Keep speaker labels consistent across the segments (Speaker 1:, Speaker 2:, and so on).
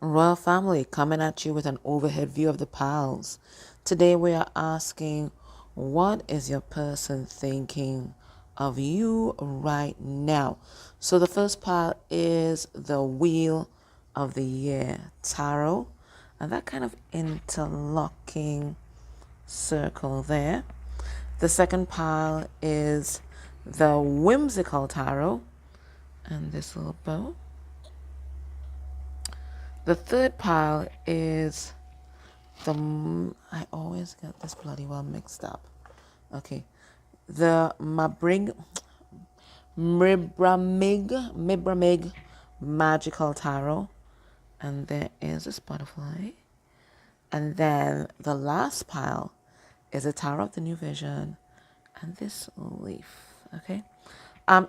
Speaker 1: Royal family coming at you with an overhead view of the piles. Today we are asking, what is your person thinking of you right now? So the first pile is the Wheel of the Year Tarot, and that kind of interlocking circle there. The second pile is the Whimsical Tarot, and this little bow. The third pile is I always get this bloody well mixed up. Okay. The Mibramig Magical Tarot. And there is this butterfly. And then the last pile is a Tarot of the New Vision and this leaf. Okay.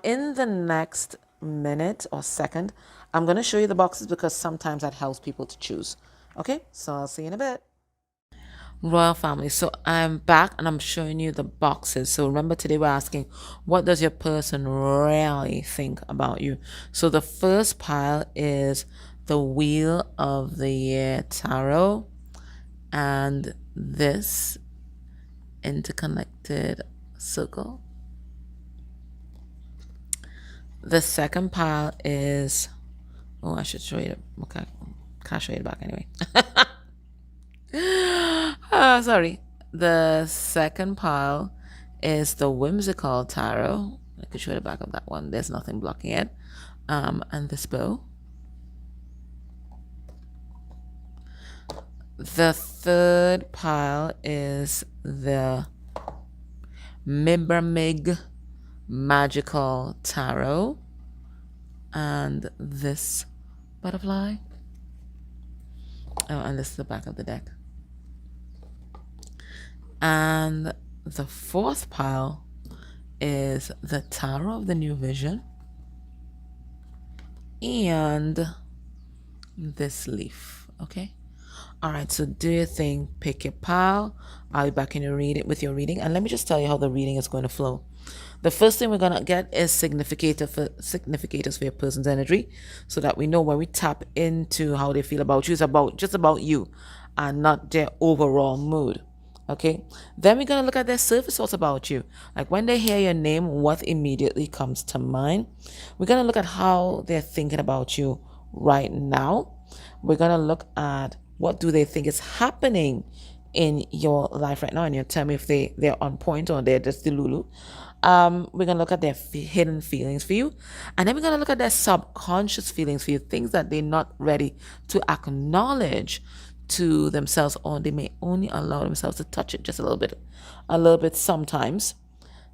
Speaker 1: In the next minute or second, I'm going to show you the boxes because sometimes that helps people to choose. Okay, so I'll see you in a bit. Royal family, so I'm back and I'm showing you the boxes. So remember, today we're asking, what does your person really think about you? So the first pile is the Wheel of the Year Tarot and this interconnected circle. The second pile is, I should show you. Okay, can't show you the back anyway. Sorry. The second pile is the Whimsical Tarot. I could show you the back of that one. There's nothing blocking it. And this bow. The third pile is the Mibramig Magical Tarot and this butterfly. And this is the back of the deck. And the fourth pile is the Tarot of the New Vision and this leaf. Okay. All right. So do your thing. Pick your pile. I'll be back in your reading with your reading, and let me just tell you how the reading is going to flow. The first thing we're going to get is significators for your person's energy, so that we know when we tap into how they feel about you, it's just about you and not their overall mood. Okay. Then we're going to look at their surface thoughts about you. Like when they hear your name, what immediately comes to mind. We're going to look at how they're thinking about you right now. We're going to look at what do they think is happening in your life right now, and you tell me if they're on point or they're just delulu. We're gonna look at their hidden feelings for you, and then we're gonna look at their subconscious feelings for you, things that they're not ready to acknowledge to themselves, or they may only allow themselves to touch it just a little bit sometimes.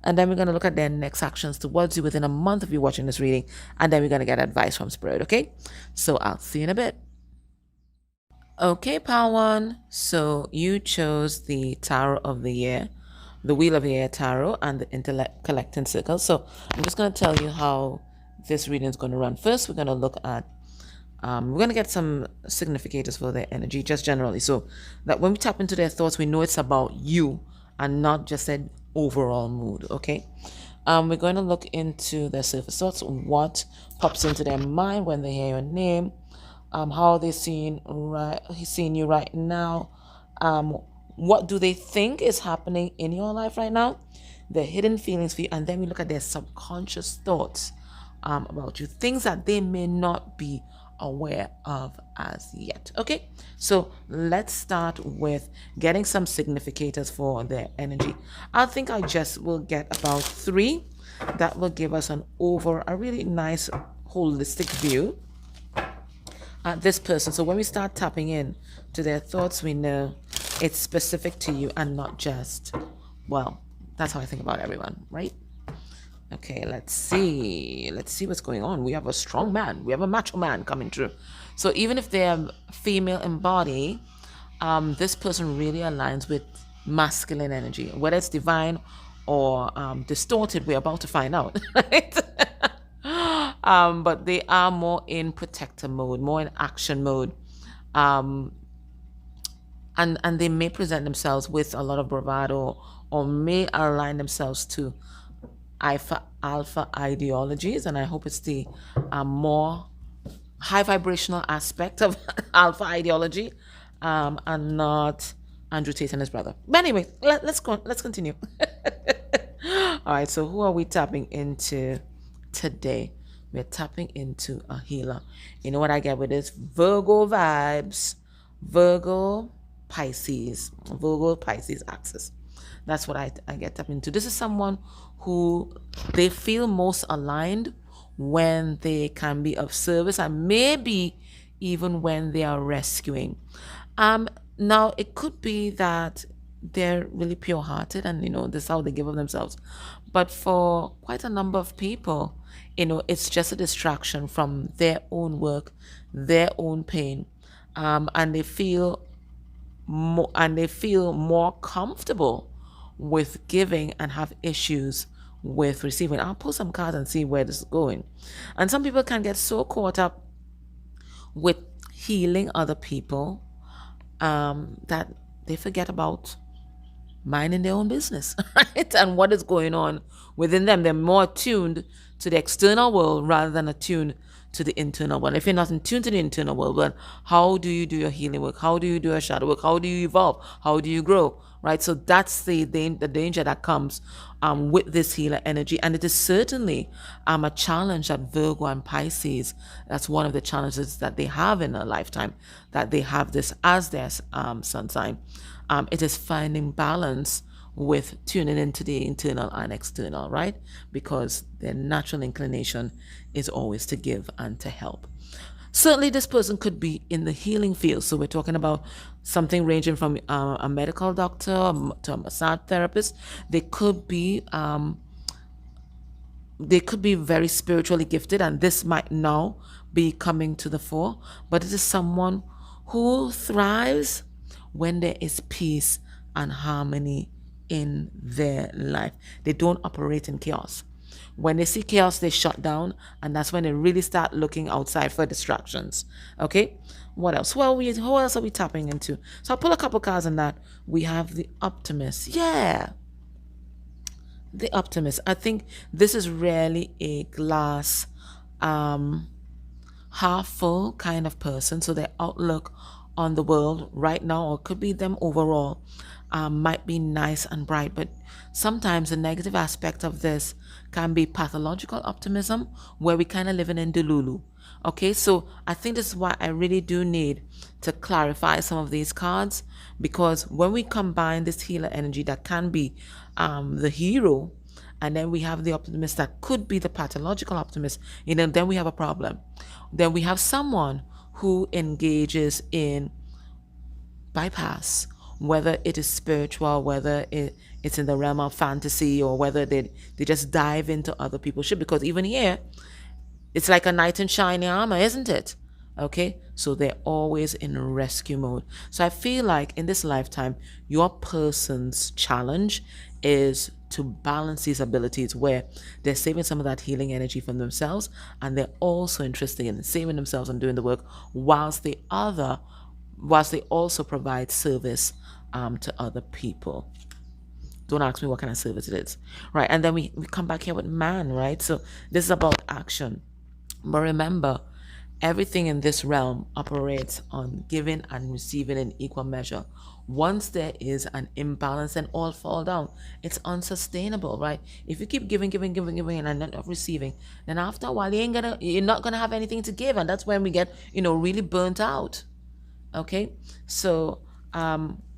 Speaker 1: And then we're going to look at their next actions towards you within a month of you watching this reading, and then we're going to get advice from Spirit. Okay, so I'll see you in a bit. Okay, pile one. So you chose the Tarot of the Year, the Wheel of the Year Tarot, and the Intellect Collecting Circle. So I'm just going to tell you how this reading is going to run. First, we're going to look at, we're going to get some significators for their energy, just generally. So that when we tap into their thoughts, we know it's about you and not just their overall mood, okay? We're going to look into their surface thoughts, what pops into their mind when they hear your name, how they seeing you right now, what do they think is happening in your life right now, their hidden feelings for you, and then we look at their subconscious thoughts about you, things that they may not be aware of as yet. Okay, so let's start with getting some significators for their energy. I think I just will get about 3 that will give us a really nice holistic view at this person. So when we start tapping in to their thoughts, we know it's specific to you and not just, well, that's how I think about everyone, right? Okay, let's see what's going on. We have a strong man, we have a macho man coming through. So even if they're female in body, this person really aligns with masculine energy, whether it's divine or distorted. We're about to find out, right? But they are more in protector mode, more in action mode, and they may present themselves with a lot of bravado, or may align themselves to alpha ideologies, and I hope it's the more high vibrational aspect of alpha ideology, and not Andrew Tate and his brother. But anyway, let's go. Let's continue. All right. So who are we tapping into today? We're tapping into a healer. You know what I get with this? Virgo vibes. Virgo Pisces axis. That's what I get tapped into. This is someone who they feel most aligned when they can be of service, and maybe even when they are rescuing. Now it could be that they're really pure hearted and this is how they give of themselves. But for quite a number of people, it's just a distraction from their own work, their own pain. And they feel more comfortable with giving and have issues with receiving. I'll pull some cards and see where this is going. And some people can get so caught up with healing other people that they forget about minding their own business, right? And what is going on within them. They're more attuned to the external world rather than attuned to the internal world. If you're not in tune to the internal world, then how do you do your healing work? How do you do your shadow work? How do you evolve? How do you grow? Right? So that's the danger that comes with this healer energy. And it is certainly a challenge that Virgo and Pisces, that's one of the challenges that they have in a lifetime, that they have this as their sun sign. It is finding balance with tuning into the internal and external, right? Because their natural inclination is always to give and to help. Certainly, this person could be in the healing field. So we're talking about something ranging from a medical doctor to a massage therapist. They could be very spiritually gifted, and this might now be coming to the fore. But it is someone who thrives when there is peace and harmony in their life. They don't operate in chaos. When they see chaos, they shut down, and that's when they really start looking outside for distractions. Okay? What else? Well, who else are we tapping into? So I'll pull a couple cards on that. We have the Optimist. Yeah. The Optimist. I think this is really a glass half full kind of person. So their outlook on the world right now, or could be them overall, might be nice and bright, but sometimes the negative aspect of this can be pathological optimism, where we kind of living in Delulu. Okay, so I think this is why I really do need to clarify some of these cards, because when we combine this healer energy that can be the hero, and then we have the optimist that could be the pathological optimist, then we have a problem. Then we have someone who engages in bypass, whether it is spiritual, whether it's in the realm of fantasy, or whether they just dive into other people's shit. Because even here, it's like a knight in shining armor, isn't it? Okay, so they're always in rescue mode. So I feel like in this lifetime, your person's challenge is to balance these abilities, where they're saving some of that healing energy from themselves, and they're also interested in saving themselves and doing the work, whilst they also provide service to other people. Don't ask me what kind of service it is, right? And then we come back here with man, right? So this is about action. But remember, everything in this realm operates on giving and receiving in equal measure. Once there is an imbalance, then all fall down. It's unsustainable, right? If you keep giving, and not receiving, then after a while you're not gonna have anything to give, and that's when we get really burnt out. Okay, so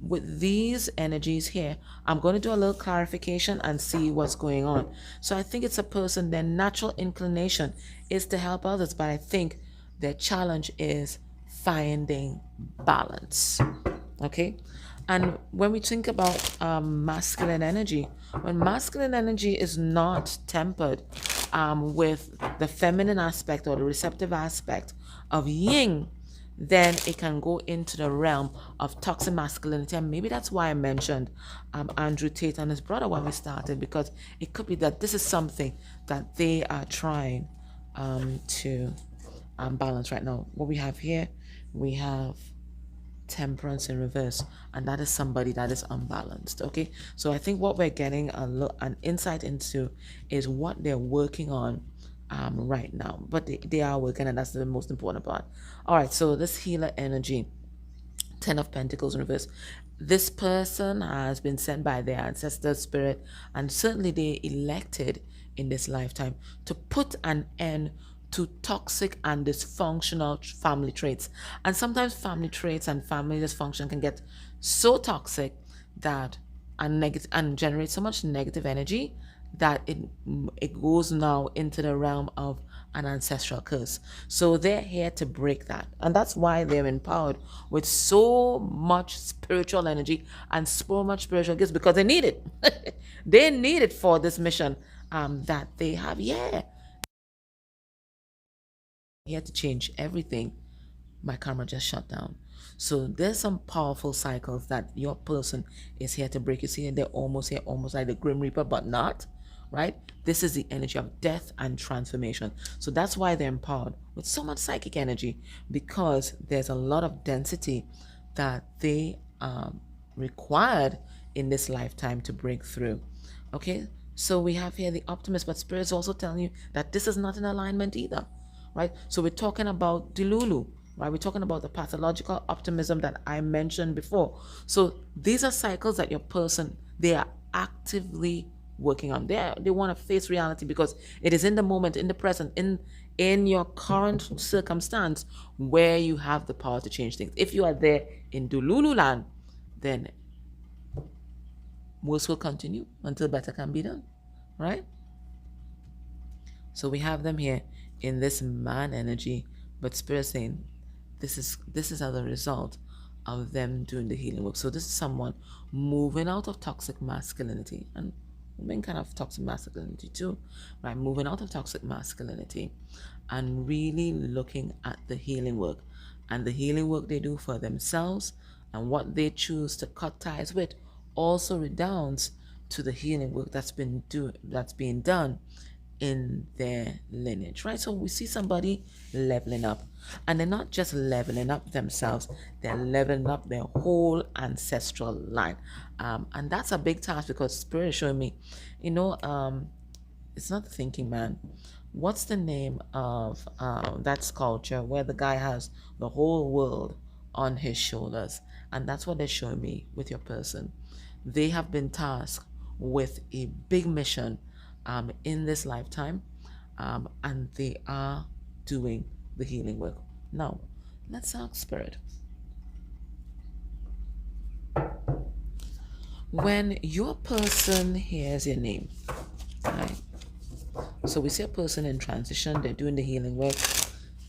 Speaker 1: with these energies here, I'm going to do a little clarification and see what's going on. So I think it's a person, their natural inclination is to help others, but I think their challenge is finding balance. Okay, and when we think about masculine energy, when masculine energy is not tempered with the feminine aspect or the receptive aspect of yin, then it can go into the realm of toxic masculinity. And maybe that's why I mentioned Andrew Tate and his brother when we started, because it could be that this is something that they are trying to balance right now. What we have here, we have Temperance in reverse, and that is somebody that is unbalanced. Okay, so I think what we're getting an insight into is what they're working on right now, but they are working, and that's the most important part. All right, so this healer energy, 10 of Pentacles in reverse. This person has been sent by their ancestor spirit, and certainly they elected in this lifetime to put an end to toxic and dysfunctional family traits. And sometimes family traits and family dysfunction can get so toxic that and generate so much negative energy that it goes now into the realm of an ancestral curse. So they're here to break that. And that's why they're empowered with so much spiritual energy and so much spiritual gifts, because they need it. They need it for this mission that they have. Yeah. Here to change everything. My camera just shut down. So there's some powerful cycles that your person is here to break. You see, they're almost here, almost like the Grim Reaper, but not, right? This is the energy of death and transformation. So that's why they're empowered with so much psychic energy, because there's a lot of density that they required in this lifetime to break through. Okay, so we have here the optimist, but Spirit is also telling you that this is not in alignment either, right? So we're talking about Delulu, right? We're talking about the pathological optimism that I mentioned before. So these are cycles that your person, they are actively working on. They want to face reality, because it is in the moment, in the present, in your current circumstance where you have the power to change things. If you are there in Delulu land, then worse will continue until better can be done, right? So we have them here in this man energy, but Spirit saying this is as a result of them doing the healing work. So this is someone moving out of toxic masculinity, and women kind of toxic masculinity too, right? Moving out of toxic masculinity and really looking at the healing work, and the healing work they do for themselves and what they choose to cut ties with also redounds to the healing work that's being done in their lineage, right? So we see somebody leveling up, and they're not just leveling up themselves, they're leveling up their whole ancestral line. And that's a big task, because Spirit is showing me, it's not the thinking man. What's the name of that sculpture where the guy has the whole world on his shoulders? And that's what they're showing me with your person. They have been tasked with a big mission in this lifetime, and they are doing the healing work. Now, let's ask Spirit. When your person hears your name, right? So we see a person in transition, they're doing the healing work,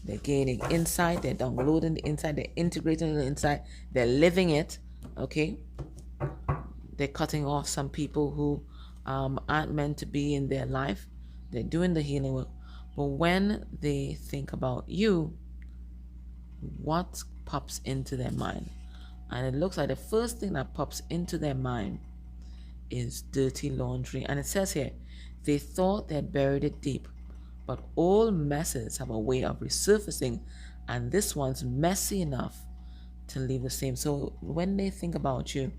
Speaker 1: they're gaining insight, they're downloading the insight, they're integrating the insight, they're living it, okay? They're cutting off some people who aren't meant to be in their life. They're doing the healing work. But when they think about you, what pops into their mind? And it looks like the first thing that pops into their mind is dirty laundry. And it says here, they thought they'd buried it deep, but all messes have a way of resurfacing, and this one's messy enough to leave the same. So when they think about you,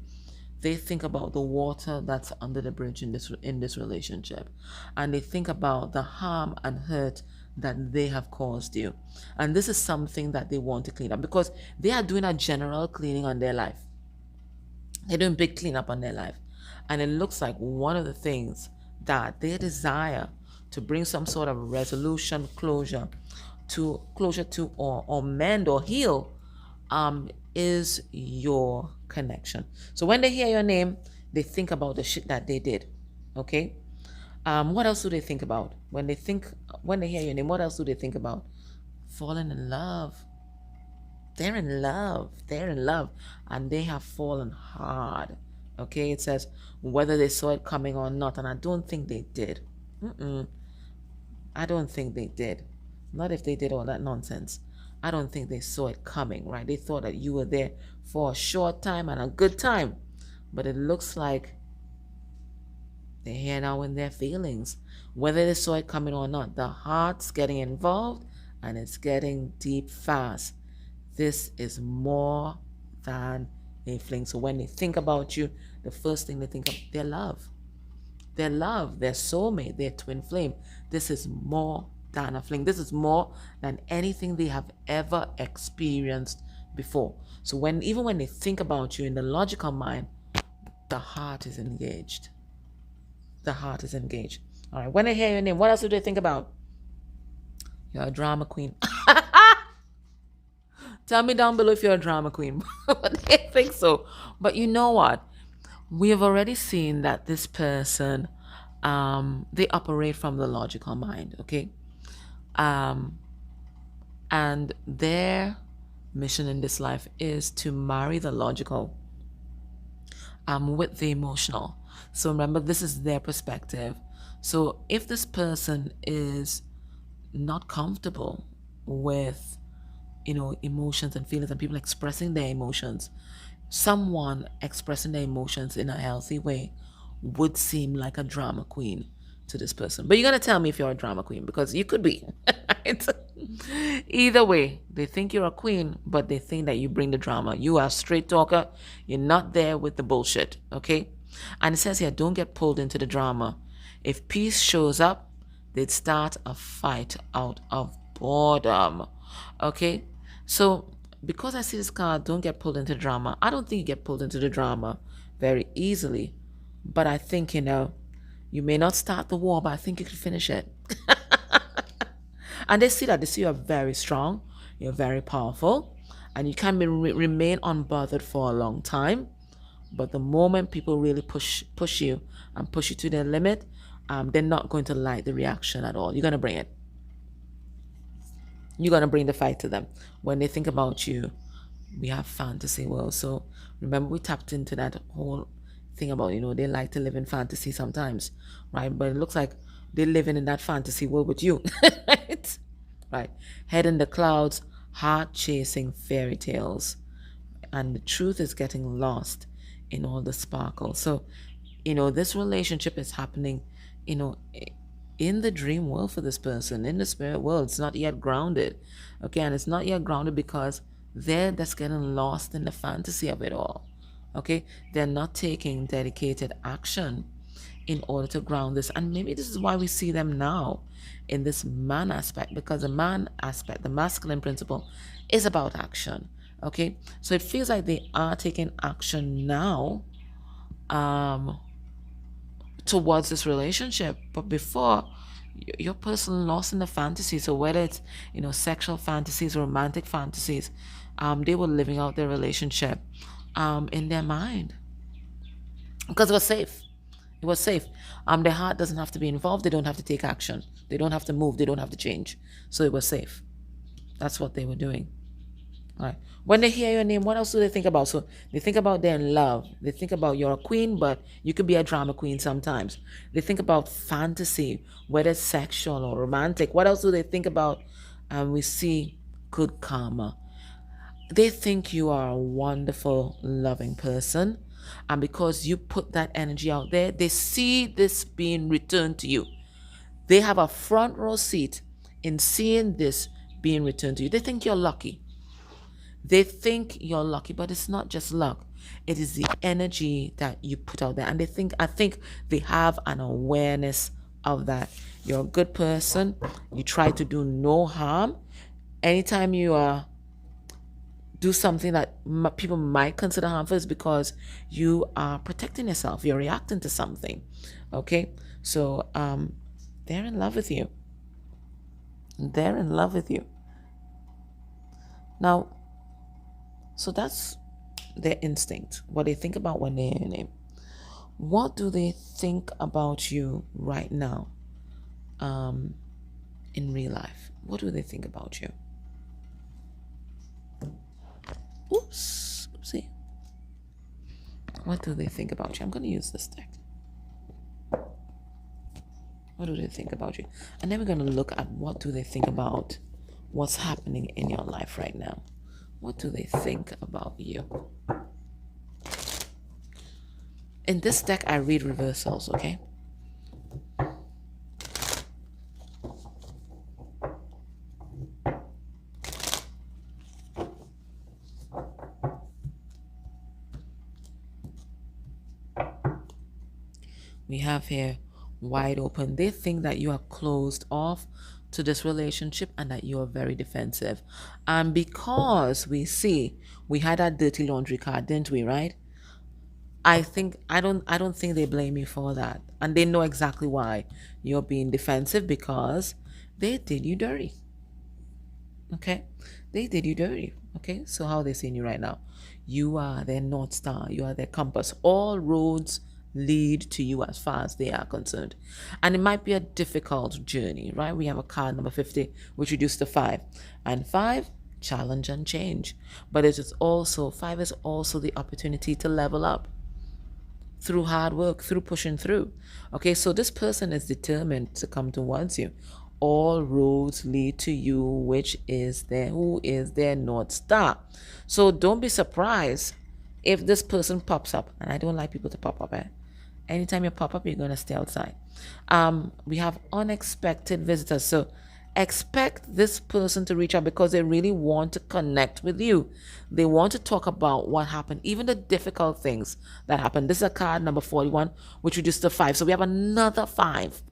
Speaker 1: they think about the water that's under the bridge in this relationship, and they think about the harm and hurt that they have caused you. And this is something that they want to clean up, because they are doing a general cleaning on their life. They're doing big cleanup on their life. And it looks like one of the things that they desire to bring some sort of resolution, closure to or mend or heal is your connection. So when they hear your name, they think about the shit that they did. Okay? What else do they think about? When they hear your name, what else do they think about? Falling in love. They're in love. They're in love. And they have fallen hard. Okay? It says whether they saw it coming or not. And I don't think they did. I don't think they did. Not if they did all that nonsense. I don't think they saw it coming, right? They thought that you were there for a short time and a good time. But it looks like they're here now in their feelings. Whether they saw it coming or not, the heart's getting involved, and it's getting deep fast. This is more than a fling. So when they think about you, the first thing they think of, their love. Their love, their soulmate, their twin flame. This is more than a fling. This is more than anything they have ever experienced before. So even when they think about you in the logical mind, the heart is engaged. The heart is engaged. All right. When they hear your name, what else do they think about? You're a drama queen. Tell me down below if you're a drama queen. They think so. But you know what? We have already seen that this person, they operate from the logical mind, okay? And their mission in this life is to marry the logical with the emotional. So remember, this is their perspective. So if this person is not comfortable with, emotions and feelings and people expressing their emotions, someone expressing their emotions in a healthy way would seem like a drama queen to this person. But you're going to tell me if you're a drama queen, because you could be. Either way, they think you're a queen, but they think that you bring the drama. You are a straight talker. You're not there with the bullshit, okay? And it says here, don't get pulled into the drama. If peace shows up, they'd start a fight out of boredom, okay? So because I see this card, don't get pulled into drama, I don't think you get pulled into the drama very easily. But I think, you may not start the war, but I think you could finish it. And they see that. They see you're very strong, you're very powerful, and you can remain unbothered for a long time. But the moment people really push you and push you to their limit, they're not going to like the reaction at all. You're going to bring it. You're going to bring the fight to them. When they think about you, we have fantasy world. So remember, we tapped into that whole thing about, they like to live in fantasy sometimes, right? But it looks like they're living in that fantasy world with you, right? Right. Head in the clouds, heart chasing fairy tales. And the truth is getting lost in all the sparkle. So, this relationship is happening, in the dream world for this person, in the spirit world. It's not yet grounded. Okay, and it's not yet grounded because they're just getting lost in the fantasy of it all. Okay, they're not taking dedicated action in order to ground this. And maybe this is why we see them now in this man aspect, because the man aspect, the masculine principle, is about action. Okay, so it feels like they are taking action now towards this relationship. But before, your person lost in the fantasy. So whether it's, sexual fantasies, romantic fantasies, they were living out their relationship in their mind because it was safe. It was safe. Their heart doesn't have to be involved. They don't have to take action. They don't have to move. They don't have to change. So it was safe. That's what they were doing. All right. When they hear your name, what else do they think about? So they think about they're in love. They think about you're a queen, but you could be a drama queen sometimes. They think about fantasy, whether it's sexual or romantic. What else do they think about? We see good karma. They think you are a wonderful, loving person. And because you put that energy out there, they see this being returned to you. They have a front row seat in seeing this being returned to you. They think you're lucky. They think you're lucky, but it's not just luck. It is the energy that you put out there. And I think they have an awareness of that. You're a good person. You try to do no harm. Anytime you do something that people might consider harmful, is because you are protecting yourself. You're reacting to something. Okay? So they're in love with you. They're in love with you. Now, so that's their instinct, what they think about when they hear your name. What do they think about you right now in real life? What do they think about you? Oops. Oopsie. What do they think about you? I'm going to use this deck. What do they think about you? And then we're going to look at what do they think about what's happening in your life right now. What do they think about you? In this deck, I read reversals, okay? We have here wide open. They think that you are closed off to this relationship and that you're very defensive. And because we had that dirty laundry card, didn't we, right? I don't think they blame you for that. And they know exactly why you're being defensive, because they did you dirty. Okay? They did you dirty. Okay? So how are they seeing you right now? You are their North Star. You are their compass. All roads lead to you as far as they are concerned. And it might be a difficult journey, right? We have a card number 50, which reduced to 5. And 5, challenge and change. But it is also, 5 is also the opportunity to level up through hard work, through pushing through. Okay, so this person is determined to come towards you. All roads lead to you, who is their North Star. So don't be surprised if this person pops up. And I don't like people to pop up. Anytime you pop up, you're going to stay outside. We have unexpected visitors. So expect this person to reach out because they really want to connect with you. They want to talk about what happened, even the difficult things that happened. This is a card number 41, which reduced to 5. So we have another 5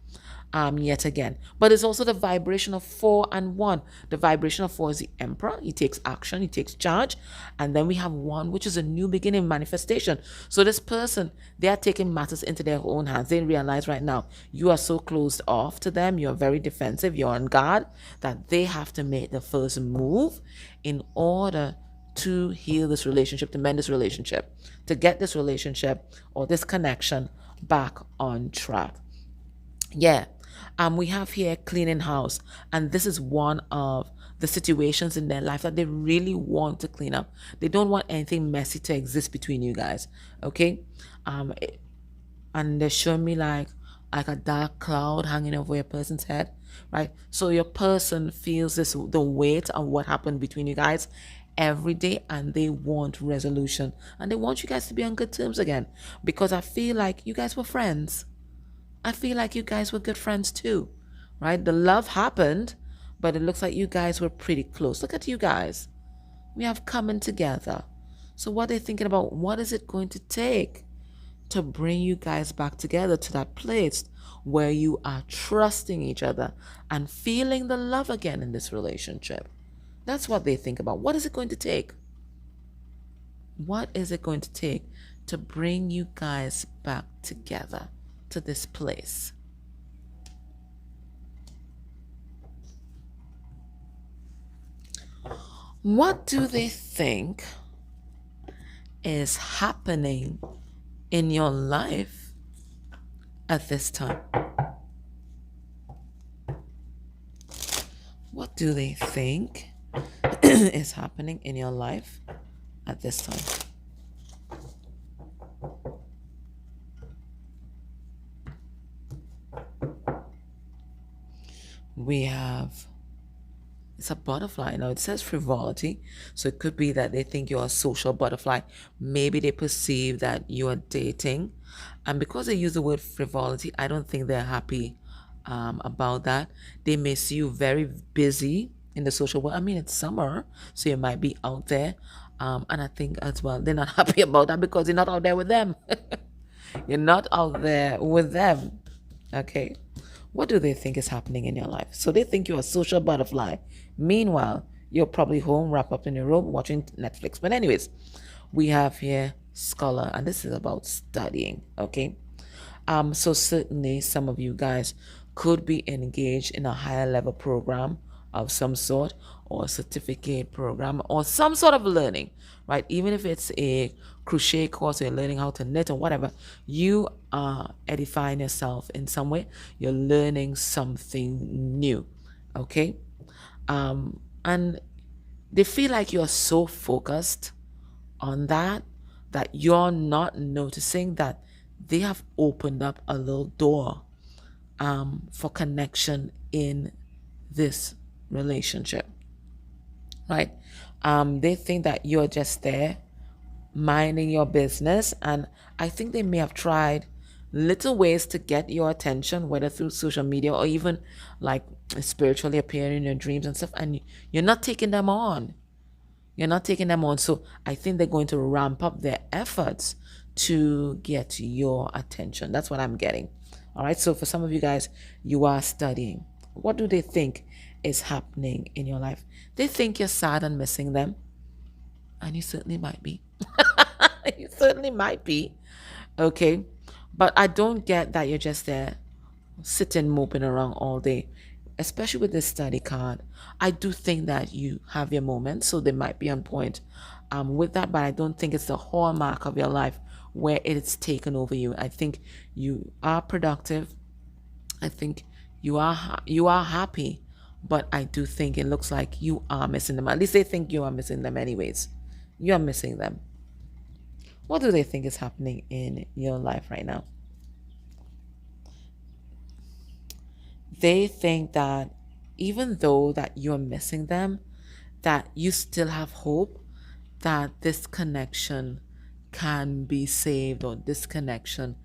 Speaker 1: yet again. But it's also the vibration of 4 and 1. The vibration of 4 is the Emperor. He takes action, he takes charge. And then we have 1, which is a new beginning, manifestation. So this person, they are taking matters into their own hands. They realize right now, you are so closed off to them, you're very defensive, you're on guard, that they have to make the first move in order to heal this relationship, to mend this relationship, to get this relationship or this connection back on track. Yeah. We have here cleaning house, and this is one of the situations in their life that they really want to clean up. They don't want anything messy to exist between you guys. Okay. And they're showing me like a dark cloud hanging over your person's head, right? So your person feels the weight of what happened between you guys every day, and they want resolution, and they want you guys to be on good terms again, because I feel like you guys were friends. I feel like you guys were good friends too, right? The love happened, but it looks like you guys were pretty close. Look at you guys. We have coming together. So what are they thinking about? What is it going to take to bring you guys back together to that place where you are trusting each other and feeling the love again in this relationship? That's what they think about. What is it going to take? What is it going to take to bring you guys back together to this place? What do they think is happening in your life at this time? What do they think is happening in your life at this time? We have, it's a butterfly. Now it says frivolity, so it could be that they think you're a social butterfly. Maybe they perceive that you are dating, and because they use the word frivolity, I don't think they're happy about that. They may see you very busy in the social world. I mean, it's summer, so you might be out there, and I think as well they're not happy about that because you're not out there with them. You're not out there with them. Okay. What do they think is happening in your life? So they think you're a social butterfly. Meanwhile, you're probably home, wrapped up in your robe, watching Netflix. But anyways, we have here scholar, and this is about studying. Okay. So certainly some of you guys could be engaged in a higher level program of some sort, or a certificate program, or some sort of learning, right? Even if it's a crochet course, or you're learning how to knit or whatever, you are edifying yourself in some way. You're learning something new, okay? And they feel like you're so focused on that you're not noticing that they have opened up a little door for connection in this relationship, right? They think that you're just there minding your business, and I think they may have tried little ways to get your attention, whether through social media or even like spiritually appearing in your dreams and stuff, and you're not taking them on. You're not taking them on. So I think they're going to ramp up their efforts to get your attention. That's what I'm getting. All right. So for some of you guys, you are studying. What do they think is happening in your life. They think you're sad and missing them, and you certainly might be. You certainly might be. Okay. But I don't get that you're just there sitting moping around all day, especially with this study card. I do think that you have your moments, so they might be on point with that, but I don't think it's the hallmark of your life where it's taken over you. I think you are productive. I think you are happy, but I do think it looks like you are missing them. At least they think you are missing them anyways. You are missing them. What do they think is happening in your life right now? They think that even though that you're missing them, that you still have hope that this connection can be saved or this connection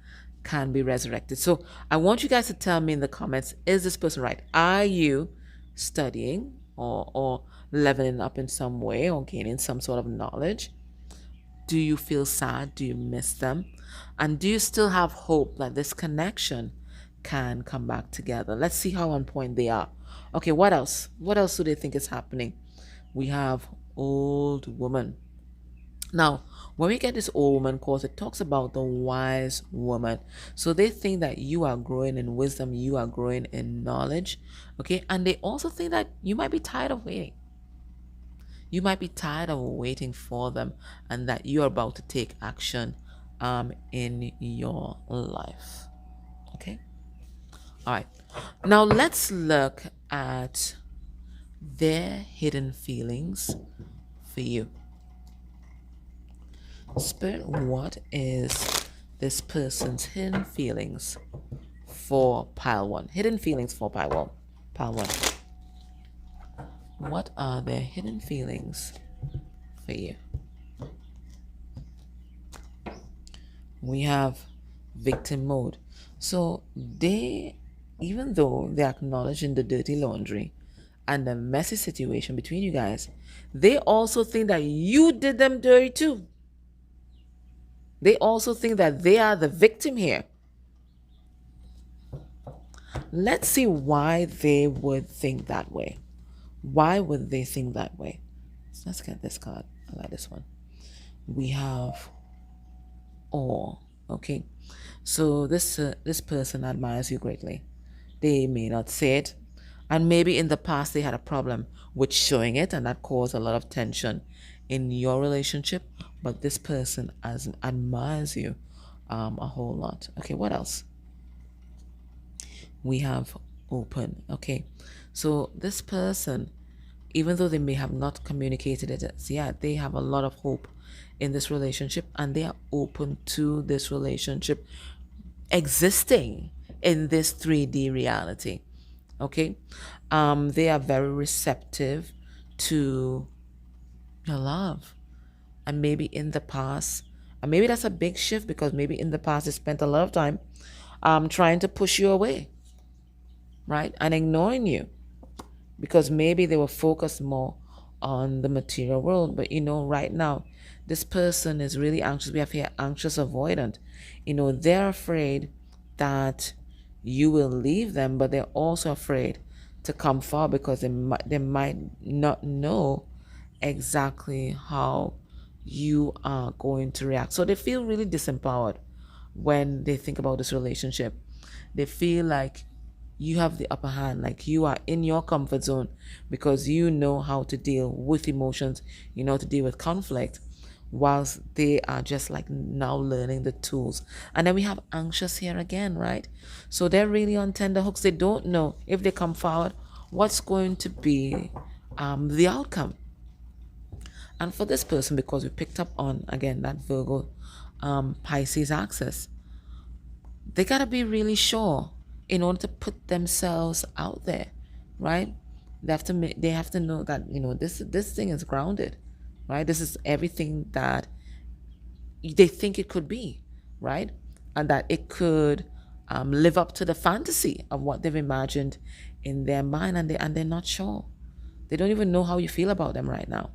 Speaker 1: can be resurrected. So I want you guys to tell me in the comments, is this person right? Are you studying or leveling up in some way or gaining some sort of knowledge? Do you feel sad? Do you miss them? And do you still have hope that this connection can come back together? Let's see how on point they are. Okay, what else? What else do they think is happening? We have old woman. Now, when we get this old woman course, it talks about the wise woman. So they think that you are growing in wisdom, you are growing in knowledge. Okay, and they also think that you might be tired of waiting. You might be tired of waiting for them, and that you're about to take action in your life. Okay? All right. Now let's look at their hidden feelings for you. Spirit, what is this person's hidden feelings for pile one? Hidden feelings for pile one. Pile one. What are their hidden feelings for you? We have victim mode. So they, even though they're acknowledging the dirty laundry and the messy situation between you guys, they also think that you did them dirty too. They also think that they are the victim here. Let's see why they would think that way. Why would they think that way? So let's get this card. I like this one. We have awe. Okay, so this person admires you greatly. They may not say it, and maybe in the past they had a problem with showing it, and that caused a lot of tension in your relationship. But this person admires you a whole lot. Okay, what else? We have open. Okay, so this person, even though they may have not communicated it as yet, they have a lot of hope in this relationship, and they are open to this relationship existing in this 3D reality. Okay, they are very receptive to your love. And maybe in the past, and maybe that's a big shift, because maybe in the past they spent a lot of time trying to push you away, right, and ignoring you, because maybe they were focused more on the material world. But right now this person is really anxious. We have here anxious avoidant. They're afraid that you will leave them, but they're also afraid to come forward because they might not know exactly how you are going to react. So they feel really disempowered when they think about this relationship. They feel like you have the upper hand, like you are in your comfort zone because you know how to deal with emotions, you know how to deal with conflict, whilst they are just like now learning the tools. And then we have anxious here again, right? So they're really on tender hooks. They don't know if they come forward what's going to be the outcome. And for this person, because we picked up on, again, that Virgo Pisces axis, they got to be really sure in order to put themselves out there, right? They have to know that, this thing is grounded, right? This is everything that they think it could be, right? And that it could live up to the fantasy of what they've imagined in their mind, and they're not sure. They don't even know how you feel about them right now.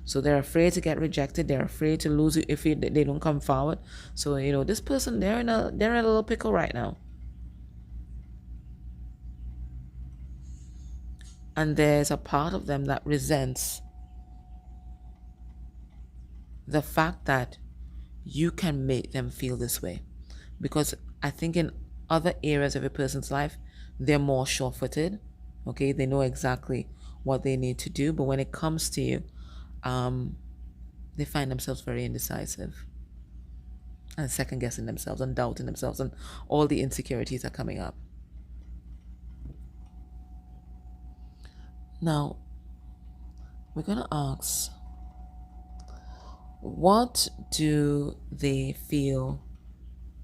Speaker 1: So they're afraid to get rejected. They're afraid to lose you if they don't come forward. So this person, they're in a little pickle right now. And there's a part of them that resents the fact that you can make them feel this way. Because I think in other areas of a person's life, they're more sure-footed. Okay, they know exactly what they need to do. But when it comes to you, they find themselves very indecisive and second guessing themselves and doubting themselves, and all the insecurities are coming up. Now, we're going to ask, what do they feel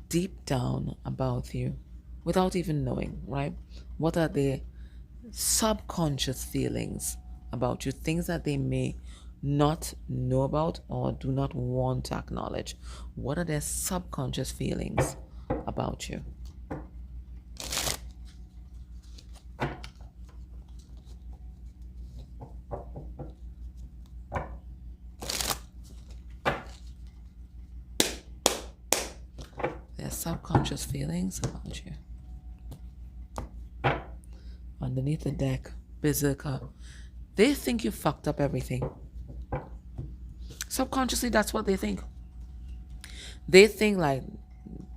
Speaker 1: deep down about you without even knowing, right? What are their subconscious feelings about you, things that they may not know about or do not want to acknowledge? What are their subconscious feelings about you? Their subconscious feelings about you. Underneath the deck, Berserker. They think you fucked up everything. Subconsciously, that's what they think. They think like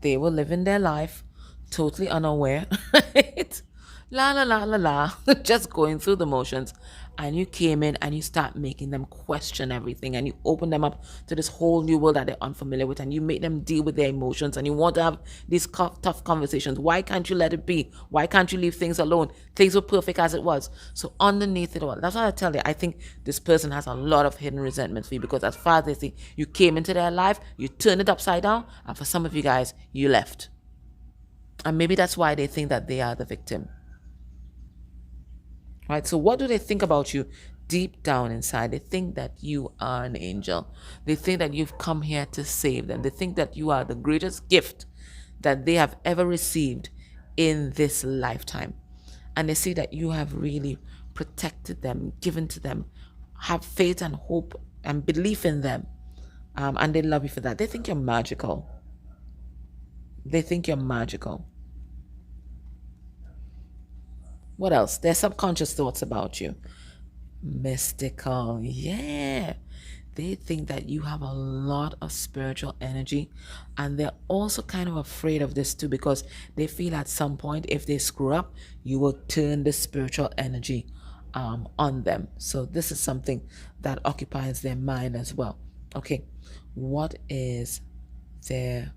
Speaker 1: they were living their life totally unaware, right? La la la la la, just going through the motions. And you came in and you start making them question everything, and you open them up to this whole new world that they're unfamiliar with, and you make them deal with their emotions, and you want to have these tough conversations. Why can't you let it be? Why can't you leave things alone? Things were perfect as it was. So underneath it all, that's what I tell you. I think this person has a lot of hidden resentment for you, because as far as they see, you came into their life, you turned it upside down, and for some of you guys, you left. And maybe that's why they think that they are the victim. Right? So what do they think about you deep down inside? They think that you are an angel. They think that you've come here to save them. They think that you are the greatest gift that they have ever received in this lifetime. And they see that you have really protected them, given to them, have faith and hope and belief in them. And they love you for that. They think you're magical. They think you're magical. What else? Their subconscious thoughts about you. Mystical. Yeah. They think that you have a lot of spiritual energy, and they're also kind of afraid of this too, because they feel at some point if they screw up, you will turn the spiritual energy on them. So this is something that occupies their mind as well. Okay. What is their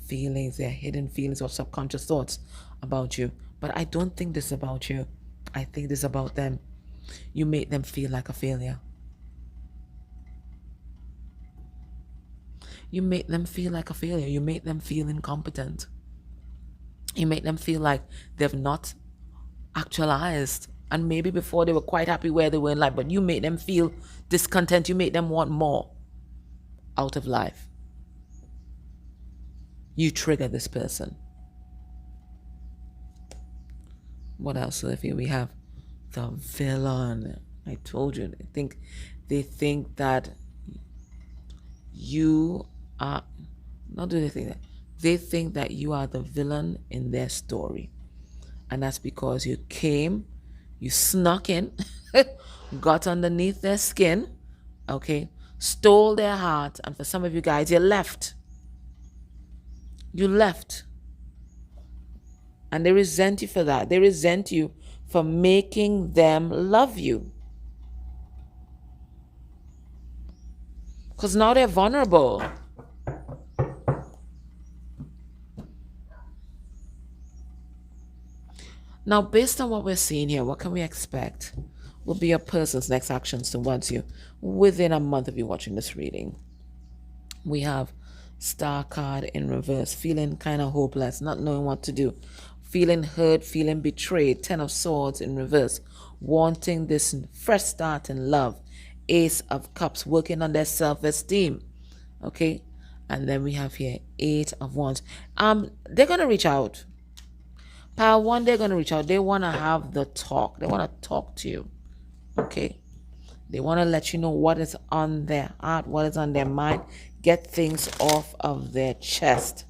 Speaker 1: feelings, their hidden feelings or subconscious thoughts about you? But I don't think this is about you. I think this is about them. You make them feel like a failure. You make them feel like a failure. You make them feel incompetent. You make them feel like they've not actualized. And maybe before they were quite happy where they were in life, but you make them feel discontent. You make them want more out of life. You trigger this person. What else, Olivia? We have the villain. I told you. They think that you are. Not do they think that? They think that you are the villain in their story, and that's because you came, you snuck in, got underneath their skin, okay, stole their heart, and for some of you guys, you left. You left. And they resent you for that. They resent you for making them love you. Because now they're vulnerable. Now, based on what we're seeing here, what can we expect will be a person's next actions towards you within a month of you watching this reading? We have Star card in reverse, feeling kind of hopeless, not knowing what to do, feeling hurt, feeling betrayed. 10 of Swords in reverse, wanting this fresh start in love. Ace of Cups, working on their self-esteem. Okay, and then we have here 8 of Wands. They're gonna reach out. Pile 1, they're gonna reach out. They want to have the talk. They want to talk to you. Okay, they want to let you know what is on their heart, what is on their mind. Get things off of their chest.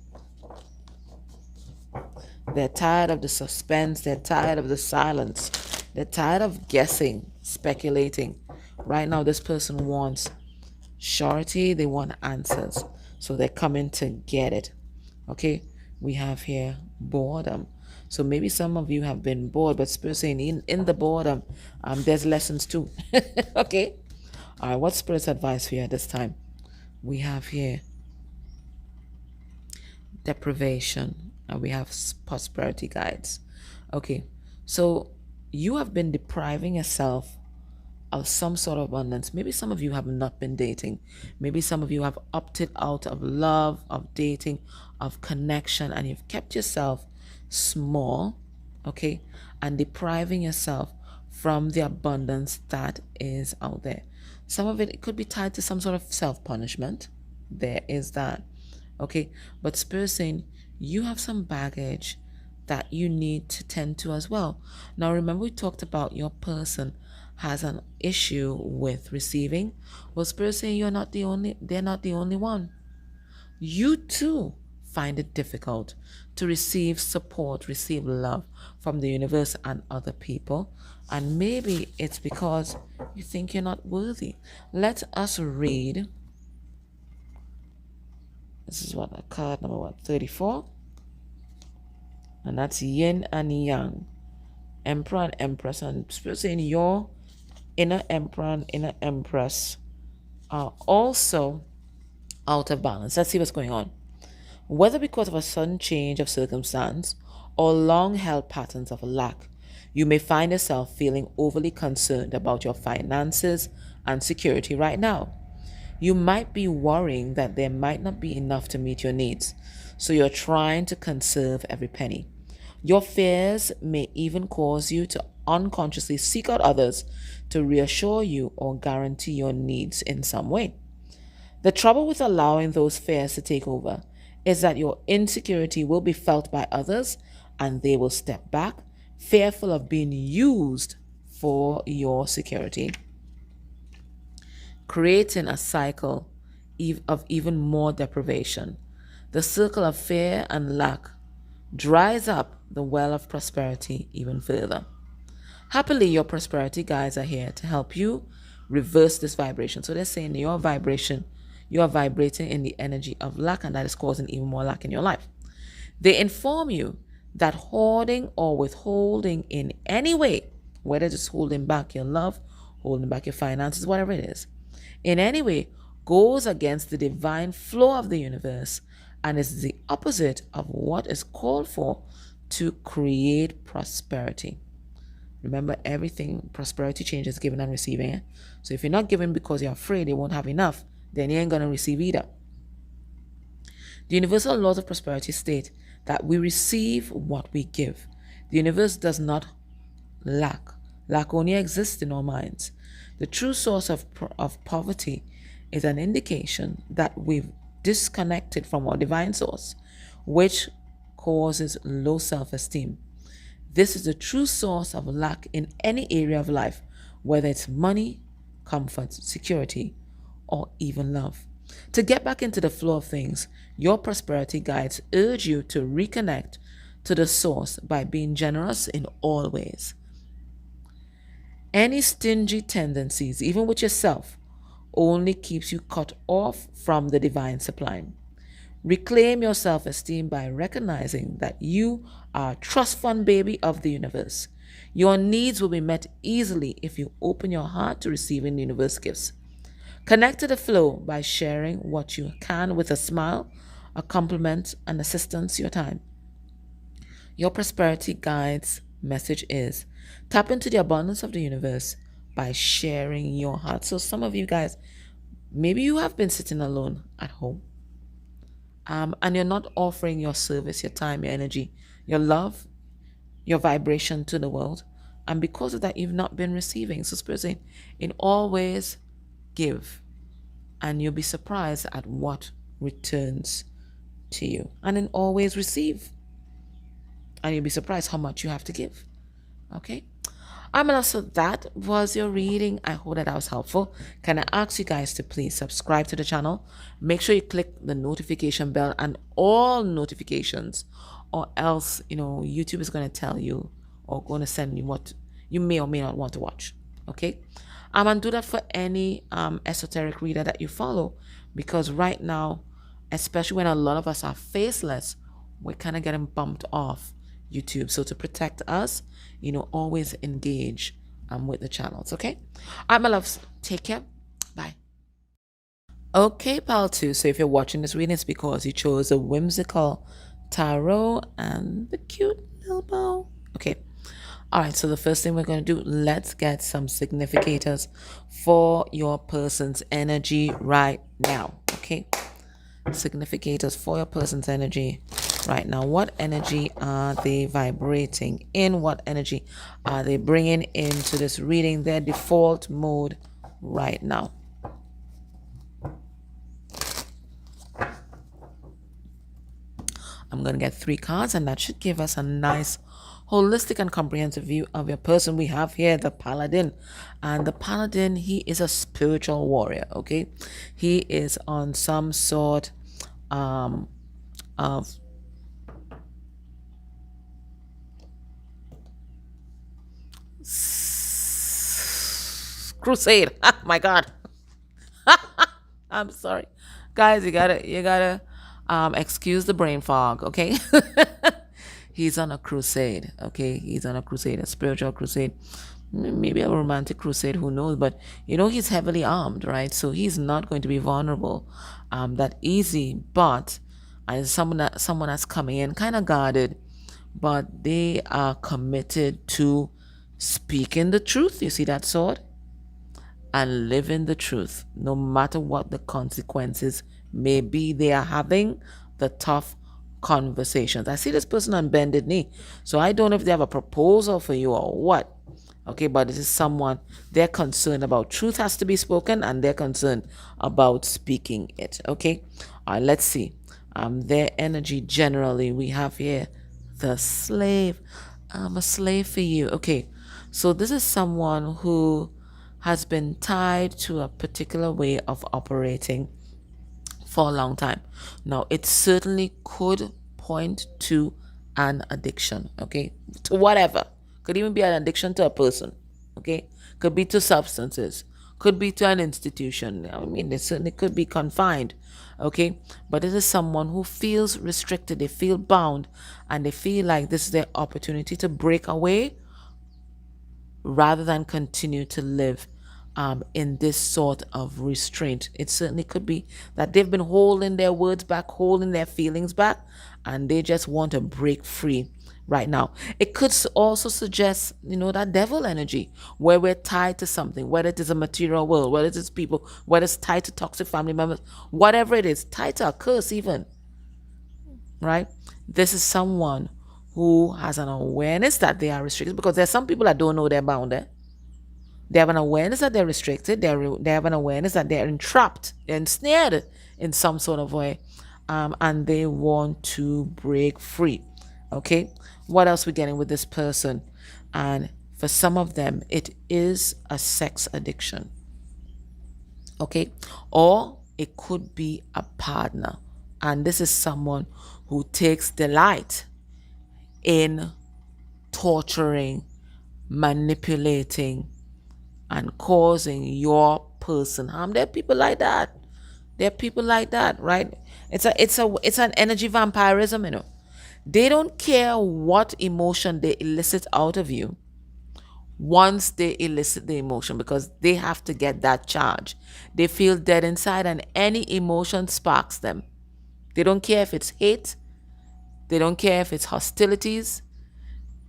Speaker 1: They're tired of the suspense. They're tired of the silence. They're tired of guessing, speculating. Right now, this person wants surety, they want answers. So they're coming to get it. Okay, we have here boredom. So maybe some of you have been bored, but Spirit saying in the boredom, there's lessons too. Okay. All right, what's Spirit's advice for you at this time? We have here deprivation and we have prosperity guides. Okay, so you have been depriving yourself of some sort of abundance. Maybe some of you have not been dating. Maybe some of you have opted out of love, of dating, of connection, and you've kept yourself small, okay, and depriving yourself from the abundance that is out there. Some of it could be tied to some sort of self-punishment. There is that. Okay, but Spirit saying you have some baggage that you need to tend to as well. Now remember we talked about your person has an issue with receiving. Well, Spirit saying they're not the only one. You too find it difficult to receive support, receive love from the universe and other people. And maybe it's because you think you're not worthy. Let us read. This is what card number 34. And that's yin and yang. Emperor and Empress. And Spirit saying your inner Emperor and inner Empress are also out of balance. Let's see what's going on. Whether because of a sudden change of circumstance or long-held patterns of lack, you may find yourself feeling overly concerned about your finances and security right now. You might be worrying that there might not be enough to meet your needs, so you're trying to conserve every penny. Your fears may even cause you to unconsciously seek out others to reassure you or guarantee your needs in some way. The trouble with allowing those fears to take over is that your insecurity will be felt by others and they will step back, fearful of being used for your security, creating a cycle of even more deprivation. The circle of fear and lack dries up the well of prosperity even further. Happily, your prosperity guides are here to help you reverse this vibration. So they're saying your vibration, you are vibrating in the energy of lack, and that is causing even more lack in your life. They inform you that hoarding or withholding in any way, whether it's holding back your love, holding back your finances, whatever it is, in any way goes against the divine flow of the universe and is the opposite of what is called for to create prosperity. Remember, everything, prosperity changes giving and receiving. So if you're not giving because you're afraid you won't have enough, then you ain't going to receive either. The universal laws of prosperity state that we receive what we give. The universe does not lack. Lack only exists in our minds. The true source of poverty is an indication that we've disconnected from our divine source, which causes low self-esteem. This is the true source of lack in any area of life, whether it's money, comfort, security, or even love. To get back into the flow of things, your prosperity guides urge you to reconnect to the source by being generous in all ways. Any stingy tendencies, even with yourself, only keeps you cut off from the divine supply. Reclaim your self-esteem by recognizing that you are a trust fund baby of the universe. Your needs will be met easily if you open your heart to receiving the universe gifts. Connect to the flow by sharing what you can with a smile, a compliment, and assistance your time. Your prosperity guide's message is tap into the abundance of the universe by sharing your heart. So some of you guys, maybe you have been sitting alone at home. And you're not offering your service, your time, your energy, your love, your vibration to the world. And because of that, you've not been receiving. So Spirit saying, in all ways, give. And you'll be surprised at what returns to you. And in all ways, receive. And you'll be surprised how much you have to give. Okay? So that was your reading. I hope that was helpful. Can I ask you guys to please subscribe to the channel? Make sure you click the notification bell and all notifications, or else, YouTube is going to tell you or going to send you what, you may or may not want to watch. Okay. And do that for any esoteric reader that you follow, because right now, especially when a lot of us are faceless, we're kind of getting bumped off YouTube. So to protect us, always engage with the channels. Okay. All right, my loves. Take care. Bye. Okay, pal two. So if you're watching this reading, it's because you chose a whimsical tarot and the cute little bow. Okay. All right, so the first thing we're going to do, let's get some significators for your person's energy right now. Okay. Significators for your person's energy right now. What energy are they vibrating in? What energy are they bringing into this reading? Their default mode right now. I'm going to get 3 cards, and that should give us a nice holistic and comprehensive view of your person. We have here the Paladin, and the Paladin, he is a spiritual warrior. Okay, he is on some sort of crusade. My God. I'm sorry, guys. You gotta excuse the brain fog. Okay. He's on a crusade. Okay, he's on a crusade, a spiritual crusade, maybe a romantic crusade. Who knows? But he's heavily armed, right? So he's not going to be vulnerable that easy. But someone that's coming in kind of guarded, but they are committed to speaking the truth. You see that sword? And living the truth, no matter what the consequences may be. They are having the tough conversations. I see this person on bended knee, so I don't know if they have a proposal for you or what. Okay, but this is someone, they're concerned about truth has to be spoken, and they're concerned about speaking it. Okay, all right, let's see. Their energy generally, we have here the slave. I'm a slave for you. Okay, so this is someone who has been tied to a particular way of operating for a long time. Now, it certainly could point to an addiction, okay? To whatever. Could even be an addiction to a person, okay? Could be to substances. Could be to an institution. I mean, they certainly could be confined, okay? But it is someone who feels restricted. They feel bound, and they feel like this is their opportunity to break away rather than continue to live in this sort of restraint. It certainly could be that they've been holding their words back, holding their feelings back, and they just want to break free right now. It could also suggest, that devil energy where we're tied to something, whether it is a material world, whether it is people, whether it's tied to toxic family members, whatever it is, tied to a curse even, right? This is someone who has an awareness that they are restricted, because there's some people that don't know they're bound there. They have an awareness that they're restricted. They have an awareness that they're entrapped, ensnared in some sort of way, and they want to break free. Okay, what else we getting with this person? And for some of them, it is a sex addiction. Okay, or it could be a partner, and this is someone who takes delight in torturing, manipulating, and causing your person harm. There are people like that. Right? It's an energy vampirism. They don't care what emotion they elicit out of you once they elicit the emotion, because they have to get that charge. They feel dead inside, and any emotion sparks them. They don't care if it's hate. They don't care if it's hostilities.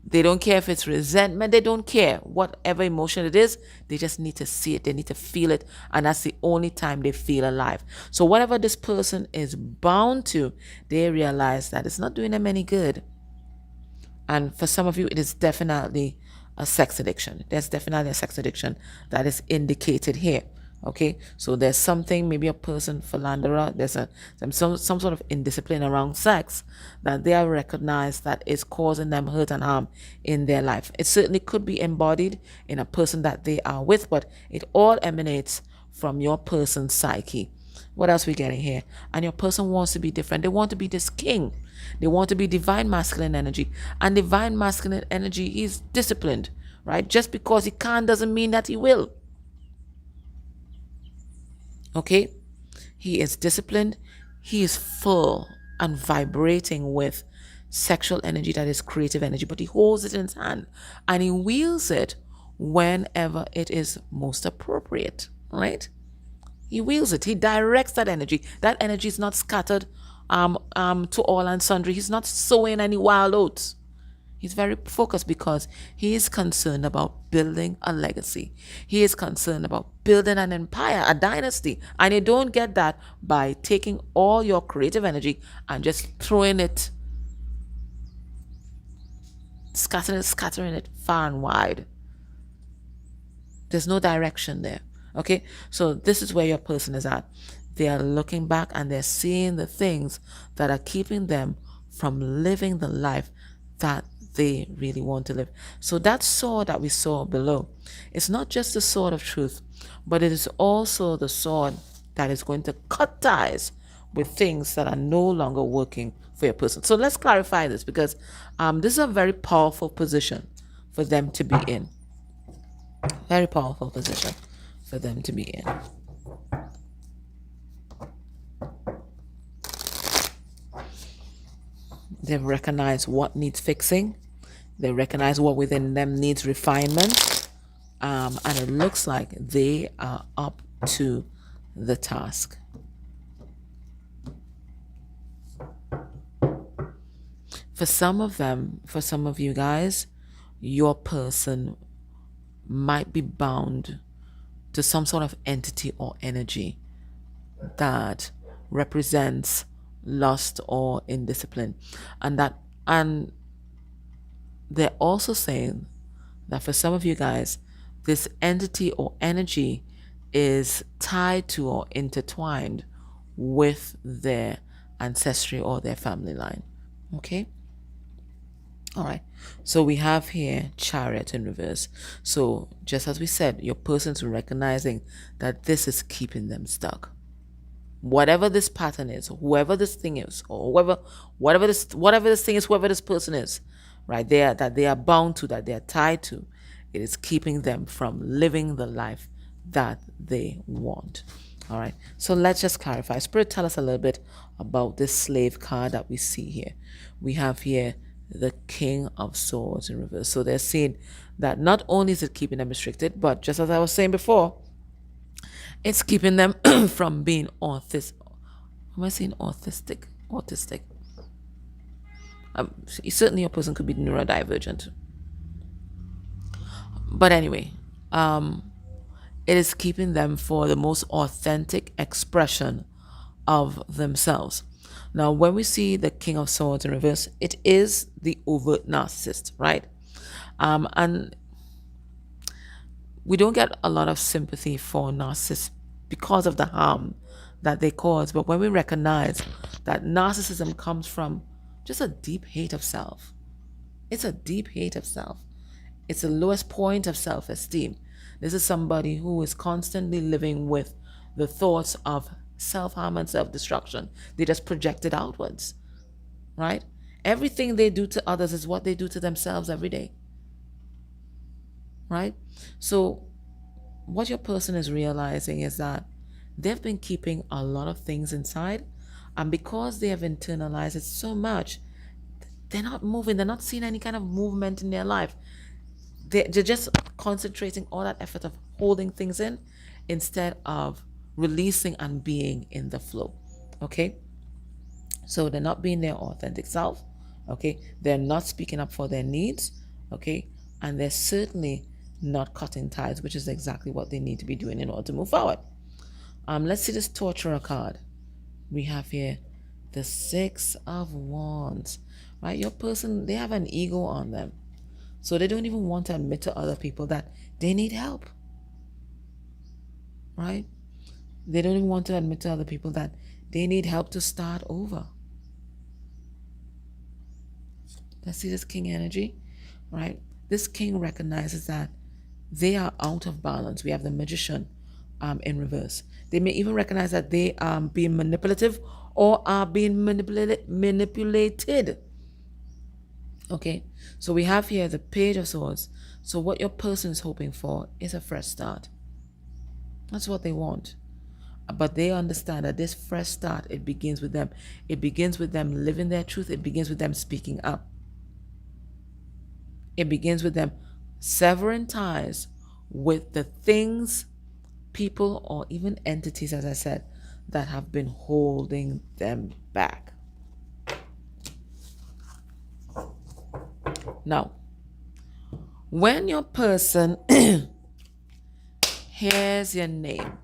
Speaker 1: They don't care if it's resentment. They don't care. Whatever emotion it is, they just need to see it. They need to feel it. And that's the only time they feel alive. So whatever this person is bound to, they realize that it's not doing them any good. And for some of you, it is definitely a sex addiction. There's definitely a sex addiction that is indicated here. Okay, so there's something, maybe a person philanderer, there's some sort of indiscipline around sex that they are recognized that is causing them hurt and harm in their life. It certainly could be embodied in a person that they are with, but it all emanates from your person's psyche. What else we getting here? And your person wants to be different. They want to be this king. They want to be divine masculine energy. And divine masculine energy is disciplined, right? Just because he can doesn't mean that he will. Okay? He is disciplined. He is full and vibrating with sexual energy that is creative energy, but he holds it in his hand and he wields it whenever it is most appropriate, right? He wields it. He directs that energy. That energy is not scattered to all and sundry. He's not sowing any wild oats. He's very focused because he is concerned about building a legacy. He is concerned about building an empire, a dynasty. And you don't get that by taking all your creative energy and just throwing it, scattering it far and wide. There's no direction there. Okay? So this is where your person is at. They are looking back and they're seeing the things that are keeping them from living the life that they really want to live. So that sword that we saw below, it's not just the sword of truth, but it is also the sword that is going to cut ties with things that are no longer working for your person. So let's clarify this, because this is a very powerful position for them to be in. Very powerful position for them to be in. They recognize what needs fixing. They recognize what within them needs refinement. And it looks like they are up to the task. For some of them, for some of you guys, your person might be bound to some sort of entity or energy that represents lust or indiscipline. And they're also saying that for some of you guys, this entity or energy is tied to or intertwined with their ancestry or their family line. Okay? All right. So we have here Chariot in reverse. So just as we said, your person's recognizing that this is keeping them stuck. Whatever this pattern is, whoever this thing is, or whatever this thing is, whoever this person is, right there, that they are bound to, that they are tied to, it is keeping them from living the life that they want. All right. So let's just clarify. Spirit, tell us a little bit about this slave card that we see here. We have here the King of Swords in reverse. So they're saying that not only is it keeping them restricted, but just as I was saying before, it's keeping them from being autistic. Am I saying autistic? Autistic. Certainly your person could be neurodivergent. But anyway, it is keeping them for the most authentic expression of themselves. Now, when we see the King of Swords in reverse, it is the overt narcissist, right? And we don't get a lot of sympathy for narcissists because of the harm that they cause. But when we recognize that narcissism comes from just a deep hate of self, it's a deep hate of self. It's the lowest point of self-esteem. This is somebody who is constantly living with the thoughts of self-harm and self-destruction. They just project it outwards, right? Everything they do to others is what they do to themselves every day, right? So what your person is realizing is that they've been keeping a lot of things inside, and because they have internalized it so much, they're not moving. They're not seeing any kind of movement in their life. They're just concentrating all that effort of holding things in instead of releasing and being in the flow. Okay? So they're not being their authentic self. Okay? They're not speaking up for their needs. Okay? And they're certainly not cutting ties, which is exactly what they need to be doing in order to move forward. Let's see this torturer card. We have here the Six of Wands. Right? Your person, they have an ego on them. So they don't even want to admit to other people that they need help. Right? They don't even want to admit to other people that they need help to start over. Let's see this King energy. Right? This King recognizes that they are out of balance. We have the Magician in reverse. They may even recognize that they are being manipulative or are being manipulated. Okay, so we have here the Page of Swords, So what your person is hoping for is a fresh start. That's what they want. But they understand that this fresh start, it begins with them. It begins with them living their truth. It begins with them speaking up. It begins with them severing ties with the things, people, or even entities, as I said, that have been holding them back. Now, when your person hears your name,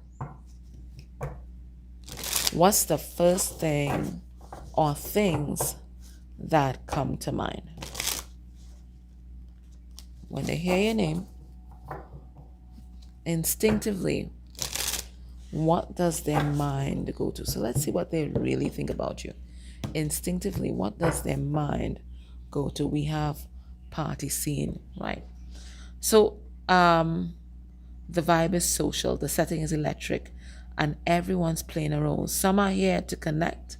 Speaker 1: what's the first thing or things that come to mind? When they hear your name, instinctively, what does their mind go to? So let's see what they really think about you. Instinctively, what does their mind go to? We have party scene, right? So the vibe is social, the setting is electric, and everyone's playing a role. Some are here to connect,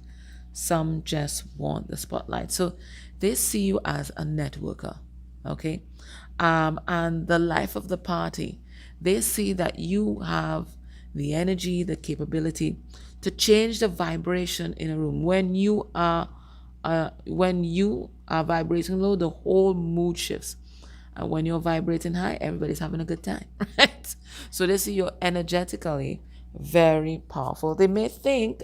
Speaker 1: some just want the spotlight. So they see you as a networker, okay? And the life of the party, they see that you have the energy, the capability to change the vibration in a room. When you are vibrating low, the whole mood shifts. And when you're vibrating high, everybody's having a good time, right? So they see you're energetically very powerful. They may think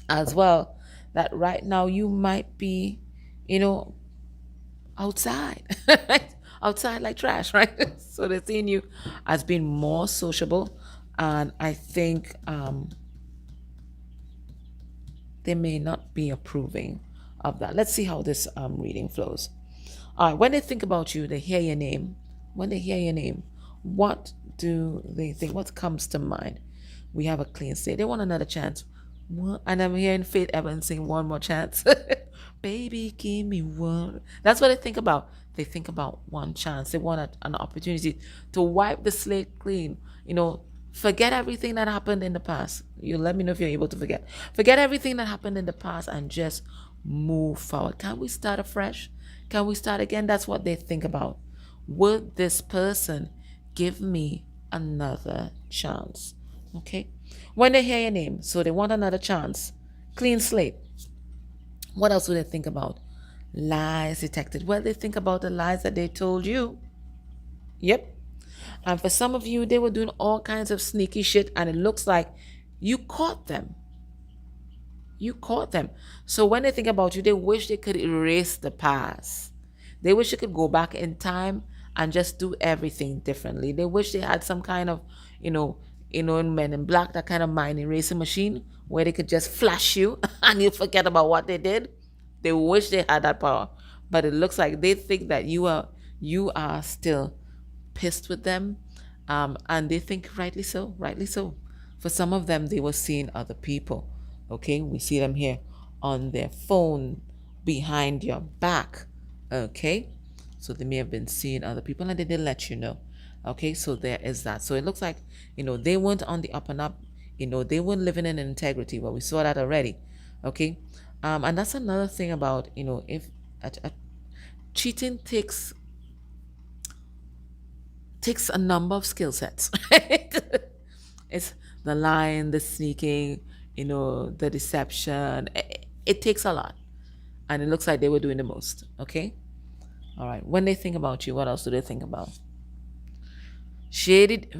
Speaker 1: as well that right now you might be, outside, right? Outside like trash, right? So they're seeing you as being more sociable. And I think they may not be approving of that. Let's see how this reading flows. All right, when they think about you, they hear your name. When they hear your name, what do they think? What comes to mind? We have a clean slate. They want another chance. And I'm hearing Faith Evans sing one more chance. Baby, give me one. That's what they think about. They think about one chance. They want an opportunity to wipe the slate clean. Forget everything that happened in the past. You let me know if you're able to forget. Forget everything that happened in the past and just move forward. Can we start afresh? Can we start again? That's what they think about. Would this person give me another chance? Okay. When they hear your name, so they want another chance. Clean slate. What else do they think about? Lies detected. Well, they think about the lies that they told you. Yep. And for some of you, they were doing all kinds of sneaky shit, and it looks like you caught them. You caught them. So when they think about you, they wish they could erase the past. They wish they could go back in time and just do everything differently. They wish they had some kind of, in Men in Black, that kind of mind erasing machine where they could just flash you and you forget about what they did. They wish they had that power. But it looks like they think that you are still pissed with them. And they think rightly so. For some of them, they were seeing other people. Okay, we see them here on their phone behind your back. Okay, so they may have been seeing other people and they didn't let you know. Okay, so there is that. So it looks like, they weren't on the up and up. They weren't living in integrity, but we saw that already. Okay, and that's another thing about, if cheating takes a number of skill sets, right? It's the lying, the sneaking, the deception. It takes a lot. And it looks like they were doing the most. Okay? All right. When they think about you, what else do they think about? Shady.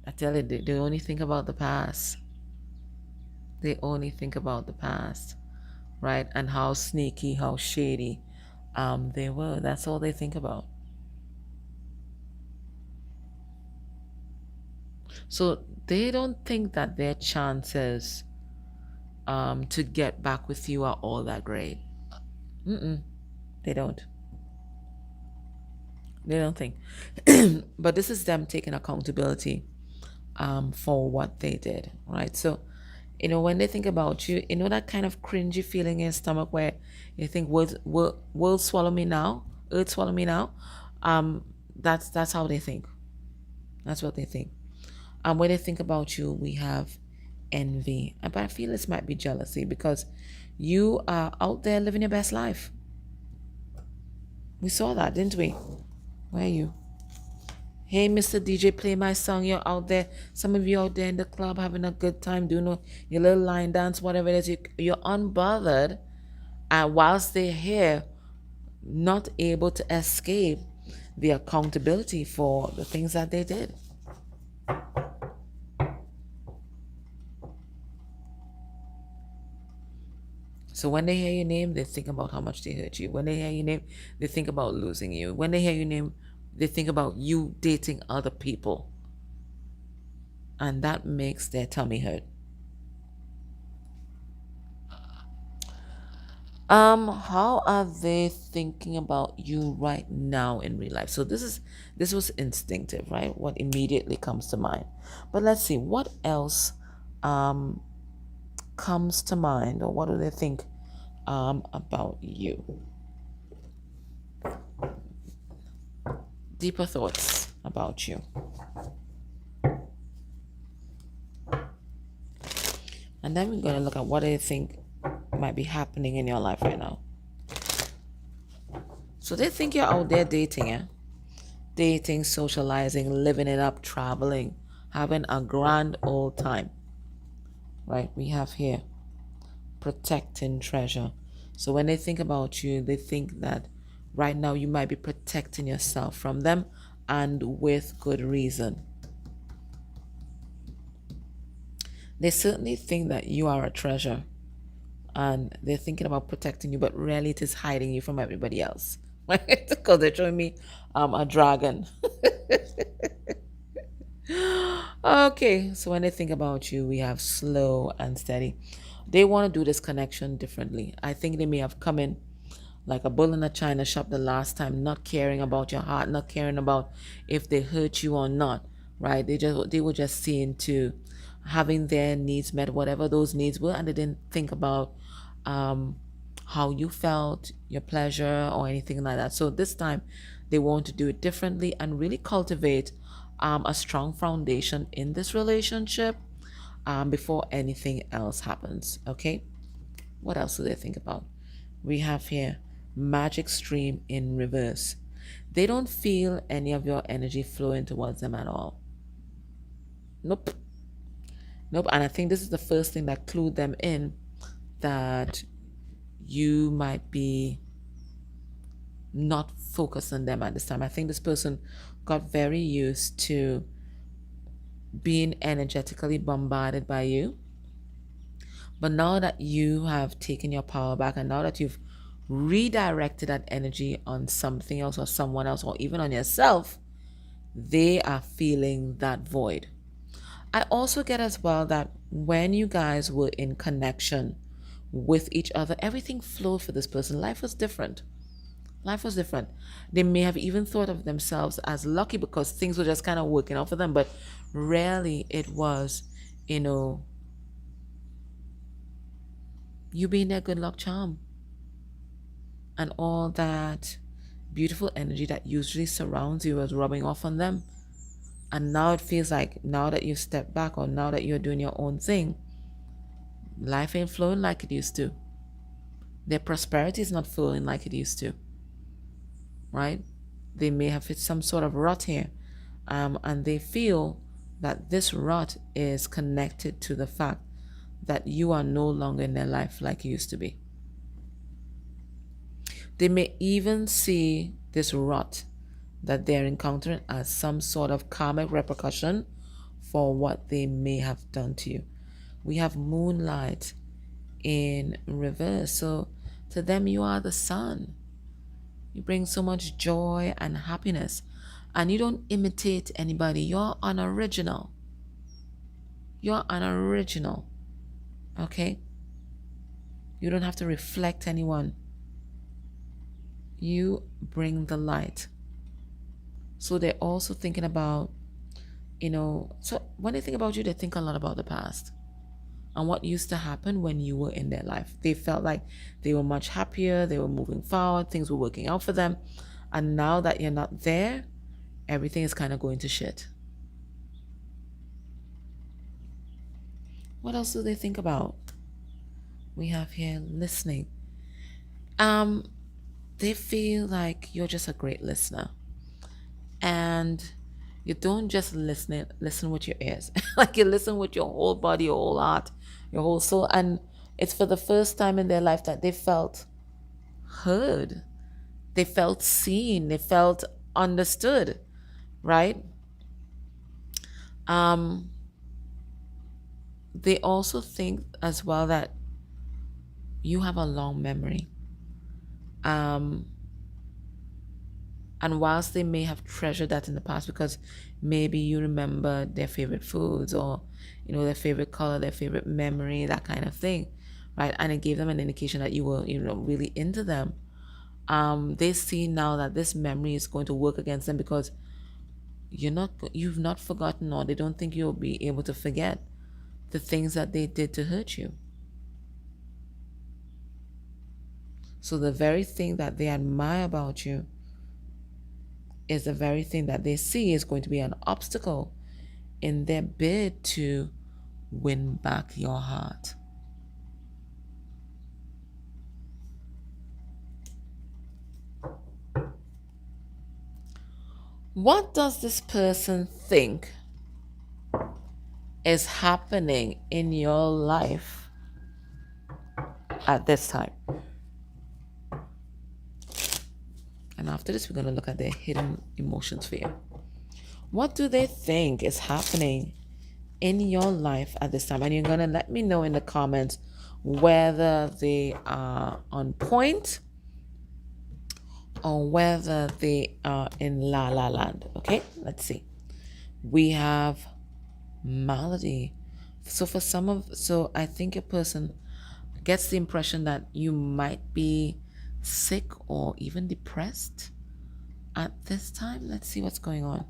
Speaker 1: I tell you, they only think about the past. They only think about the past. Right? And how sneaky, how shady they were. That's all they think about. So they don't think that their chances to get back with you are all that great. They don't. They don't think. But this is them taking accountability for what they did, right? So, when they think about you, that kind of cringy feeling in your stomach where you think, world swallow me now? Earth swallow me now? That's how they think. That's what they think. And when they think about you, we have envy. But I feel this might be jealousy because you are out there living your best life. We saw that, didn't we? Where are you? Hey, Mr. DJ, play my song. You're out there. Some of you out there in the club having a good time doing your little line dance, whatever it is. You're unbothered. And whilst they're here, not able to escape the accountability for the things that they did. So when they hear your name, they think about how much they hurt you. When they hear your name, they think about losing you. When they hear your name, they think about you dating other people. And that makes their tummy hurt. How are they thinking about you right now in real life? So this was instinctive, right? What immediately comes to mind. But let's see, what else comes to mind, or what do they think about you? Deeper thoughts about you. And then we're going to look at what they think might be happening in your life right now. So they think you're out there dating, yeah? Dating, socializing, living it up, traveling, having a grand old time. Right? We have here protecting treasure. So when they think about you, they think that right now you might be protecting yourself from them, and with good reason. They certainly think that you are a treasure, and they're thinking about protecting you, but really it is hiding you from everybody else. Because they're showing me a dragon. Okay, so when they think about you, we have slow and steady. They want to do this connection differently. I think they may have come in like a bull in a china shop the last time, not caring about your heart, not caring about if they hurt you or not, right? They were just seeing to having their needs met, whatever those needs were, and they didn't think about how you felt, your pleasure, or anything like that. So this time, they want to do it differently and really cultivate a strong foundation in this relationship before anything else happens. Okay, what else do they think about? We have here magic stream in reverse. They don't feel any of your energy flowing towards them at all. Nope. And I think this is the first thing that clued them in that you might be not focused on them at this time. I think this person got very used to being energetically bombarded by you. But now that you have taken your power back, and now that you've redirected that energy on something else or someone else, or even on yourself, they are feeling that void. I also get as well that when you guys were in connection with each other, everything flowed for this person. Life was different. They may have even thought of themselves as lucky because things were just kind of working out for them, but rarely it was, you being their good luck charm. And all that beautiful energy that usually surrounds you was rubbing off on them. And now it feels like, now that you've stepped back, or now that you're doing your own thing, life ain't flowing like it used to. Their prosperity is not flowing like it used to. Right? They may have hit some sort of rut here. And they feel that this rut is connected to the fact that you are no longer in their life like you used to be. They may even see this rut that they're encountering as some sort of karmic repercussion for what they may have done to you. We have moonlight in reverse. So to them, you are the sun. You bring so much joy and happiness. And you don't imitate anybody. You're unoriginal. Okay? You don't have to reflect anyone. You bring the light. So they're also thinking about, so when they think about you, they think a lot about the past and what used to happen when you were in their life. They felt like they were much happier, they were moving forward, things were working out for them. And now that you're not there, everything is kind of going to shit. What else do they think about? We have here listening. They feel like you're just a great listener. and you don't just listen with your ears. Like you listen with your whole body, your whole heart, your whole soul. And it's for the first time in their life that they felt heard. They felt seen. They felt understood, right? Um, they also think as well that you have a long memory. Um, and whilst they may have treasured that in the past because maybe you remember their favorite foods or, their favorite color, their favorite memory, that kind of thing, right? And it gave them an indication that you were, really into them. They see now that this memory is going to work against them because you've not forgotten, or they don't think you'll be able to forget the things that they did to hurt you. So the very thing that they admire about you is the very thing that they see is going to be an obstacle in their bid to win back your heart. What does this person think is happening in your life at this time? And after this, we're going to look at their hidden emotions for you. What do they think is happening in your life at this time? And you're going to let me know in the comments whether they are on point or whether they are in la la land. Okay, let's see. We have malady. So I think a person gets the impression that you might be sick or even depressed at this time. Let's see what's going on.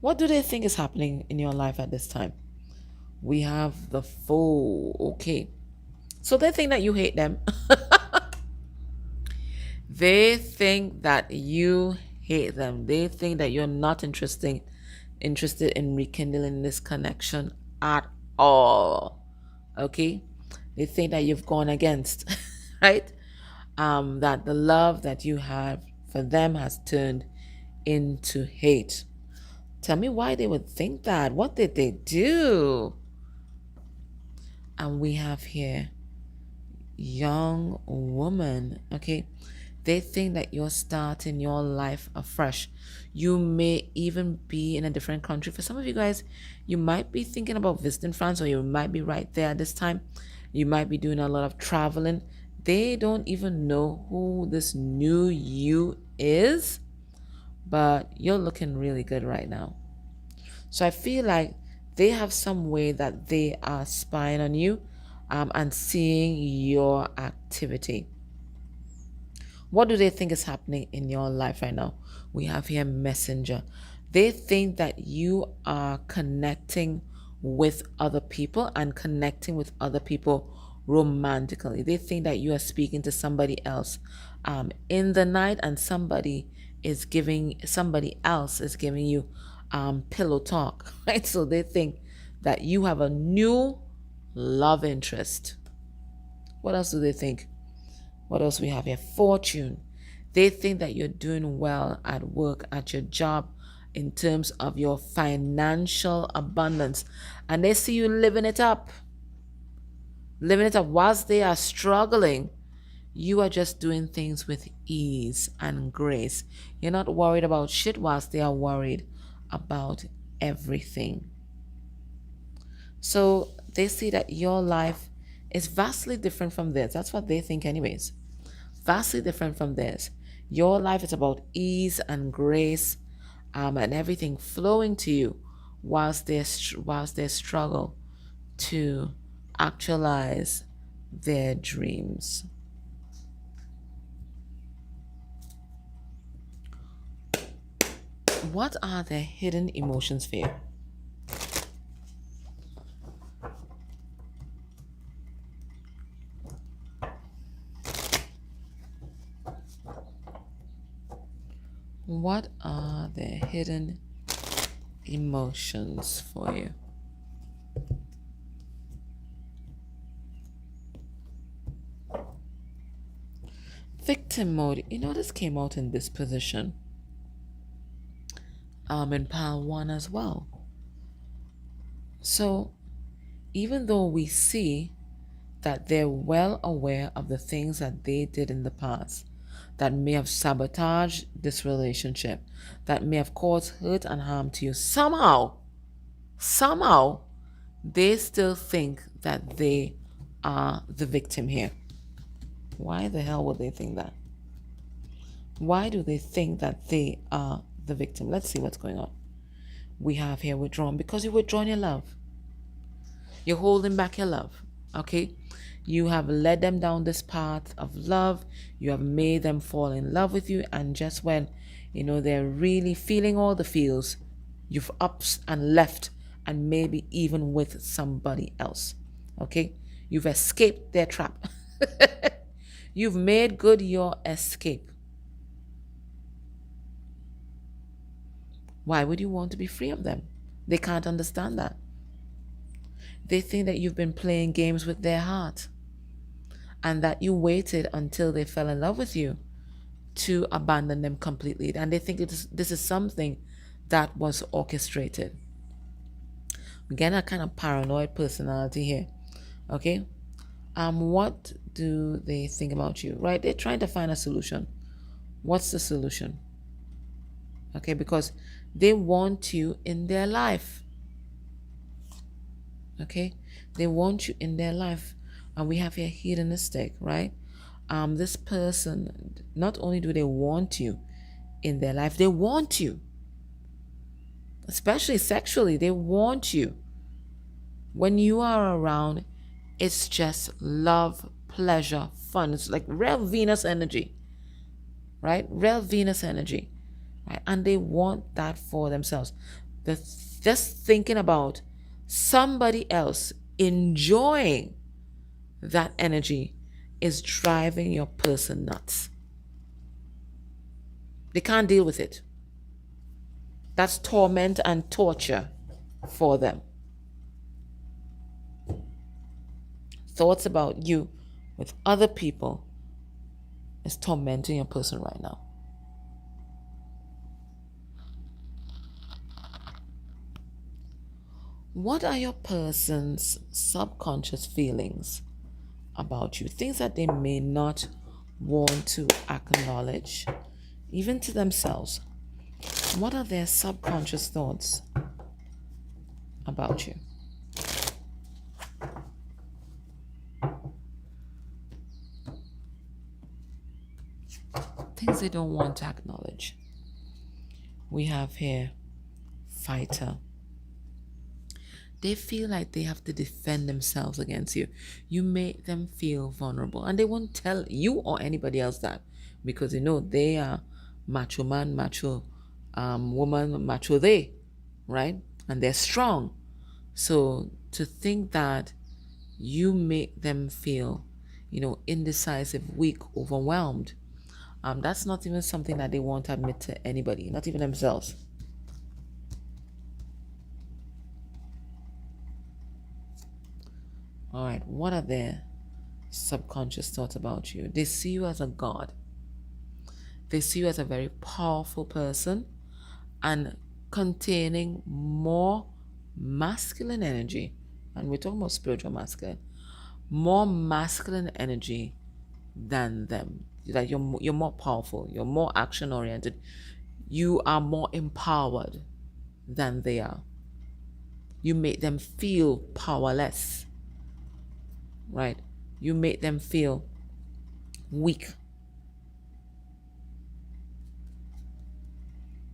Speaker 1: What do they think is happening in your life at this time? We have the Fool. Okay. So they think that you hate them. They think that you hate them. They think that you're not interested in rekindling this connection at all. Okay? They think that you've gone against, right? That the love that you have for them has turned into hate. Tell me why they would think that. What did they do? And we have here young woman. Okay, they think that you're starting your life afresh. You may even be in a different country. For some of you guys, you might be thinking about visiting France, or you might be right there at this time. You might be doing a lot of traveling. They don't even know who this new you is, but you're looking really good right now. So I feel like they have some way that they are spying on you and seeing your activity. What do they think is happening in your life right now? We have here messenger. They think that you are connecting with other people and connecting with other people romantically. They think that you are speaking to somebody else in the night, and somebody else is giving you pillow talk, right? So they think that you have a new love interest. What else do they think? What else we have here? Fortune. They think that you're doing well at work, at your job, in terms of your financial abundance. And they see you living it up. Living it up whilst they are struggling. You are just doing things with ease and grace. You're not worried about shit whilst they are worried about everything. So they see that your life is vastly different from theirs. That's what they think anyways. Vastly different from theirs. Your life is about ease and grace and everything flowing to you whilst they struggle to actualize their dreams. What are their hidden emotions for you? What are the hidden emotions for you? victim mode, this came out in this position in pile 1 as well. So even though we see that they're well aware of the things that they did in the past that may have sabotaged this relationship, that may have caused hurt and harm to you, somehow they still think that they are the victim here. Why the hell would they think that? Why do they think that they are the victim? Let's see what's going on. We have here withdrawn, because you withdrawn your love. You're holding back your love, okay? You have led them down this path of love. You have made them fall in love with you. And just when, they're really feeling all the feels, you've upped and left, and maybe even with somebody else, okay? You've escaped their trap. You've made good your escape. Why would you want to be free of them? They can't understand that. They think that you've been playing games with their heart, and that you waited until they fell in love with you to abandon them completely. And they think this is something that was orchestrated. Again, a kind of paranoid personality here. Okay? What do they think about you? Right? They're trying to find a solution. What's the solution? Okay, because they want you in their life. Okay? They want you in their life. And we have here hedonistic, right? This person, not only do they want you in their life, they want you. Especially sexually, they want you. When you are around, it's just love, pleasure, fun. It's like real Venus energy, right? Real Venus energy, right? And they want that for themselves. Just thinking about somebody else enjoying that energy is driving your person nuts. They can't deal with it. That's torment and torture for them. Thoughts about you with other people is tormenting your person right now. What are your person's subconscious feelings about you? Things that they may not want to acknowledge, even to themselves. What are their subconscious thoughts about you? Things they don't want to acknowledge. We have here fighter. They feel like they have to defend themselves against you. You make them feel vulnerable, and they won't tell you or anybody else that, because they are macho man, macho woman, macho they, right? And they're strong. So to think that you make them feel, indecisive, weak, overwhelmed, that's not even something that they want to admit to anybody, not even themselves. All right, what are their subconscious thoughts about you? They see you as a god. They see you as a very powerful person and containing more masculine energy. And we're talking about spiritual masculine. More masculine energy than them. That you're more powerful. You're more action oriented. You are more empowered than they are. You make them feel powerless. Right? You make them feel weak.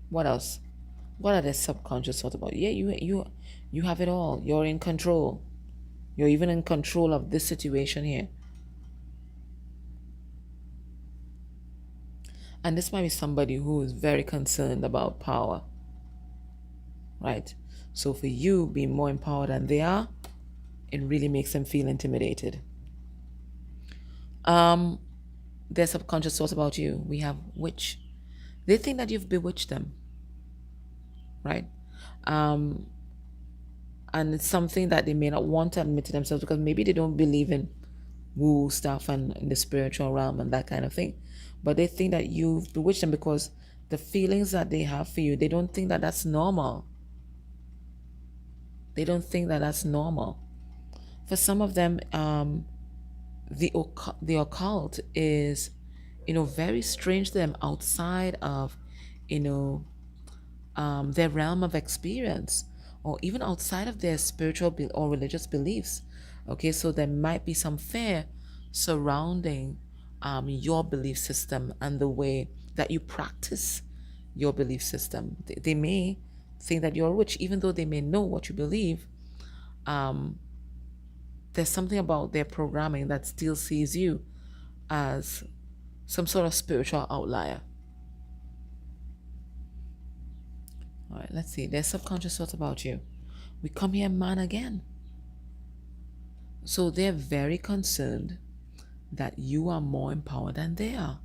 Speaker 1: What else? What are their subconscious thoughts about? Yeah, you have it all. You're in control. You're even in control of this situation here. And this might be somebody who is very concerned about power. Right? So for you being more empowered than they are, it really makes them feel intimidated. Their subconscious thoughts about you. We have witch. They think that you've bewitched them. Right? And it's something that they may not want to admit to themselves, because maybe they don't believe in woo stuff and in the spiritual realm and that kind of thing. but they think that you've bewitched them because the feelings that they have for you, they don't think that that's normal. They don't think that that's normal. For some of them, the occult is, very strange to them, outside of, their realm of experience, or even outside of their spiritual or religious beliefs. Okay, so there might be some fear surrounding your belief system and the way that you practice your belief system. They may think that you're a witch, even though they may know what you believe. There's something about their programming that still sees you as some sort of spiritual outlier. All right, let's see. Their subconscious thoughts about you. We come here man again. So they're very concerned that you are more empowered than they are.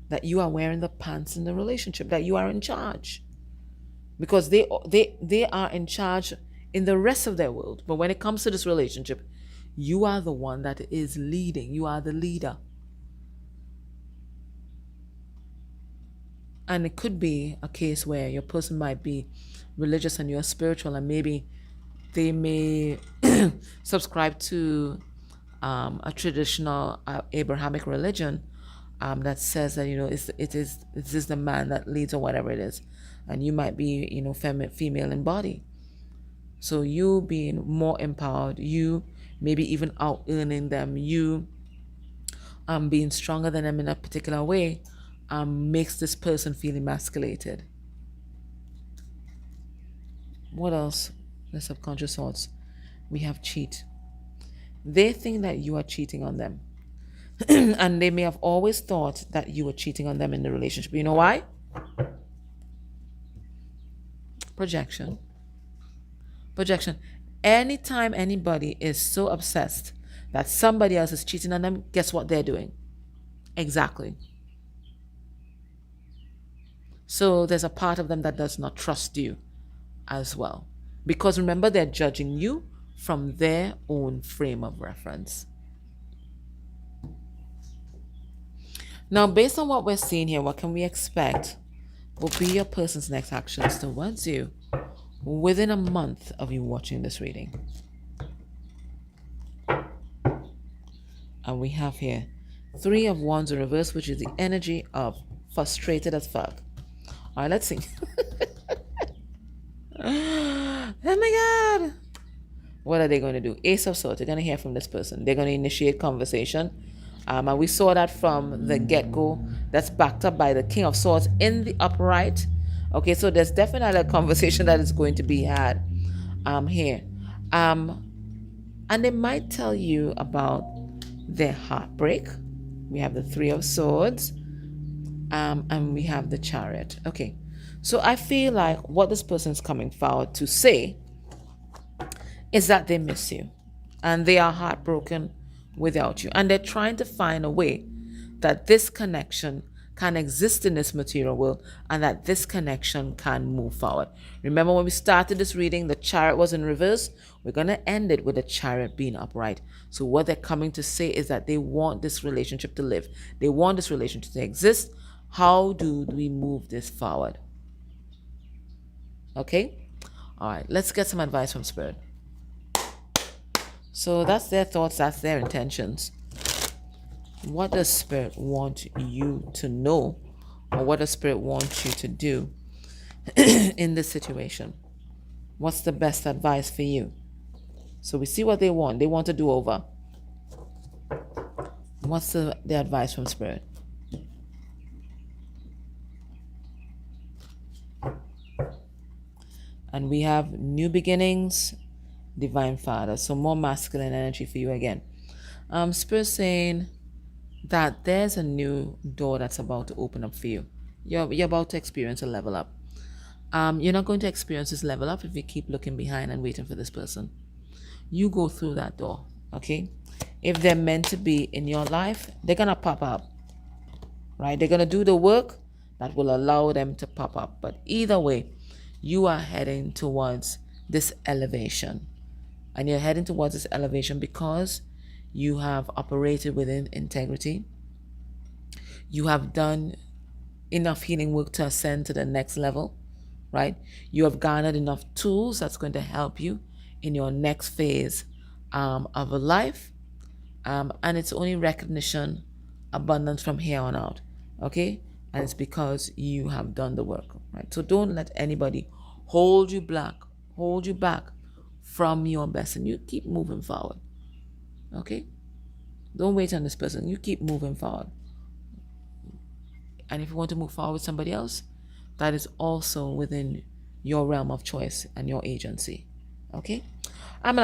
Speaker 1: That you are wearing the pants in the relationship. That you are in charge. Because they are in charge in the rest of their world. But when it comes to this relationship, you are the one that is leading. You are the leader. And it could be a case where your person might be religious and you're spiritual, and maybe they may subscribe to a traditional Abrahamic religion that says that, it is the man that leads, or whatever it is. And you might be, female in body. So you being more empowered, you maybe even out-earning them, you being stronger than them in a particular way, makes this person feel emasculated. What else? The subconscious thoughts. We have cheat. They think that you are cheating on them. And they may have always thought that you were cheating on them in the relationship. You know why? Projection. Anytime anybody is so obsessed that somebody else is cheating on them, guess what they're doing? Exactly. So there's a part of them that does not trust you as well. Because remember, they're judging you from their own frame of reference. Now, based on what we're seeing here, what can we expect will be your person's next actions towards you within a month of you watching this reading? And we have here 3 of Wands in reverse, which is the energy of frustrated as fuck. All right, let's see. Oh my God. What are they going to do? Ace of Swords. They're going to hear from this person. They're going to initiate conversation. And we saw that from the get-go. That's backed up by the King of Swords in the upright. Okay, so there's definitely a conversation that is going to be had here. And they might tell you about their heartbreak. We have the 3 of Swords. And we have the Chariot. Okay, so I feel like what this person is coming forward to say is that they miss you and they are heartbroken without you, and they're trying to find a way that this connection can exist in this material world and that this connection can move forward. Remember, when we started this reading, the Chariot was in reverse. We're going to end it with the Chariot being upright. So what they're coming to say is that they want this relationship to live. They want this relationship to exist. How do we move this forward? Okay? All right, let's get some advice from Spirit. So that's their thoughts, that's their intentions. What does Spirit want you to know, or what does Spirit want you to do in this situation? What's the best advice for you? So we see what they want. They want to do over. What's the advice from Spirit? And we have new beginnings, Divine Father. So more masculine energy for you again. Spirit saying that there's a new door that's about to open up for you. You're about to experience a level up. You're not going to experience this level up if you keep looking behind and waiting for this person. You go through that door, okay? If they're meant to be in your life, they're going to pop up, right? They're going to do the work that will allow them to pop up. But either way, you are heading towards this elevation. And you're heading towards this elevation because you have operated within integrity. You have done enough healing work to ascend to the next level, right? You have garnered enough tools that's going to help you in your next phase of a life. And it's only recognition, abundance from here on out, okay? And it's because you have done the work, right? So don't let anybody hold you back from your best, and you keep moving forward, okay? Don't wait on this person. You keep moving forward. And if you want to move forward with somebody else, that is also within your realm of choice and your agency. Okay?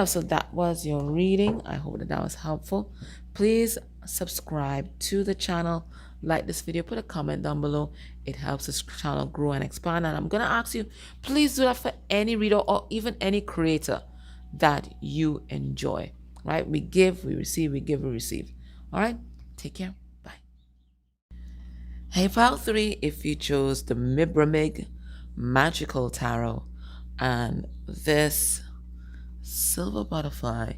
Speaker 1: So that was your reading. I hope that was helpful. Please subscribe to the channel, like this video, put a comment down below. It helps this channel grow and expand. And I'm going to ask you, please do that for any reader or even any creator that you enjoy. Right? We give, we receive, we give, we receive. All right? Take care. Bye. Hey, pile 3, if you chose the Mibramig Magical Tarot and this silver butterfly,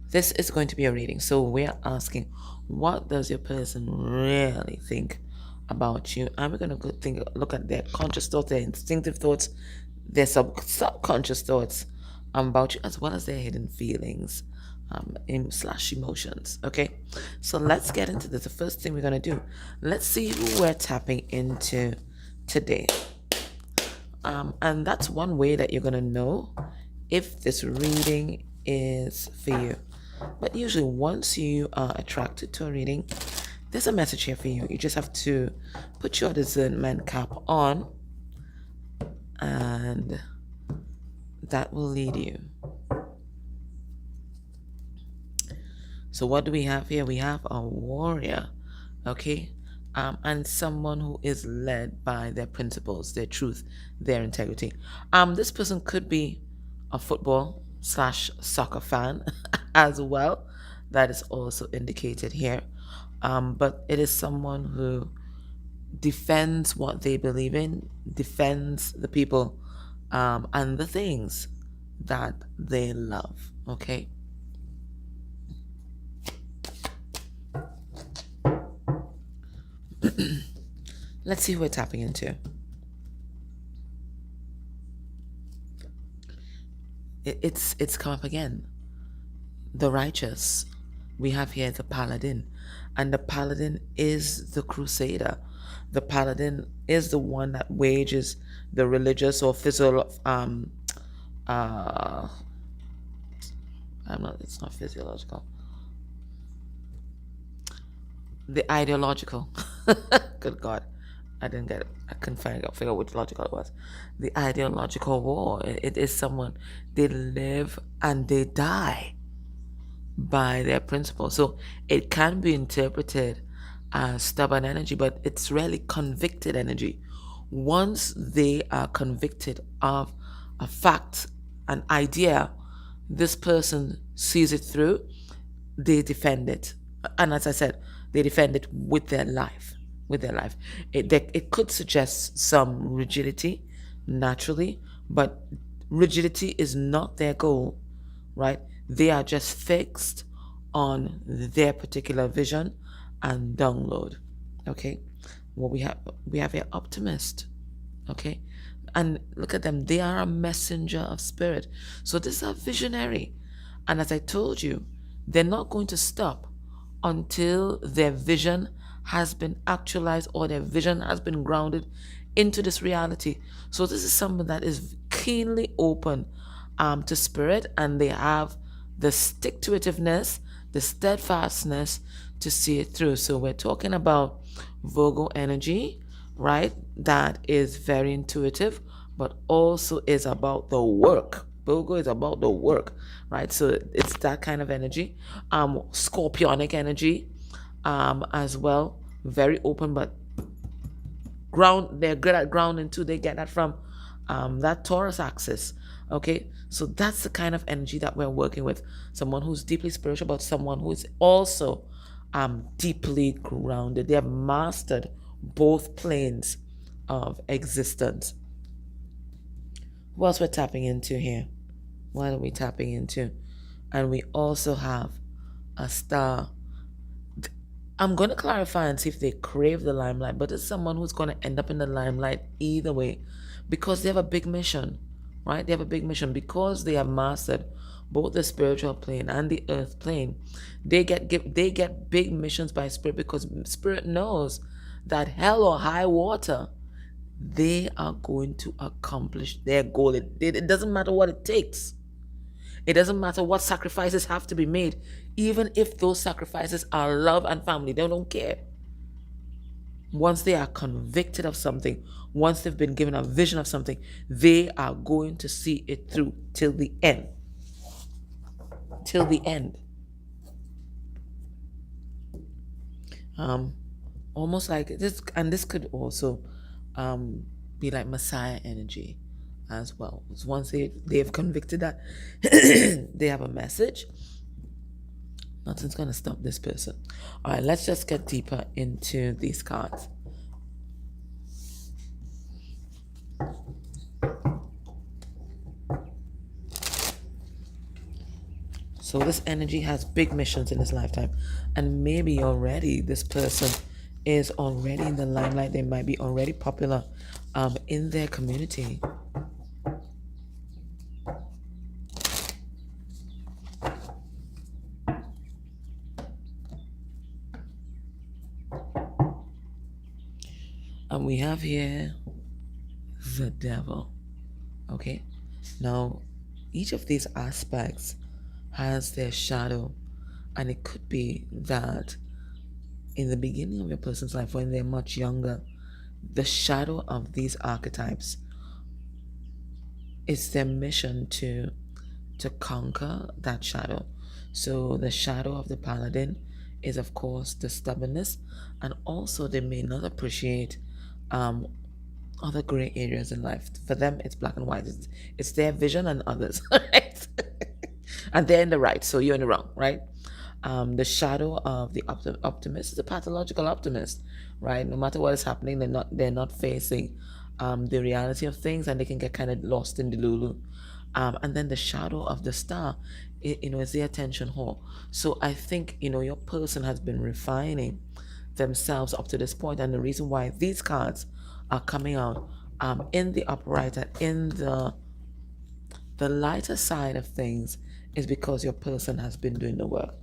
Speaker 1: this is going to be a reading. So we're asking, what does your person really think about you? And we're going to look at their conscious thoughts, their instinctive thoughts, their subconscious thoughts about you, as well as their hidden feelings / emotions. Okay, so let's get into this. The first thing we're going to do, let's see who we're tapping into today. And that's one way that you're going to know if this reading is for you. But usually once you are attracted to a reading, there's a message here for you. You just have to put your discernment cap on, and that will lead you. So what do we have here? We have a warrior, okay? And someone who is led by their principles, their truth, their integrity. This person could be a football / soccer fan as well. That is also indicated here. But it is someone who defends what they believe in, defends the people and the things that they love, okay? Let's see who we're tapping into. It's come up again. The righteous. We have here the paladin. And the paladin is the crusader. The paladin is the one that wages the religious or physical it's not physiological. The ideological. Good God. I didn't get it. I couldn't figure out which logical it was. The ideological war. It is someone, they live and they die by their principles. So it can be interpreted as stubborn energy, but it's really convicted energy. Once they are convicted of a fact, an idea, this person sees it through, they defend it. And as I said, they defend it with their life. It could suggest some rigidity naturally, but rigidity is not their goal, right? They are just fixed on their particular vision and download. Okay, what we have here, optimist. Okay, and look at them, they are a messenger of spirit. So this is a visionary, and as I told you, they're not going to stop until their vision has been actualized or their vision has been grounded into this reality. So this is someone that is keenly open to spirit, and they have the stick-to-itiveness, the steadfastness to see it through. So we're talking about Virgo energy, right? That is very intuitive, but also is about the work. Virgo is about the work, right? So it's that kind of energy. Scorpionic energy as well. Very open, but they're good at grounding too. They get that from that Taurus axis. Okay, so that's the kind of energy that we're working with. Someone who's deeply spiritual, but someone who is also deeply grounded. They have mastered both planes of existence. What else we're tapping into here? What are we tapping into? And we also have a star. I'm going to clarify and see if they crave the limelight, but it's someone who's going to end up in the limelight either way because they have a big mission, right? They have a big mission because they have mastered both the spiritual plane and the earth plane. They get big missions by spirit because spirit knows that hell or high water, they are going to accomplish their goal. It doesn't matter what it takes. It doesn't matter what sacrifices have to be made, even if those sacrifices are love and family. They don't care. Once they are convicted of something, once they've been given a vision of something, they are going to see it through till the end. Till the end. Almost like this, and this could also be like Messiah energy as well. Once they've convicted that they have a message, nothing's gonna stop this person. All right, let's just get deeper into these cards. So this energy has big missions in this lifetime, and maybe already this person is already in the limelight. They might be already popular in their community. And we have here the devil. Okay, now each of these aspects has their shadow, and it could be that in the beginning of your person's life, when they're much younger, the shadow of these archetypes is their mission to conquer that shadow. So the shadow of the paladin is, of course, the stubbornness, and also they may not appreciate other gray areas in life. For them, it's black and white. It's their vision and others, right? And they're in the right, so you're in the wrong, right? The shadow of the optimist is a pathological optimist, right? No matter what is happening, they're not facing the reality of things, and they can get kind of lost in the lulu. And then the shadow of the star, is the attention whore. So I think your person has been refining themselves up to this point, and the reason why these cards are coming out in the upright and in the lighter side of things is because your person has been doing the work.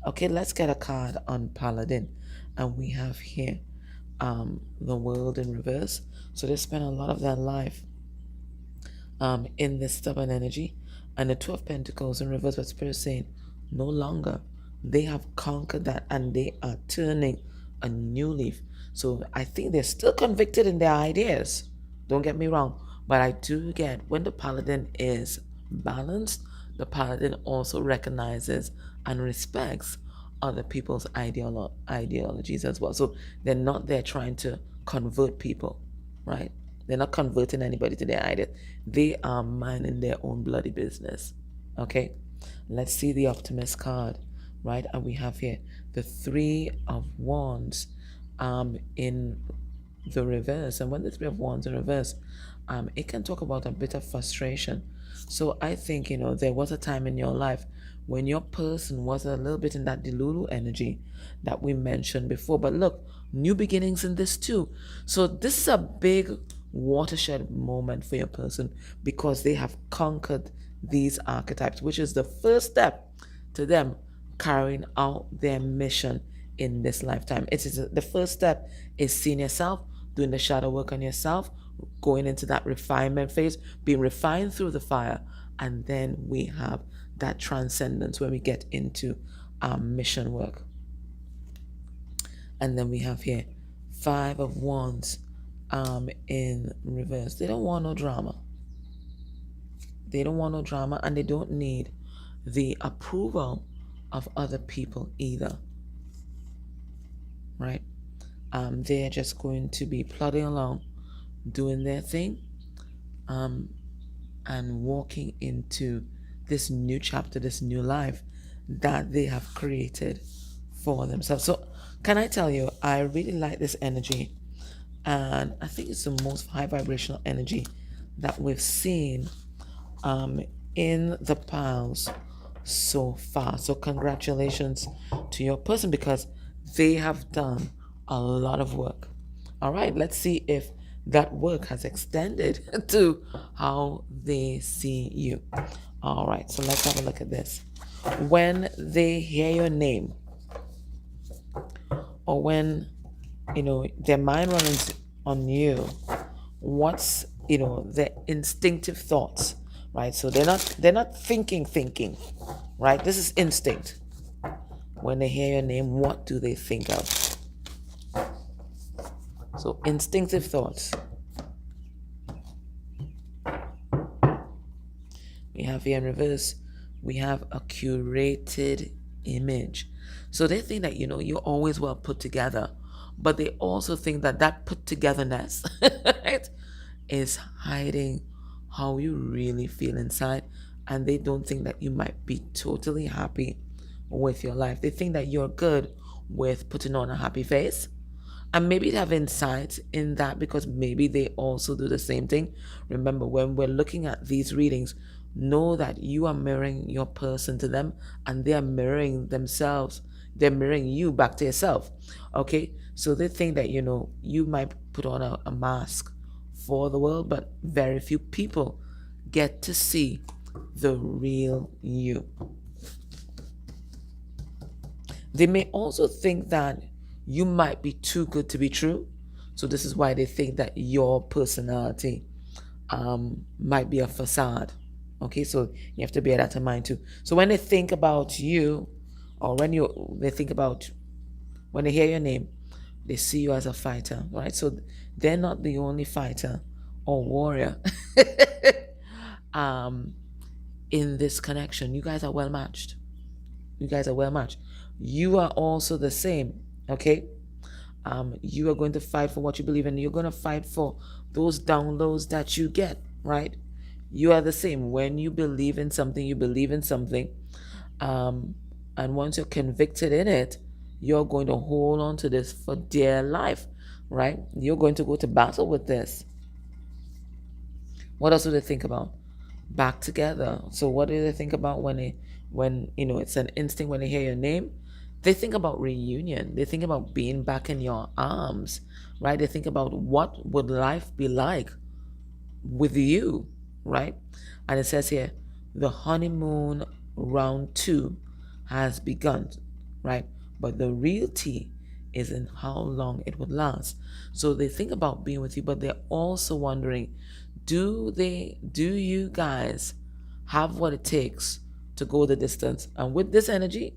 Speaker 1: Okay, let's get a card on Paladin. And we have here the world in reverse. So they spend a lot of their life in this stubborn energy. And the Two of Pentacles in reverse, but Spirit saying, no longer. They have conquered that and they are turning a new leaf. So I think they're still convicted in their ideas. Don't get me wrong. But I do get when the Paladin is balanced, the Paladin also recognizes and respects other people's ideologies as well. So they're not there trying to convert people, right? They're not converting anybody to their ideas. They are minding their own bloody business. Okay? Let's see the Optimist card, right? And we have here the Three of Wands in the reverse. And when the Three of Wands in reverse, it can talk about a bit of frustration. So I think, there was a time in your life when your person was a little bit in that Delulu energy that we mentioned before. But look, new beginnings in this too. So this is a big watershed moment for your person because they have conquered these archetypes, which is the first step to them carrying out their mission in this lifetime. It is the first step is seeing yourself, doing the shadow work on yourself, going into that refinement phase, being refined through the fire, and then we have that transcendence when we get into our mission work. And then we have here Five of Wands in reverse. They don't want no drama. They don't want no drama, and they don't need the approval of other people either, right? They're just going to be plodding along, doing their thing, and walking into this new chapter, this new life that they have created for themselves. So can I tell you, I really like this energy, and I think it's the most high vibrational energy that we've seen in the piles so far. So congratulations to your person, because they have done a lot of work. All right, let's see if that work has extended to how they see you. All right, so let's have a look at this. When they hear your name, or when their mind runs on you, what's their instinctive thoughts, right? So they're not thinking, right? This is instinct. When they hear your name, what do they think of? So instinctive thoughts. We have here in reverse, we have a curated image. So they think that you're always well put together, but they also think that that put togetherness right, is hiding how you really feel inside, and they don't think that you might be totally happy with your life. They think that you're good with putting on a happy face, and maybe they have insight in that because maybe they also do the same thing. Remember, when we're looking at these readings, know that you are mirroring your person to them, and they are mirroring themselves. They're mirroring you back to yourself. Okay? So they think that, you might put on a mask for the world, but very few people get to see the real you. They may also think that you might be too good to be true. So this is why they think that your personality might be a facade. Okay, so you have to bear that in mind too. So when they think about you, or when they hear your name, they see you as a fighter, right? So they're not the only fighter or warrior in this connection. You guys are well matched. You are also the same, okay? You are going to fight for what you believe in. You're going to fight for those downloads that you get, right? You are the same. When you believe in something, you believe in something. And once you're convicted in it, you're going to hold on to this for dear life, right? You're going to go to battle with this. What else do they think about? Back together. So what do they think about when it's an instinct when they hear your name? They think about reunion. They think about being back in your arms, right? They think about what would life be like with you, right? And it says here, the honeymoon round 2 has begun, right? But the real tea is in how long it would last. So they think about being with you, but they're also wondering, do you guys have what it takes to go the distance? And with this energy,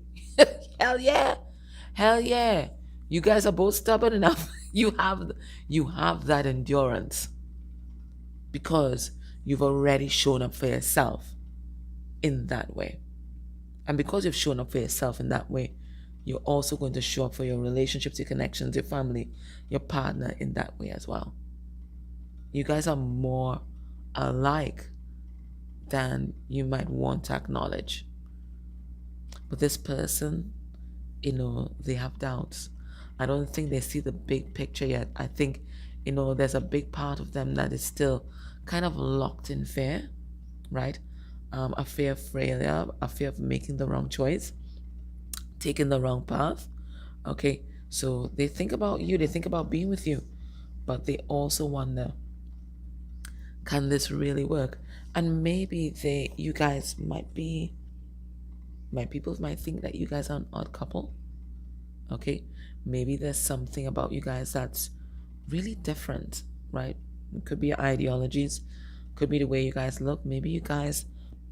Speaker 1: hell yeah, you guys are both stubborn enough. you have that endurance because you've already shown up for yourself in that way. And because you've shown up for yourself in that way, you're also going to show up for your relationships, your connections, your family, your partner in that way as well. You guys are more alike than you might want to acknowledge. But this person, they have doubts. I don't think they see the big picture yet. I think, there's a big part of them that is still kind of locked in fear, right? A fear of failure, a fear of making the wrong choice, taking the wrong path. Okay, so they think about you, they think about being with you, but they also wonder, can this really work? And maybe you guys people might think that you guys are an odd couple. Okay, maybe there's something about you guys that's really different, right? It could be your ideologies, could be the way you guys look. Maybe you guys,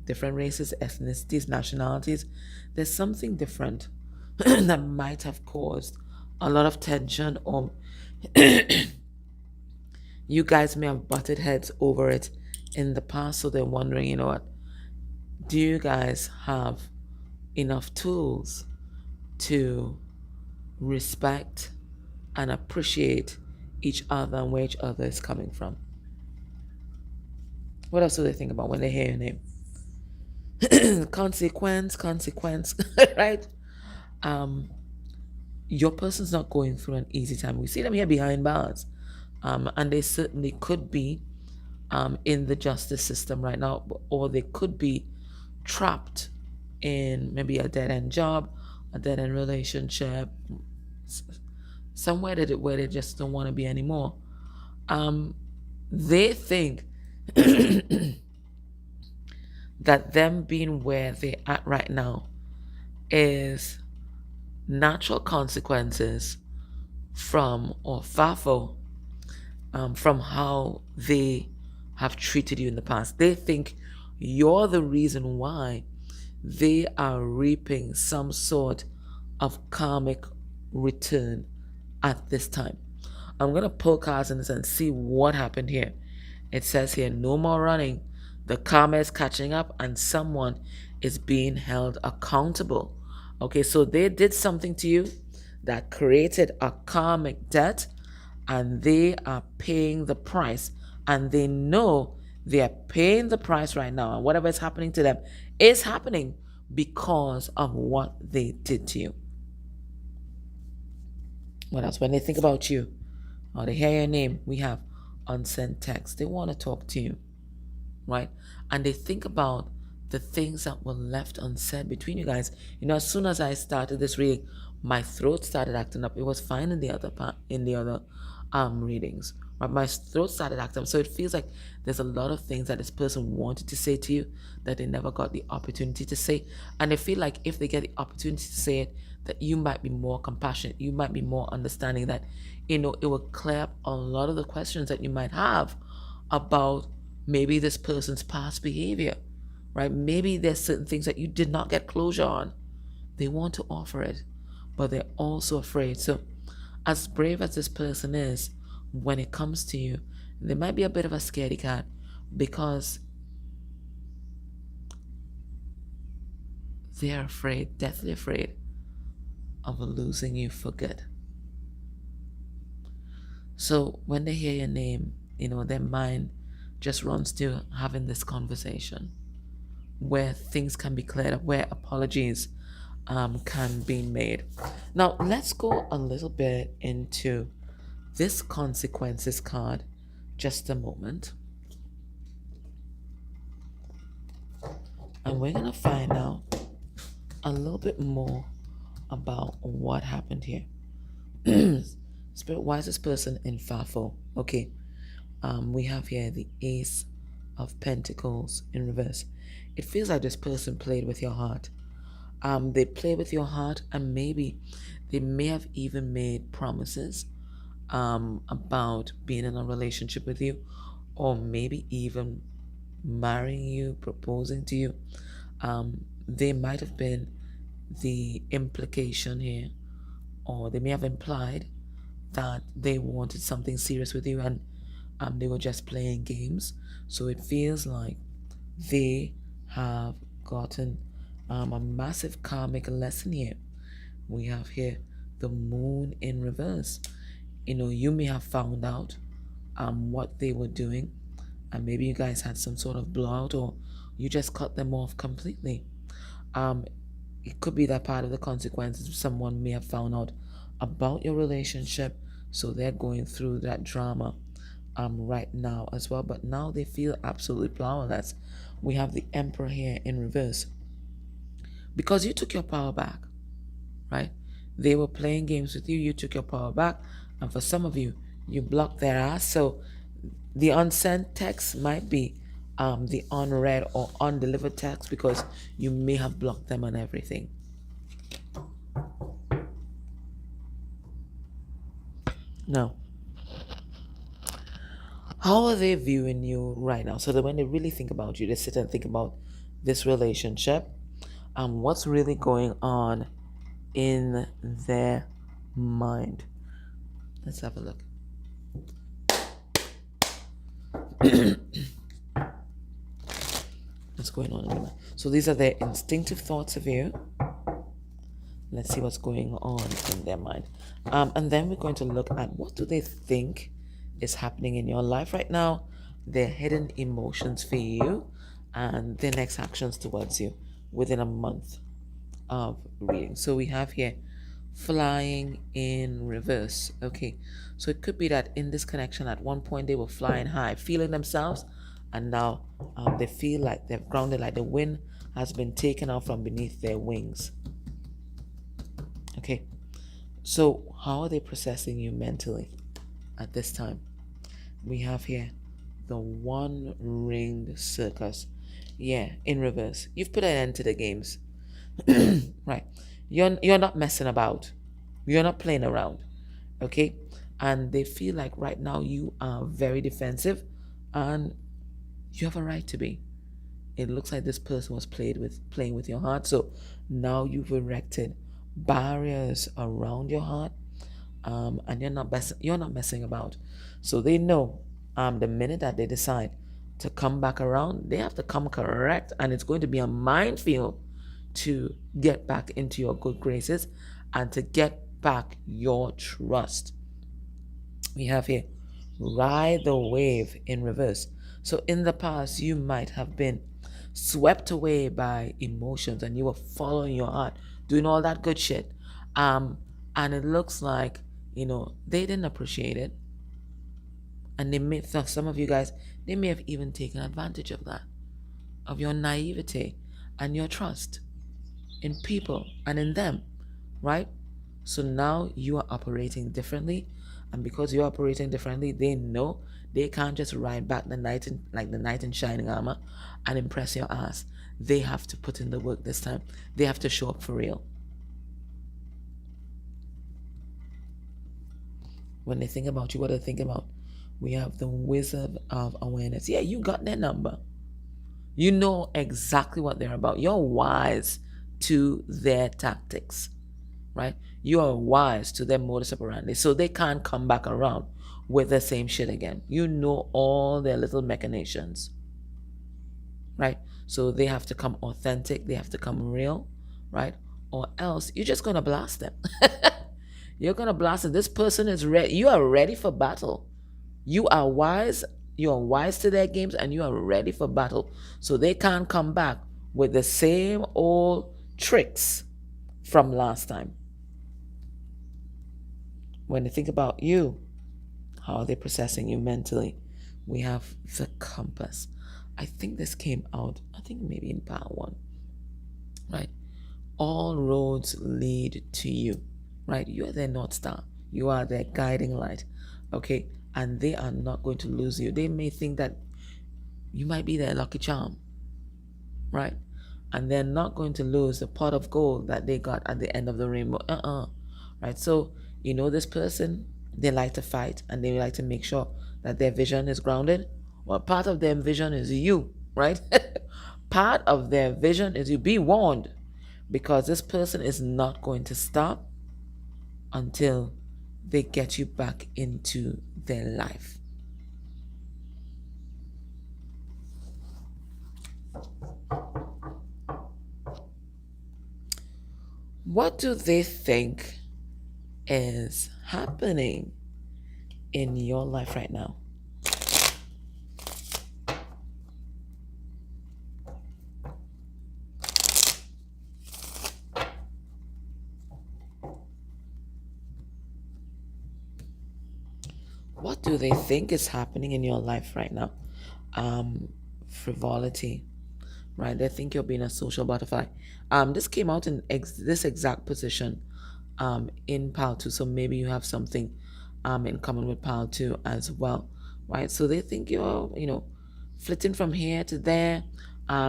Speaker 1: different races, ethnicities, nationalities, there's something different that might have caused a lot of tension, or you guys may have butted heads over it in the past. So they're wondering, what, do you guys have enough tools to respect and appreciate each other and where each other is coming from? What else do they think about when they hear your name? consequence, right? Your person's not going through an easy time. We see them here behind bars, and they certainly could be in the justice system right now, or they could be trapped in maybe a dead-end job, a dead-end relationship, somewhere where they just don't want to be anymore. They think that them being where they're at right now is natural consequences from or FAFO from how they have treated you in the past. They think you're the reason why they are reaping some sort of karmic return at this time. I'm going to pull cards in this and see what happened here. It says here, no more running. The karma is catching up and someone is being held accountable. Okay, so they did something to you that created a karmic debt and they are paying the price. And they know they are paying the price right now. And whatever is happening to them is happening because of what they did to you. What else? When they think about you or they hear your name, we have unsent text. They want to talk to you, right? And they think about the things that were left unsaid between you guys. You know, as soon as I started this reading, my throat started acting up. It was fine in the other readings, but my throat started acting up. So it feels like there's a lot of things that this person wanted to say to you that they never got the opportunity to say. And they feel like if they get the opportunity to say it, that you might be more compassionate, you might be more understanding, that, you know, it will clear up a lot of the questions that you might have about maybe this person's past behavior, right? Maybe there's certain things that you did not get closure on. They want to offer it, but they're also afraid. So as brave as this person is, when it comes to you, they might be a bit of a scaredy cat because they're afraid, deathly afraid of losing you for good. So when they hear your name, you know, their mind just runs to having this conversation where things can be cleared up, where apologies can be made. Now, let's go a little bit into this consequences card just a moment. And we're going to find out a little bit more about what happened here. Spirit, why is this person in Fafo? Okay. We have here the Ace of Pentacles in reverse. It feels like this person played with your heart. They played with your heart, and maybe they may have even made promises about being in a relationship with you, or maybe even marrying you, proposing to you. They might have been the implication here, or they may have implied that they wanted something serious with you, and they were just playing games. So it feels like they have gotten a massive karmic lesson here. We have here the Moon in reverse. You know, you may have found out what they were doing, and maybe you guys had some sort of blowout, or you just cut them off completely. It could be that part of the consequences. Someone may have found out about your relationship, so they're going through that drama right now as well, but now they feel absolutely powerless. We have the Emperor here in reverse because you took your power back, right? They were playing games with you, you took your power back, and for some of you, you blocked their ass. So the unsent text might be the unread or undelivered text because you may have blocked them on everything. Now, how are they viewing you right now? So that when they really think about you, they sit and think about this relationship, what's really going on in their mind. Let's have a look. What's going on in their mind? So these are their instinctive thoughts of you. Let's see what's going on in their mind. And then we're going to look at what do they think is happening in your life right now, their hidden emotions for you, and their next actions towards you within a month of reading. So we have here flying in reverse. Okay, so it could be that in this connection at one point they were flying high, feeling themselves, and now they feel like they're grounded, like the wind has been taken out from beneath their wings. Okay, So how are they processing you mentally at this time? We have here the one ringed circus. Yeah, in reverse. You've put an end to the games. Right. You're not messing about. You're not playing around. Okay? And they feel like right now you are very defensive, and you have a right to be. It looks like this person was playing with your heart. So now you've erected barriers around your heart, and you're not messing about. So they know, the minute that they decide to come back around, they have to come correct, and it's going to be a minefield to get back into your good graces and to get back your trust. We have here, ride the wave in reverse. So in the past, you might have been swept away by emotions and you were following your heart, doing all that good shit. Um, and it looks like, they didn't appreciate it. And for some of you guys, they may have even taken advantage of that, of your naivete and your trust in people and in them, right? So now you are operating differently. And because you're operating differently, they know they can't just ride back the knight in, like the knight in shining armor, and impress your ass. They have to put in the work this time. They have to show up for real. When they think about you, what they think about? We have the Wizard of Awareness. Yeah, you got their number. You know exactly what they're about. You're wise to their tactics, right? You are wise to their modus operandi. So they can't come back around with the same shit again. You know all their little machinations, right? So they have to come authentic. They have to come real, right? Or else you're just going to blast them. You're going to blast them. This person is ready. You are ready for battle. You are wise. You are wise to their games and you are ready for battle. So they can't come back with the same old tricks from last time. When they think about you, how are they processing you mentally? We have the compass. I think this came out, I think maybe in part 1, right? All roads lead to you, right? You are their North Star. You are their guiding light, okay? And they are not going to lose you. They may think that you might be their lucky charm, right? And they're not going to lose the pot of gold that they got at the end of the rainbow. Right? So, this person, they like to fight and they like to make sure that their vision is grounded. Well, part of their vision is you, right? Part of their vision is you. Be warned, because this person is not going to stop until they get you back into their life. What do they think is happening in your life right now? What do they think is happening in your life right now? Frivolity, right? They think you're being a social butterfly. This came out in this exact position in pile 2, so maybe you have something in common with pile 2 as well, right? So they think you're, flitting from here to there.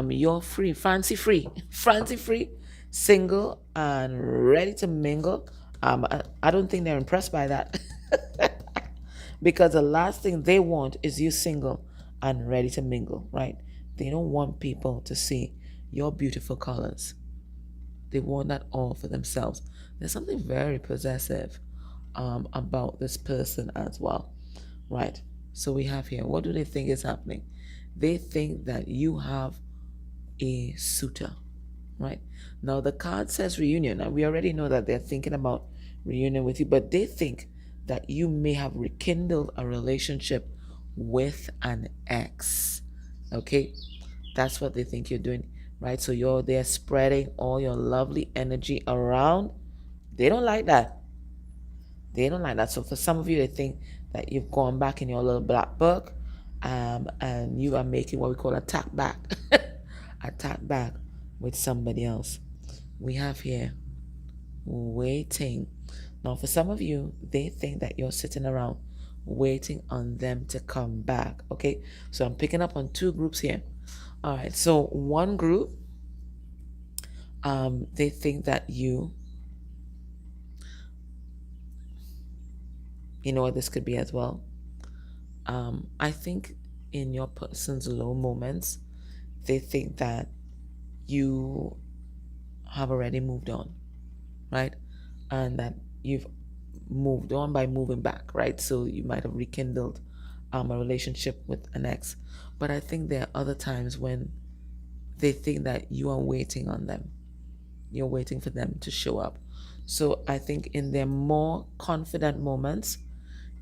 Speaker 1: You're free, fancy free, fancy free, single and ready to mingle. I don't think they're impressed by that. Because the last thing they want is you single and ready to mingle, right? They don't want people to see your beautiful colors. They want that all for themselves. There's something very possessive about this person as well, right? So we have here, what do they think is happening? They think that you have a suitor, right? Now the card says reunion, and we already know that they're thinking about reunion with you, but they think that you may have rekindled a relationship with an ex. Okay, that's what they think you're doing, right? So you're there spreading all your lovely energy around. They don't like that. They don't like that. So for some of you, they think that you've gone back in your little black book, and you are making what we call a tack back, a tack back with somebody else. We have here waiting. Now, for some of you, they think that you're sitting around waiting on them to come back. Okay, so I'm picking up on two groups here. All right, so one group, they think that you know what this could be as well. I think in your person's low moments, they think that you have already moved on, right? And that you've moved on by moving back, right? So you might have rekindled a relationship with an ex. But I think there are other times when they think that you are waiting on them. You're waiting for them to show up. So I think in their more confident moments,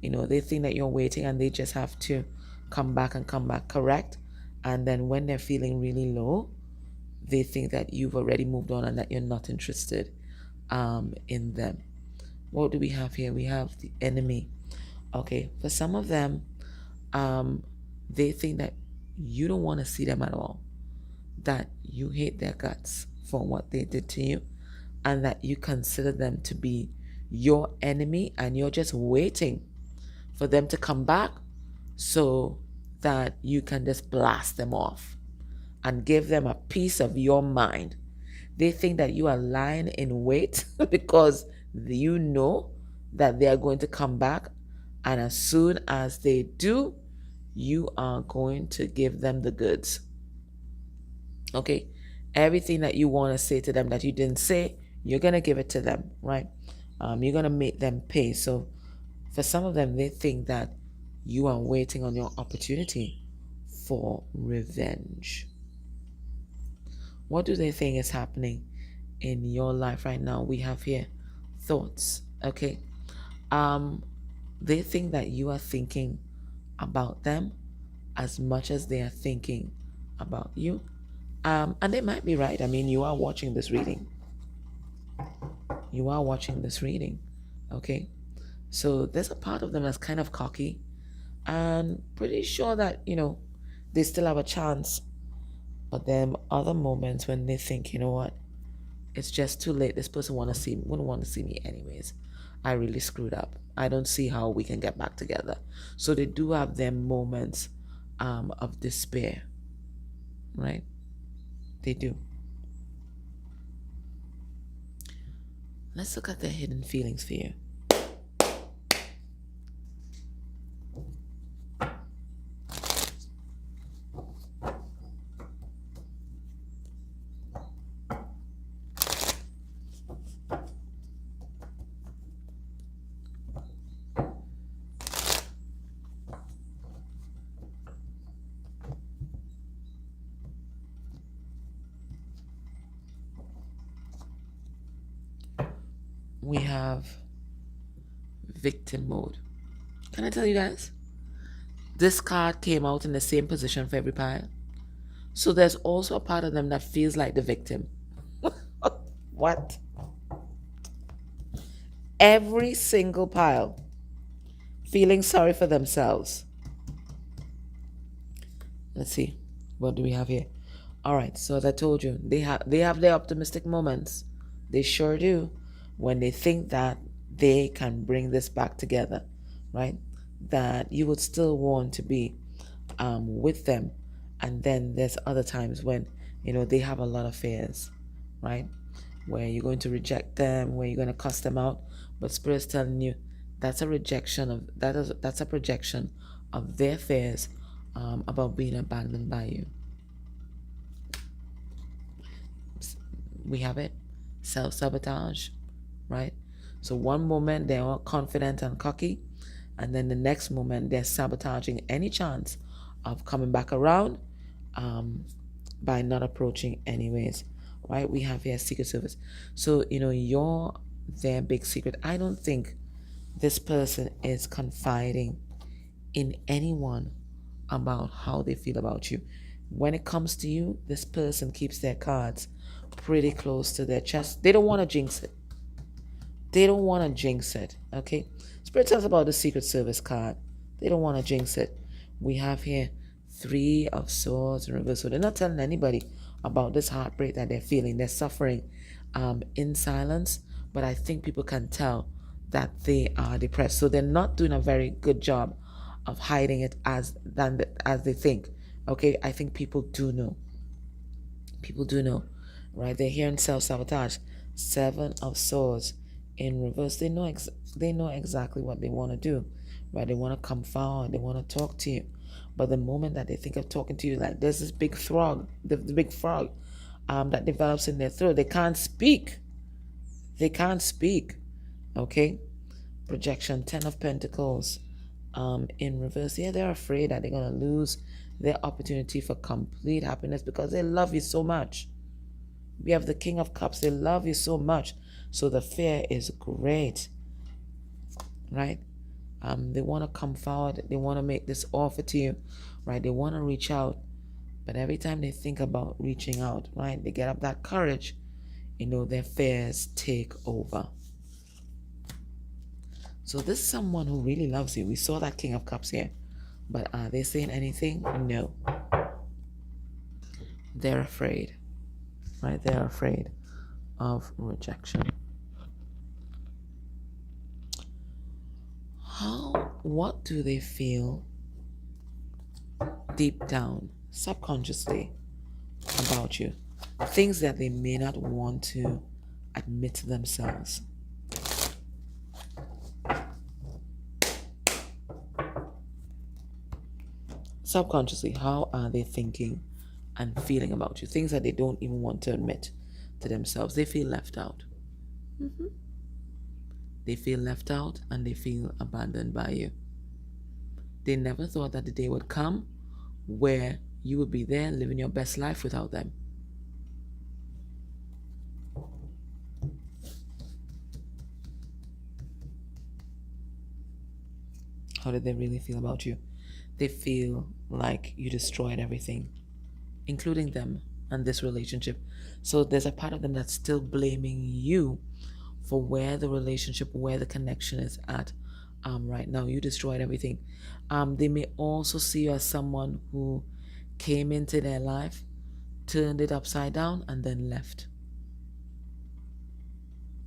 Speaker 1: they think that you're waiting and they just have to come back and come back correct. And then when they're feeling really low, they think that you've already moved on and that you're not interested in them. What do we have here? We have the enemy. Okay, for some of them, they think that you don't want to see them at all, that you hate their guts for what they did to you, and that you consider them to be your enemy, and you're just waiting for them to come back so that you can just blast them off and give them a piece of your mind. They think that you are lying in wait because you know that they are going to come back, and as soon as they do, you are going to give them the goods. Okay? Everything that you want to say to them that you didn't say, you're going to give it to them, right? You're going to make them pay. So for some of them, they think that you are waiting on your opportunity for revenge. What do they think is happening in your life right now? We have here thoughts, okay? They think that you are thinking about them as much as they are thinking about you. And they might be right. I mean, you are watching this reading. You are watching this reading, okay? So there's a part of them that's kind of cocky and pretty sure that, they still have a chance. But then other moments when they think, you know what, it's just too late. This person wouldn't want to see me anyways. I really screwed up. I don't see how we can get back together. So they do have their moments of despair, right? They do. Let's look at their hidden feelings for you. We have victim mode. Can I tell you guys? This card came out in the same position for every pile. So there's also a part of them that feels like the victim. What? Every single pile feeling sorry for themselves. Let's see. What do we have here? All right. So as I told you, they have their optimistic moments. They sure do. When they think that they can bring this back together, right? That you would still want to be with them. And then there's other times when, they have a lot of fears, right? Where you're going to reject them, where you're going to cuss them out. But Spirit's telling you that's a rejection that's a projection of their fears about being abandoned by you. We have it. Self-sabotage. Right? So one moment they're all confident and cocky, and then the next moment they're sabotaging any chance of coming back around by not approaching anyways. Right? We have here Secret Service. So, you're their big secret. I don't think this person is confiding in anyone about how they feel about you. When it comes to you, this person keeps their cards pretty close to their chest. They don't want to jinx it. They don't want to jinx it, okay? Spirit tells about the Secret Service card. They don't want to jinx it. We have here 3 of Swords in reverse. So they're not telling anybody about this heartbreak that they're feeling. They're suffering in silence, but I think people can tell that they are depressed. So they're not doing a very good job of hiding it as they think. Okay, I think people do know. People do know, right? They're hearing self-sabotage. Seven of Swords in reverse. They know exactly what they want to do, right? They want to come forward. They want to talk to you, but the moment that they think of talking to you, like there's this big frog, the big frog, that develops in their throat. They can't speak. They can't speak. Okay. Projection. 10 of Pentacles. In reverse. Yeah, they're afraid that they're gonna lose their opportunity for complete happiness because they love you so much. We have the King of Cups. They love you so much. So the fear is great, right? They want to come forward. They want to make this offer to you, right? They want to reach out. But every time they think about reaching out, right, they get up that courage, their fears take over. So this is someone who really loves you. We saw that King of Cups here. But are they saying anything? No. They're afraid, right? They're afraid of rejection. What do they feel deep down, subconsciously, about you? Things that they may not want to admit to themselves. Subconsciously, how are they thinking and feeling about you? Things that they don't even want to admit to themselves. They feel left out. They feel left out and they feel abandoned by you. They never thought that the day would come where you would be there living your best life without them. How did they really feel about you? They feel like you destroyed everything, including them and this relationship. So there's a part of them that's still blaming you for where the relationship, where the connection is at right now. You destroyed everything. They may also see you as someone who came into their life, turned it upside down, and then left.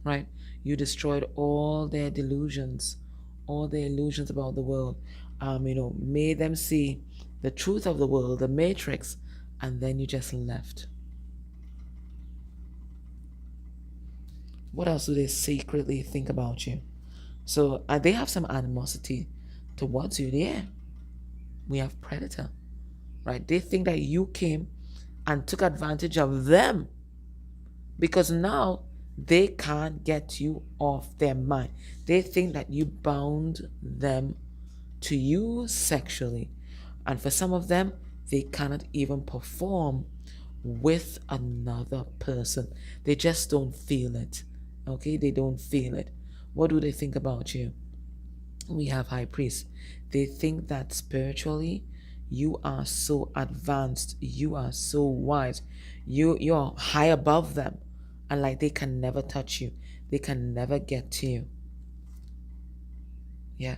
Speaker 1: Right? You destroyed all their delusions, all their illusions about the world. Made them see the truth of the world, the matrix, and then you just left. What else do they secretly think about you? So they have some animosity towards you. Yeah, we have predator, right? They think that you came and took advantage of them because now they can't get you off their mind. They think that you bound them to you sexually. And for some of them, they cannot even perform with another person. They just don't feel it. Okay, they don't feel it. What do they think about you? We have High Priest. They think that spiritually you are so advanced, you are so wise, you're high above them, and like they can never touch you, they can never get to you. Yeah.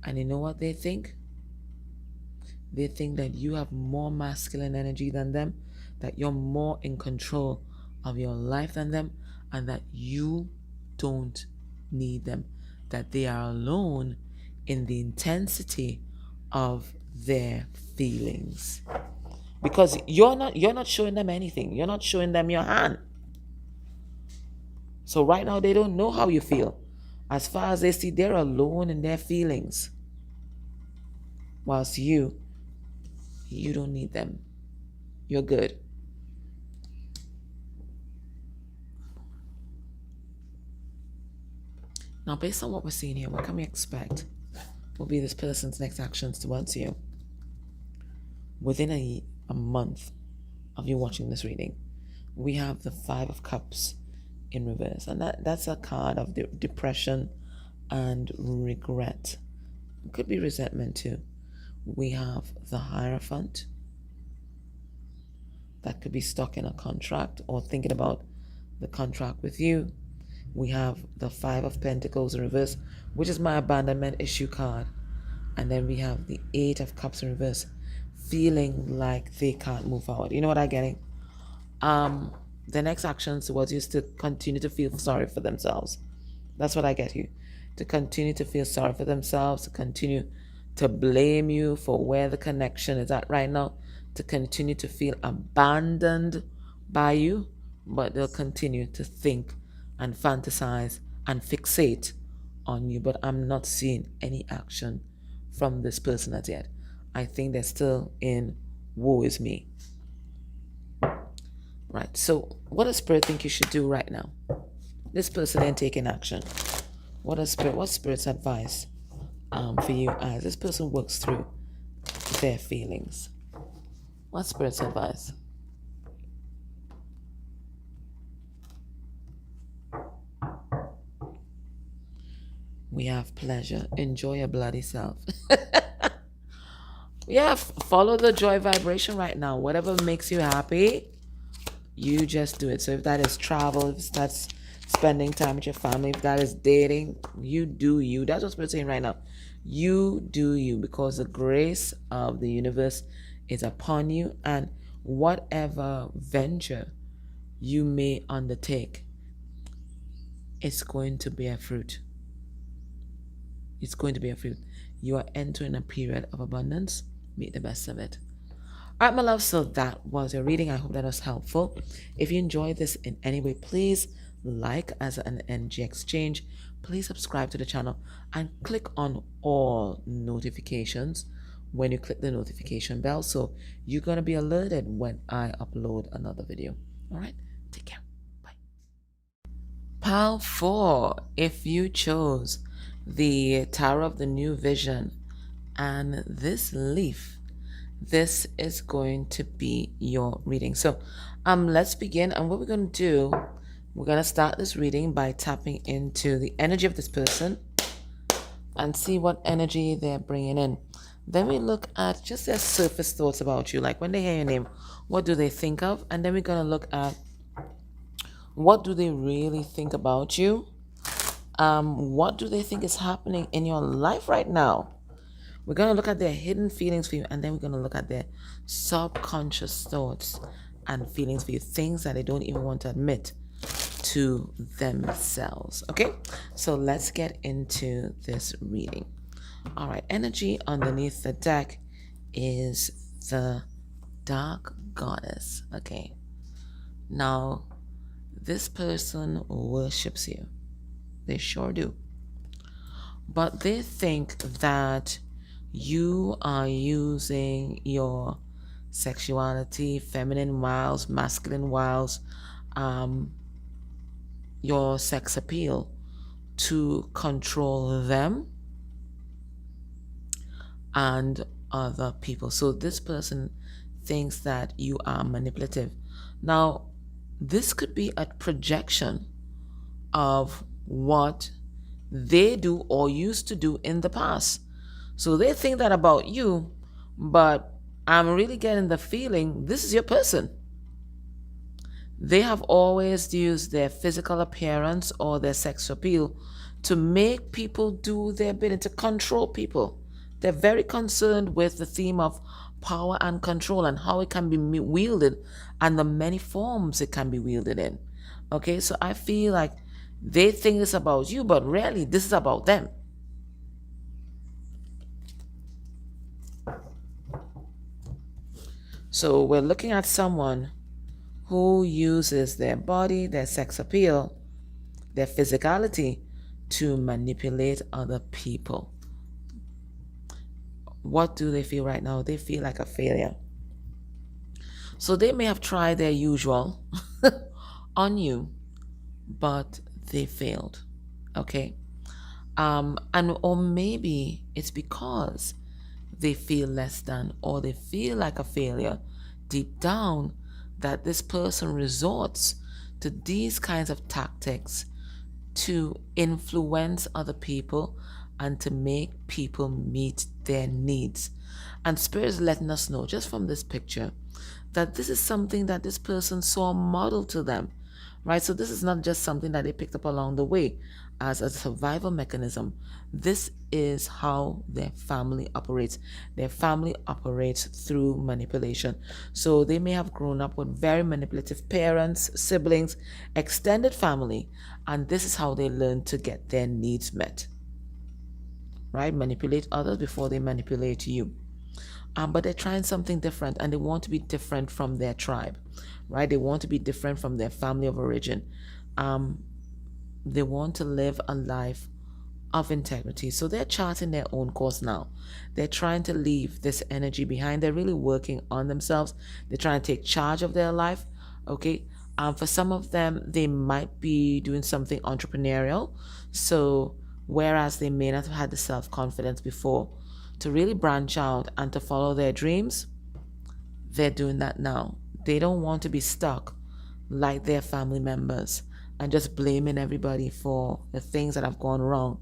Speaker 1: And you know what they think? They think that you have more masculine energy than them, that you're more in control of your life than them, and that you don't need them, that they are alone in the intensity of their feelings. Because you're not showing them anything. You're not showing them your hand. So right now they don't know how you feel. As far as they see, they're alone in their feelings. Whilst you don't need them. You're good. Now, based on what we're seeing here, what can we expect will be this person's next actions towards you within a month of you watching this reading? We have the Five of Cups in reverse, and that's a card of depression and regret. It could be resentment too. We have the Hierophant. That could be stuck in a contract or thinking about the contract with you. We have the Five of Pentacles in reverse, which is my abandonment issue card. And then we have the Eight of Cups in reverse, feeling like they can't move forward. You know what I'm getting? The next actions towards you is to continue to feel sorry for themselves. That's what I get here. to continue to feel sorry for themselves, to continue to blame you for where the connection is at right now, to continue to feel abandoned by you, but they'll continue to think and fantasize and fixate on you. But I'm not seeing any action from this person as yet. I think they're still in woe is me. Right. So what does Spirit think you should do right now? This person ain't taking action. What's Spirit's advice for you as this person works through their feelings? What's Spirit's advice? We have pleasure. Enjoy your bloody self. Yeah, follow the joy vibration right now. Whatever makes you happy, you just do it. So if that is travel, if that's spending time with your family, if that is dating, you do you. That's what we're saying right now. You do you, because the grace of the universe is upon you, and whatever venture you may undertake, it's going to bear fruit. It's going to bear fruit. You are entering a period of abundance. Make the best of it. All right, my love, so that was your reading. I hope that was helpful. If you enjoyed this in any way, please like as an energy exchange. Please subscribe to the channel and click on all notifications when you click the notification bell, so you're going to be alerted when I upload another video. All right, take care. Bye. Pile 4, if you chose the Tower of the New Vision and this leaf, this is going to be your reading. So let's begin. And what we're going to do, we're going to start this reading by tapping into the energy of this person and see what energy they're bringing in. Then we look at just their surface thoughts about you, like when they hear your name, what do they think of? And then we're going to look at what do they really think about you. What do they think is happening in your life right now? We're going to look at their hidden feelings for you, and then we're going to look at their subconscious thoughts and feelings for you, things that they don't even want to admit to themselves. Okay, so let's get into this reading. All right, energy underneath the deck is the Dark Goddess. Okay, now this person worships you. They sure do. But they think that you are using your sexuality, feminine wiles, masculine wiles, your sex appeal to control them and other people. So this person thinks that you are manipulative. Now, this could be a projection of what they do or used to do in the past. So they think that about you, but I'm really getting the feeling this is your person. They have always used their physical appearance or their sex appeal to make people do their bidding, to control people. They're very concerned with the theme of power and control and how it can be wielded and the many forms it can be wielded in. Okay, so I feel like they think it's about you, but really this is about them. So we're looking at someone who uses their body, their sex appeal, their physicality to manipulate other people. What do they feel right now? They feel like a failure. So they may have tried their usual on you, but they failed. Okay? Or maybe it's because they feel less than, or they feel like a failure deep down, that this person resorts to these kinds of tactics to influence other people and to make people meet their needs. And Spirit is letting us know, just from this picture, that this is something that this person saw modeled to them, right? So this is not just something that they picked up along the way as a survival mechanism. This is how their family operates. Their family operates through manipulation. So they may have grown up with very manipulative parents, siblings, extended family, and this is how they learn to get their needs met. right? Manipulate others before they manipulate you. But they're trying something different, and they want to be different from their tribe, right? They want to be different from their family of origin. Um, they want to live a life of integrity. So they're charting their own course now. They're trying to leave this energy behind. They're really working on themselves. They're trying to take charge of their life. Okay. For some of them, they might be doing something entrepreneurial. So whereas they may not have had the self-confidence before to really branch out and to follow their dreams, they're doing that now. They don't want to be stuck like their family members and just blaming everybody for the things that have gone wrong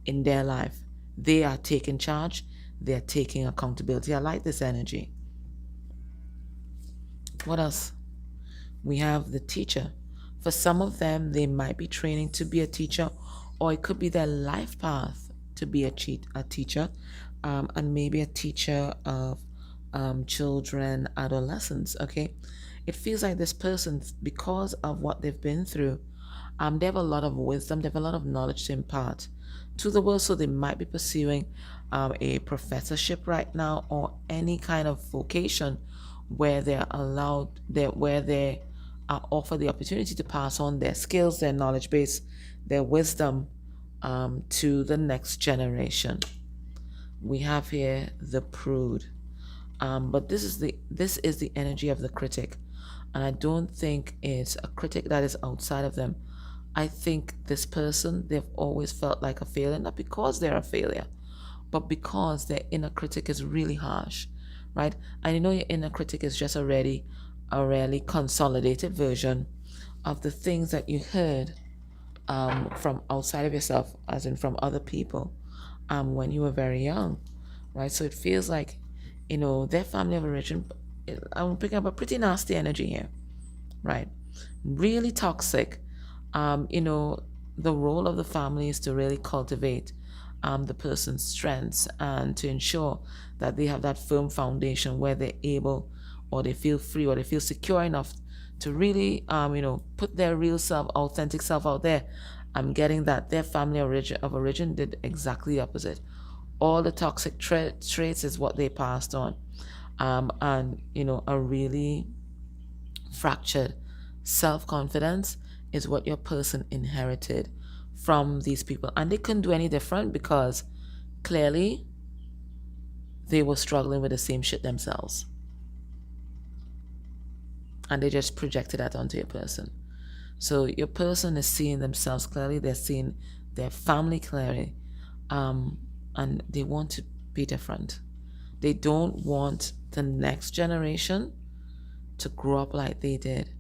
Speaker 1: in their life. They are taking charge, they're taking accountability. I like this energy. What else? We have the teacher. For some of them, they might be training to be a teacher, or it could be their life path to be a teacher, and maybe a teacher of children, adolescents. Okay, it feels like this person, because of what they've been through, they have a lot of wisdom, they have a lot of knowledge to impart to the world. So they might be pursuing a professorship right now, or any kind of vocation where they're allowed, where they are offered the opportunity to pass on their skills, their knowledge base, their wisdom to the next generation. We have here the prude. But this is the energy of the critic, and I don't think it's a critic that is outside of them. I think this person, they've always felt like a failure, not because they're a failure, but because their inner critic is really harsh, right? And you know, your inner critic is just a really consolidated version of the things that you heard from outside of yourself, as in from other people, when you were very young, right? So it feels like, their family of origin, I'm picking up a pretty nasty energy here, right? Really toxic. The role of the family is to really cultivate the person's strengths and to ensure that they have that firm foundation where they're able, or they feel free, or they feel secure enough to really, put their real self, authentic self out there. I'm getting that their family of origin did exactly the opposite. All the toxic traits is what they passed on. And, a really fractured self-confidence is what your person inherited from these people. And they couldn't do any different, because clearly they were struggling with the same shit themselves. And they just projected that onto your person. So your person is seeing themselves clearly, they're seeing their family clearly, and they want to be different. They don't want the next generation to grow up like they did.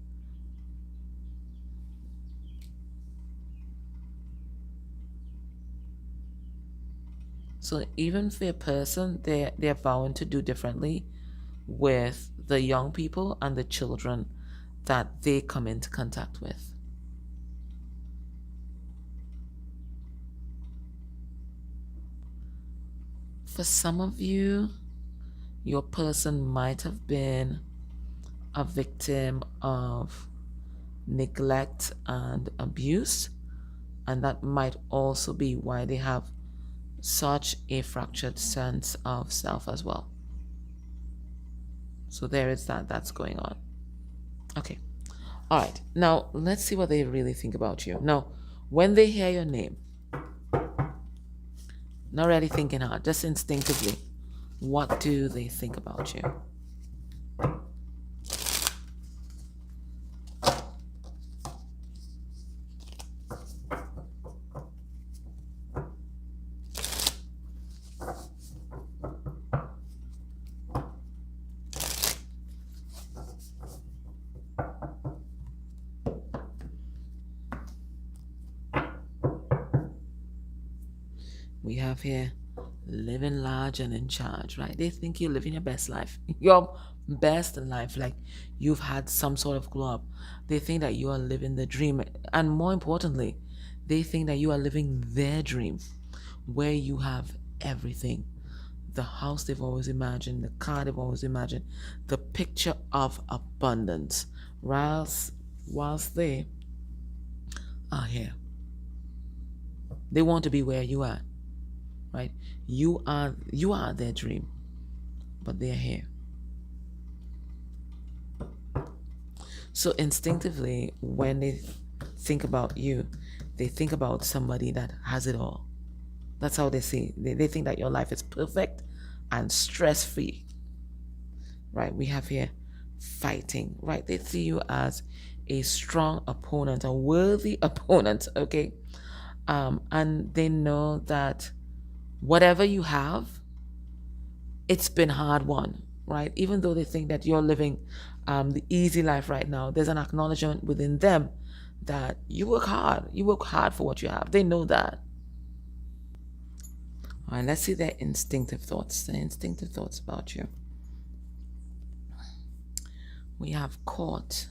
Speaker 1: So even for a person, they're vowing to do differently with the young people and the children that they come into contact with. For some of you, your person might have been a victim of neglect and abuse, and that might also be why they have such a fractured sense of self as well. So there is that's going on. Okay. All right. Now let's see what they really think about you. Now, when they hear your name, not really thinking hard, just instinctively, what do they think about you? We have here living large and in charge, right? They think you're living your best life, your best life, like you've had some sort of glow up. They think that you are living the dream, and more importantly, they think that you are living their dream, where you have everything: the house they've always imagined, the car they've always imagined, the picture of abundance, whilst they are here. They want to be where you are, right? You are their dream, but they're here. So instinctively, when they think about you, they think about somebody that has it all. That's how they see. They think that your life is perfect and stress-free, right? We have here fighting, right? They see you as a strong opponent, a worthy opponent, okay? And they know that whatever you have, it's been hard won, right? Even though they think that you're living the easy life right now, there's an acknowledgement within them that you work hard. You work hard for what you have. They know that. All right, let's see their instinctive thoughts. Their instinctive thoughts about you. We have court,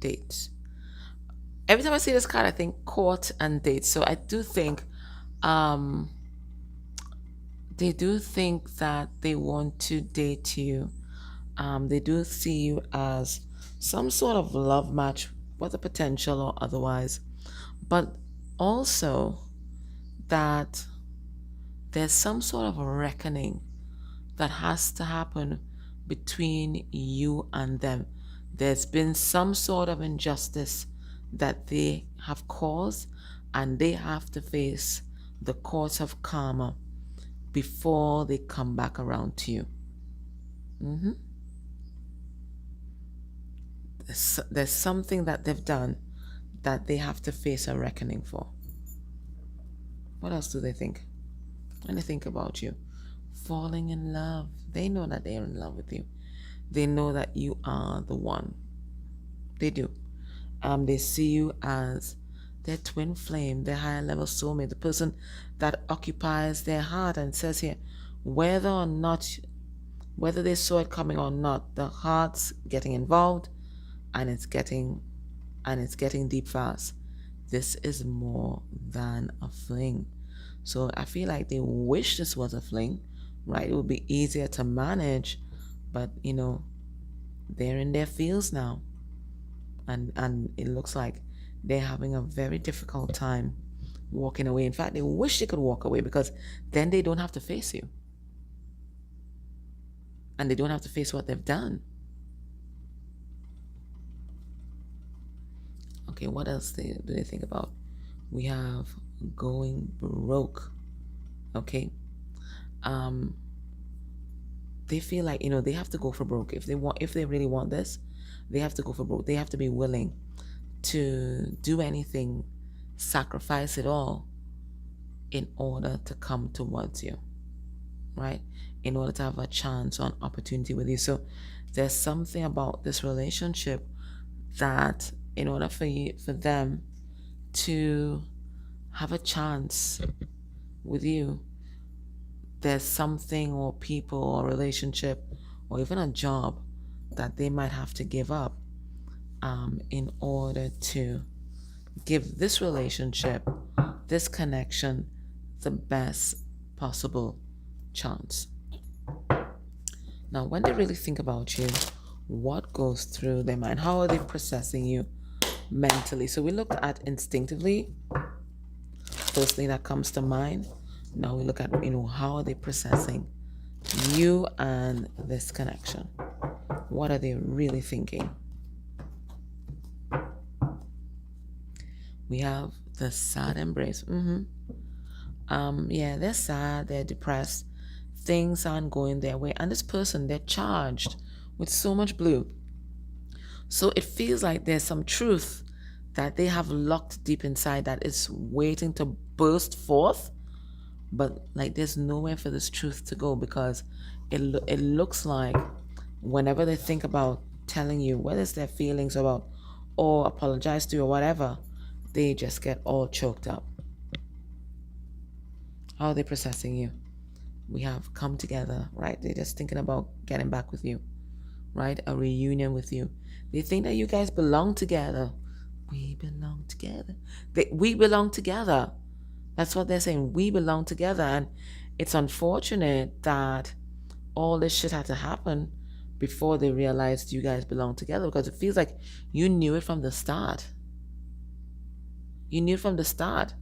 Speaker 1: dates. Every time I see this card, I think court and dates. So I do think they do think that they want to date you. They do see you as some sort of love match, whether potential or otherwise. But also that there's some sort of a reckoning that has to happen between you and them. There's been some sort of injustice that they have caused, and they have to face the courts of karma before they come back around to you. There's something that they've done that they have to face a reckoning for. What else do they think? When they think about you, falling in love, they know that they're in love with you. They know that you are the one. They do. They see you as their twin flame, their higher level soulmate, the person that occupies their heart. And it says here, whether they saw it coming or not, the heart's getting involved, and it's getting deep fast. This is more than a fling. So I feel like they wish this was a fling, right? It would be easier to manage, but they're in their fields now. And it looks like they're having a very difficult time walking away. In fact, they wish they could walk away, because then they don't have to face you. And they don't have to face what they've done. Okay, what else do they think about? We have going broke. Okay. They feel like, they have to go for broke. If they really want this, they have to go for broke. They have to be willing to do anything, sacrifice it all in order to come towards you, right? In order to have a chance or an opportunity with you. So there's something about this relationship that in order for them to have a chance with you, there's something or people or relationship or even a job that they might have to give up in order to give this relationship, this connection, the best possible chance. Now, when they really think about you, what goes through their mind? How are they processing you mentally? So we looked at instinctively, first thing that comes to mind. Now we look at, how are they processing you and this connection? What are they really thinking? We have the sad embrace. Yeah, they're sad, they're depressed, things aren't going their way, and this person, they're charged with so much blue. So it feels like there's some truth that they have locked deep inside that is waiting to burst forth, but like there's nowhere for this truth to go, because it looks like whenever they think about telling you, whether it's their feelings about or apologize to you or whatever, they just get all choked up. How are they processing you? We have come together, right? They're just thinking about getting back with you, right? A reunion with you. They think that you guys belong together. We belong together. We belong together. That's what they're saying. We belong together. And it's unfortunate that all this shit had to happen before they realized you guys belong together, because it feels like you knew it from the start. You knew from the start,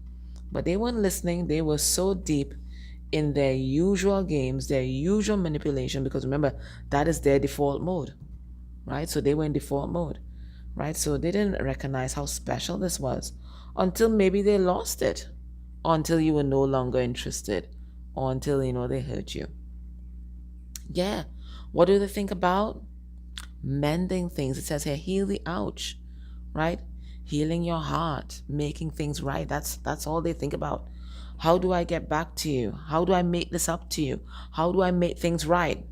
Speaker 1: but they weren't listening. They were so deep in their usual games, their usual manipulation, because remember, that is their default mode, right? So they were in default mode, right? So they didn't recognize how special this was until maybe they lost it, or until you were no longer interested, or until, they hurt you. Yeah. What do they think about? Mending things. It says here, heal the ouch, right? Healing your heart, making things right. That's all they think about. How do I get back to you? How do I make this up to you? How do I make things right?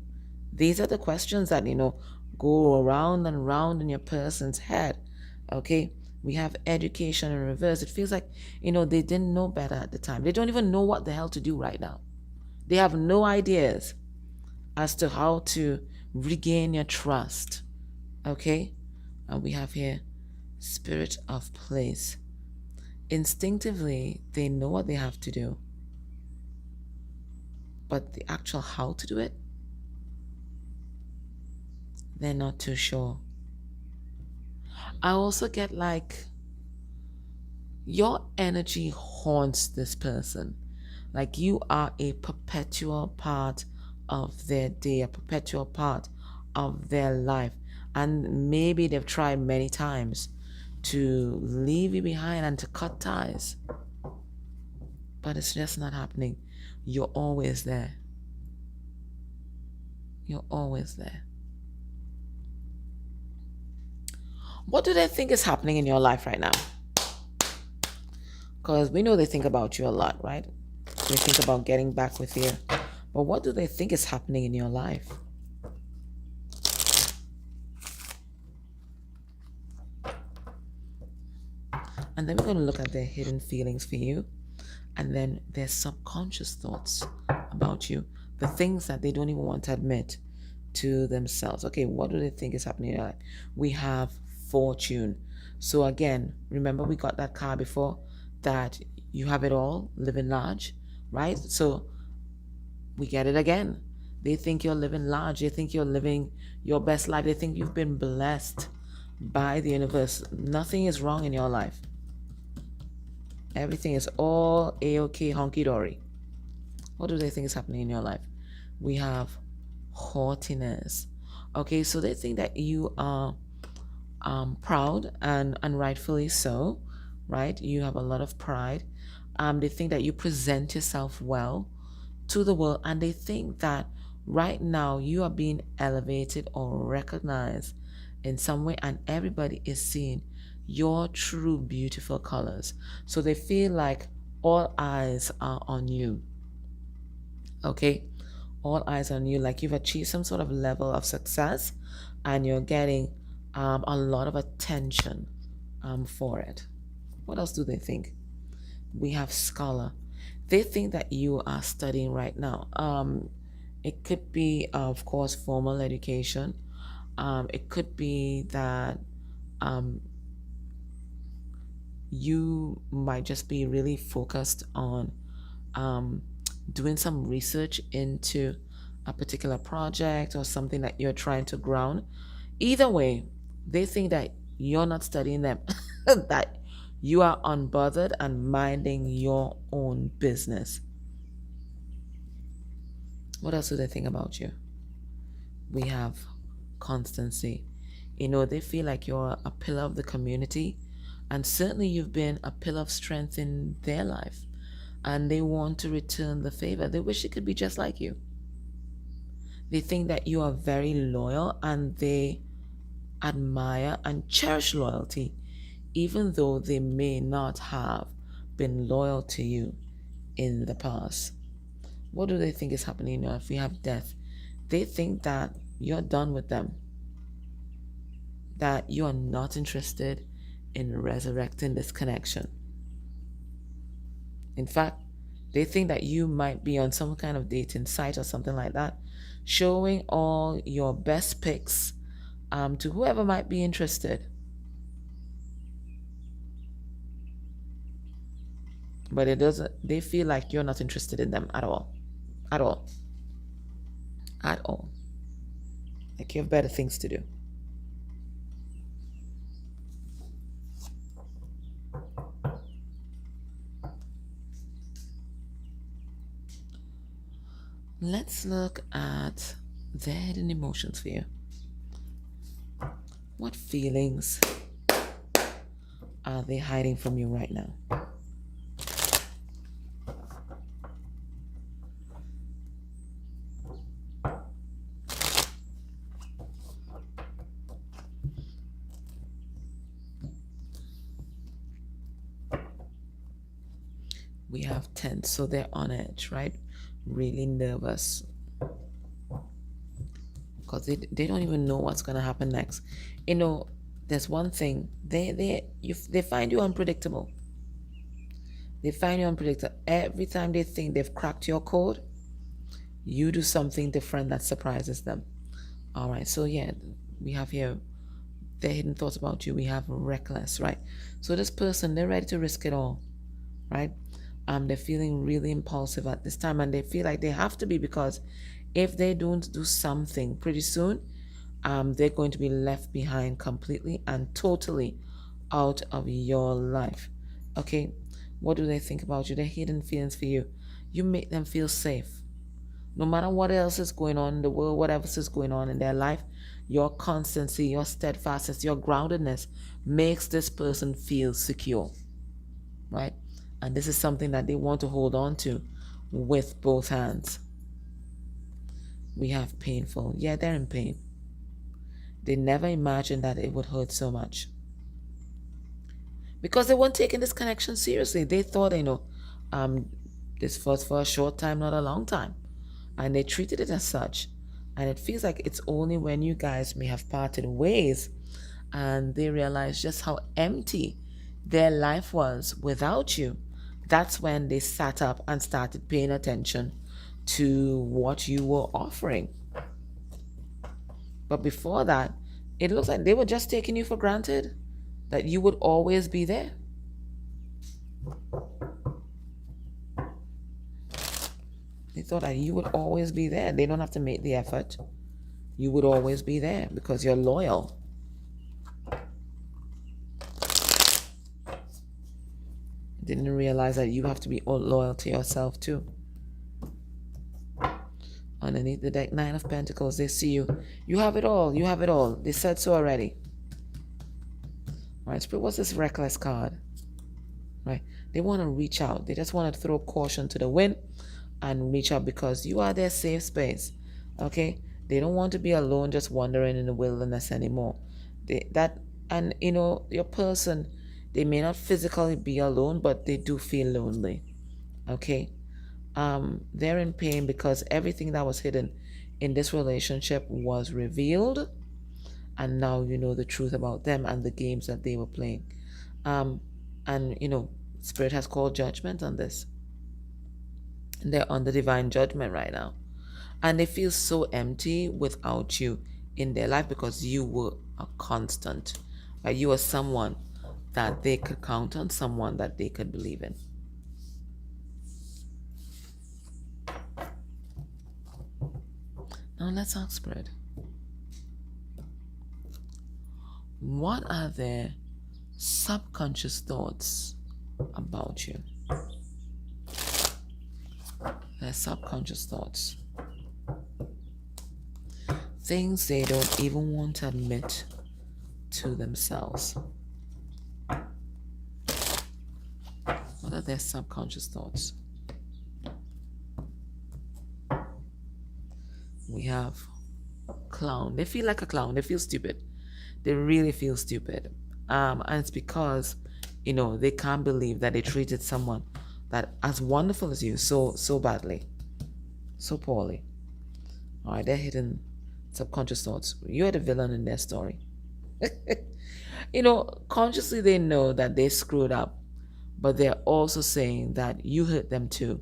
Speaker 1: These are the questions that, go around and around in your person's head. Okay? We have education in reverse. It feels like, they didn't know better at the time. They don't even know what the hell to do right now. They have no ideas as to how to regain your trust. Okay? And we have here spirit of place. Instinctively, they know what they have to do, but the actual how to do it, they're not too sure. I also get like your energy haunts this person. Like you are a perpetual part of their day, a perpetual part of their life. And maybe they've tried many times to leave you behind and to cut ties. But it's just not happening. You're always there. You're always there. What do they think is happening in your life right now? Because we know they think about you a lot, right? They think about getting back with you. But what do they think is happening in your life? And then we're going to look at their hidden feelings for you. And then their subconscious thoughts about you. The things that they don't even want to admit to themselves. Okay, what do they think is happening in your life? We have fortune. So again, remember we got that card before, that you have it all, living large, right? So we get it again. They think you're living large. They think you're living your best life. They think you've been blessed by the universe. Nothing is wrong in your life. Everything is all A-OK, honky-dory. What do they think is happening in your life? We have haughtiness. Okay, so they think that you are proud, and rightfully so, right? You have a lot of pride. They think that you present yourself well to the world, and they think that right now you are being elevated or recognized in some way, and everybody is seeing your true beautiful colors. So they feel like all eyes are on you. Okay? All eyes on you, like you've achieved some sort of level of success and you're getting a lot of attention for it. What else do they think? We have scholar. They think that you are studying right now. It could be, of course, formal education. It could be that you might just be really focused on doing some research into a particular project or something that you're trying to ground. Either way, they think that you're not studying them, that you are unbothered and minding your own business. What else do they think about you? We have constancy. They feel like you're a pillar of the community, and certainly you've been a pillar of strength in their life, and they want to return the favor. They wish it could be just like you. They think that you are very loyal, and they admire and cherish loyalty, even though they may not have been loyal to you in the past. What do they think is happening now? If we have death, they think that you're done with them, that you are not interested in resurrecting this connection. In fact, they think that you might be on some kind of dating site or something like that, showing all your best pics to whoever might be interested. But it doesn't, they feel like you're not interested in them at all. At all. At all. Like you have better things to do. Let's look at the hidden emotions for you. What feelings are they hiding from you right now? We have tense, so they're on edge, right? Really nervous because they don't even know what's going to happen next. There's one thing, they find you unpredictable. They find you unpredictable. Every time they think they've cracked your code, you do something different that surprises them. All right, so yeah, we have here the hidden thoughts about you. We have reckless, right? So this person, they're ready to risk it all, right? They're feeling really impulsive at this time, and they feel like they have to be, because if they don't do something pretty soon, they're going to be left behind completely and totally out of your life. Okay, what do they think about you? Their hidden feelings for you. You make them feel safe. No matter what else is going on in the world, whatever else is going on in their life, your constancy, your steadfastness, your groundedness makes this person feel secure, right? And this is something that they want to hold on to with both hands. We have painful. Yeah, they're in pain. They never imagined that it would hurt so much, because they weren't taking this connection seriously. They thought, this was for a short time, not a long time. And they treated it as such. And it feels like it's only when you guys may have parted ways and they realize just how empty their life was without you. That's when they sat up and started paying attention to what you were offering. But before that, it looks like they were just taking you for granted, that you would always be there. They thought that you would always be there. They don't have to make the effort. You would always be there because you're loyal. Didn't realize that you have to be loyal to yourself too. Underneath the deck, Nine of Pentacles, they see you. You have it all. You have it all. They said so already. Right, Spirit, what's this reckless card? Right, they want to reach out. They just want to throw caution to the wind and reach out because you are their safe space. Okay, they don't want to be alone, just wandering in the wilderness anymore. Your person, they may not physically be alone, but they do feel lonely. Okay, they're in pain because everything that was hidden in this relationship was revealed, and now you know the truth about them and the games that they were playing. Spirit has called judgment on this. They're under divine judgment right now, and they feel so empty without you in their life, because you were a constant, right? You were someone that they could count on, someone that they could believe in. Now let's ask Spirit, what are their subconscious thoughts about you? Their subconscious thoughts. Things they don't even want to admit to themselves. What are their subconscious thoughts? We have clown. They feel like a clown. They feel stupid. They really feel stupid. And it's because, they can't believe that they treated someone that as wonderful as you so badly, so poorly. All right, they're hidden subconscious thoughts. You're the villain in their story. Consciously they know that they screwed up, but they're also saying that you hurt them too.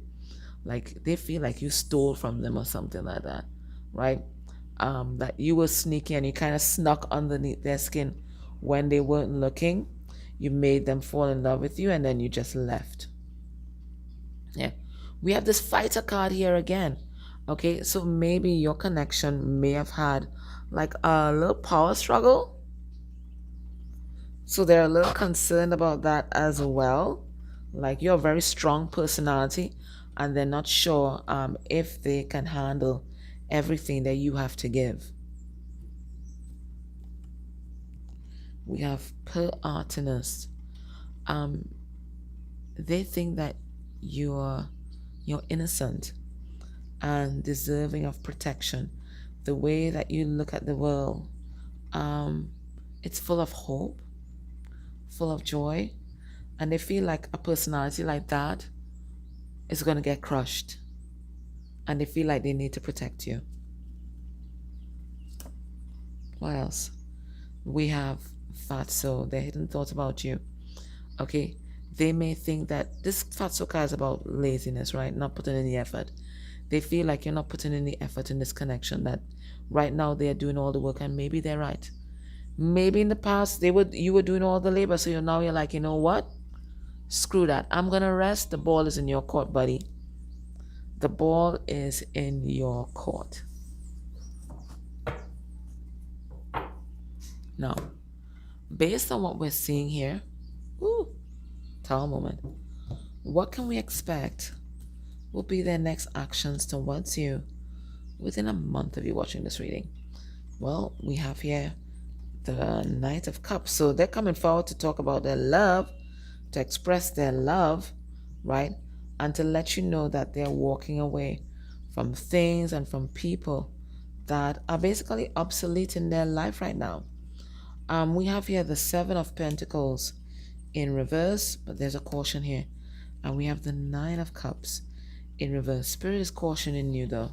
Speaker 1: Like they feel like you stole from them or something like that, right? That you were sneaky and you kind of snuck underneath their skin when they weren't looking. You made them fall in love with you and then you just left. Yeah, we have this fighter card here again. Okay, so maybe your connection may have had like a little power struggle. So they're a little concerned about that as well. Like you're a very strong personality, and they're not sure if they can handle everything that you have to give. We have per artist. They think that you're innocent and deserving of protection. The way that you look at the world, it's full of hope, full of joy, and they feel like a personality like that is going to get crushed, and they feel like they need to protect you. What else? We have Fatso, their hidden thoughts about you. Okay, they may think that this Fatso card is about laziness, right? Not putting any effort. They feel like you're not putting any effort in this connection, that right now they are doing all the work, and maybe they're right. Maybe in the past you were doing all the labor, so you're like, you know what? Screw that. I'm gonna rest. The ball is in your court, buddy. The ball is in your court. Now, based on what we're seeing here, tell moment. What can we expect will be their next actions towards you within a month of you watching this reading? Well, we have here the Knight of Cups. So they're coming forward to talk about their love, to express their love, right? And to let you know that they're walking away from things and from people that are basically obsolete in their life right now. We have here the Seven of Pentacles in reverse, but there's a caution here. And we have the Nine of Cups in reverse. Spirit is cautioning you though.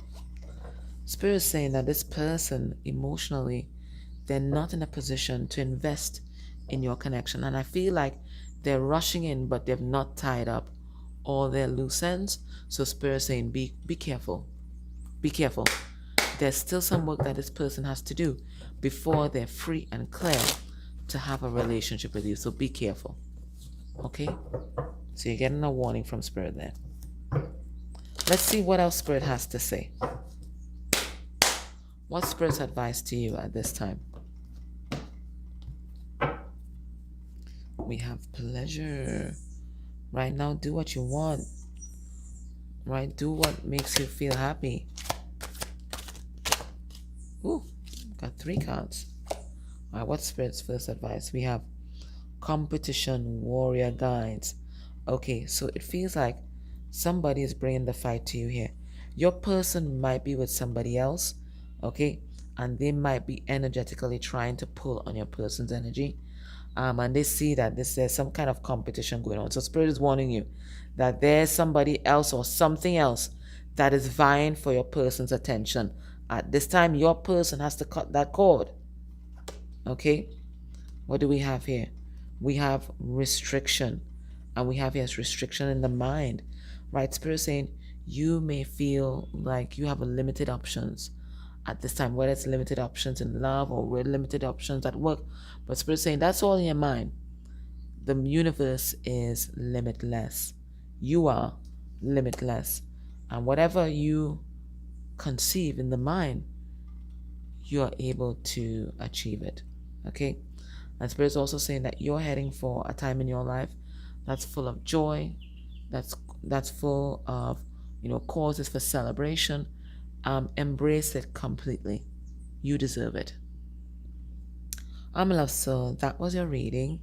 Speaker 1: Spirit is saying that this person emotionally, they're not in a position to invest in your connection. And I feel like they're rushing in, but they've not tied up all their loose ends. So Spirit is saying, be careful. Be careful. There's still some work that this person has to do before they're free and clear to have a relationship with you. So be careful. Okay? So you're getting a warning from Spirit there. Let's see what else Spirit has to say. What's Spirit's advice to you at this time? We have pleasure. Right now, do what you want. Right? Do what makes you feel happy. Ooh, got 3 cards. All right, what's Spirit's first advice? We have competition, warrior guides. Okay, so it feels like somebody is bringing the fight to you here. Your person might be with somebody else, okay? And they might be energetically trying to pull on your person's energy. And they see that there's some kind of competition going on. So Spirit is warning you that there's somebody else or something else that is vying for your person's attention. At this time, your person has to cut that cord. Okay? What do we have here? We have restriction. And we have, yes, restriction in the mind. Right? Spirit saying you may feel like you have limited options at this time, whether it's limited options in love or limited options at work. But Spirit saying that's all in your mind. The universe is limitless. You are limitless. And whatever you conceive in the mind, you are able to achieve it. Okay? And Spirit is also saying that you're heading for a time in your life that's full of joy, that's full of, causes for celebration. Embrace it completely. You deserve it. Love soul, that was your reading.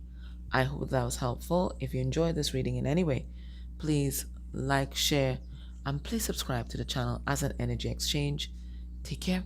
Speaker 1: I hope that was helpful. If you enjoyed this reading in any way, please like, share, and please subscribe to the channel as an energy exchange. Take care.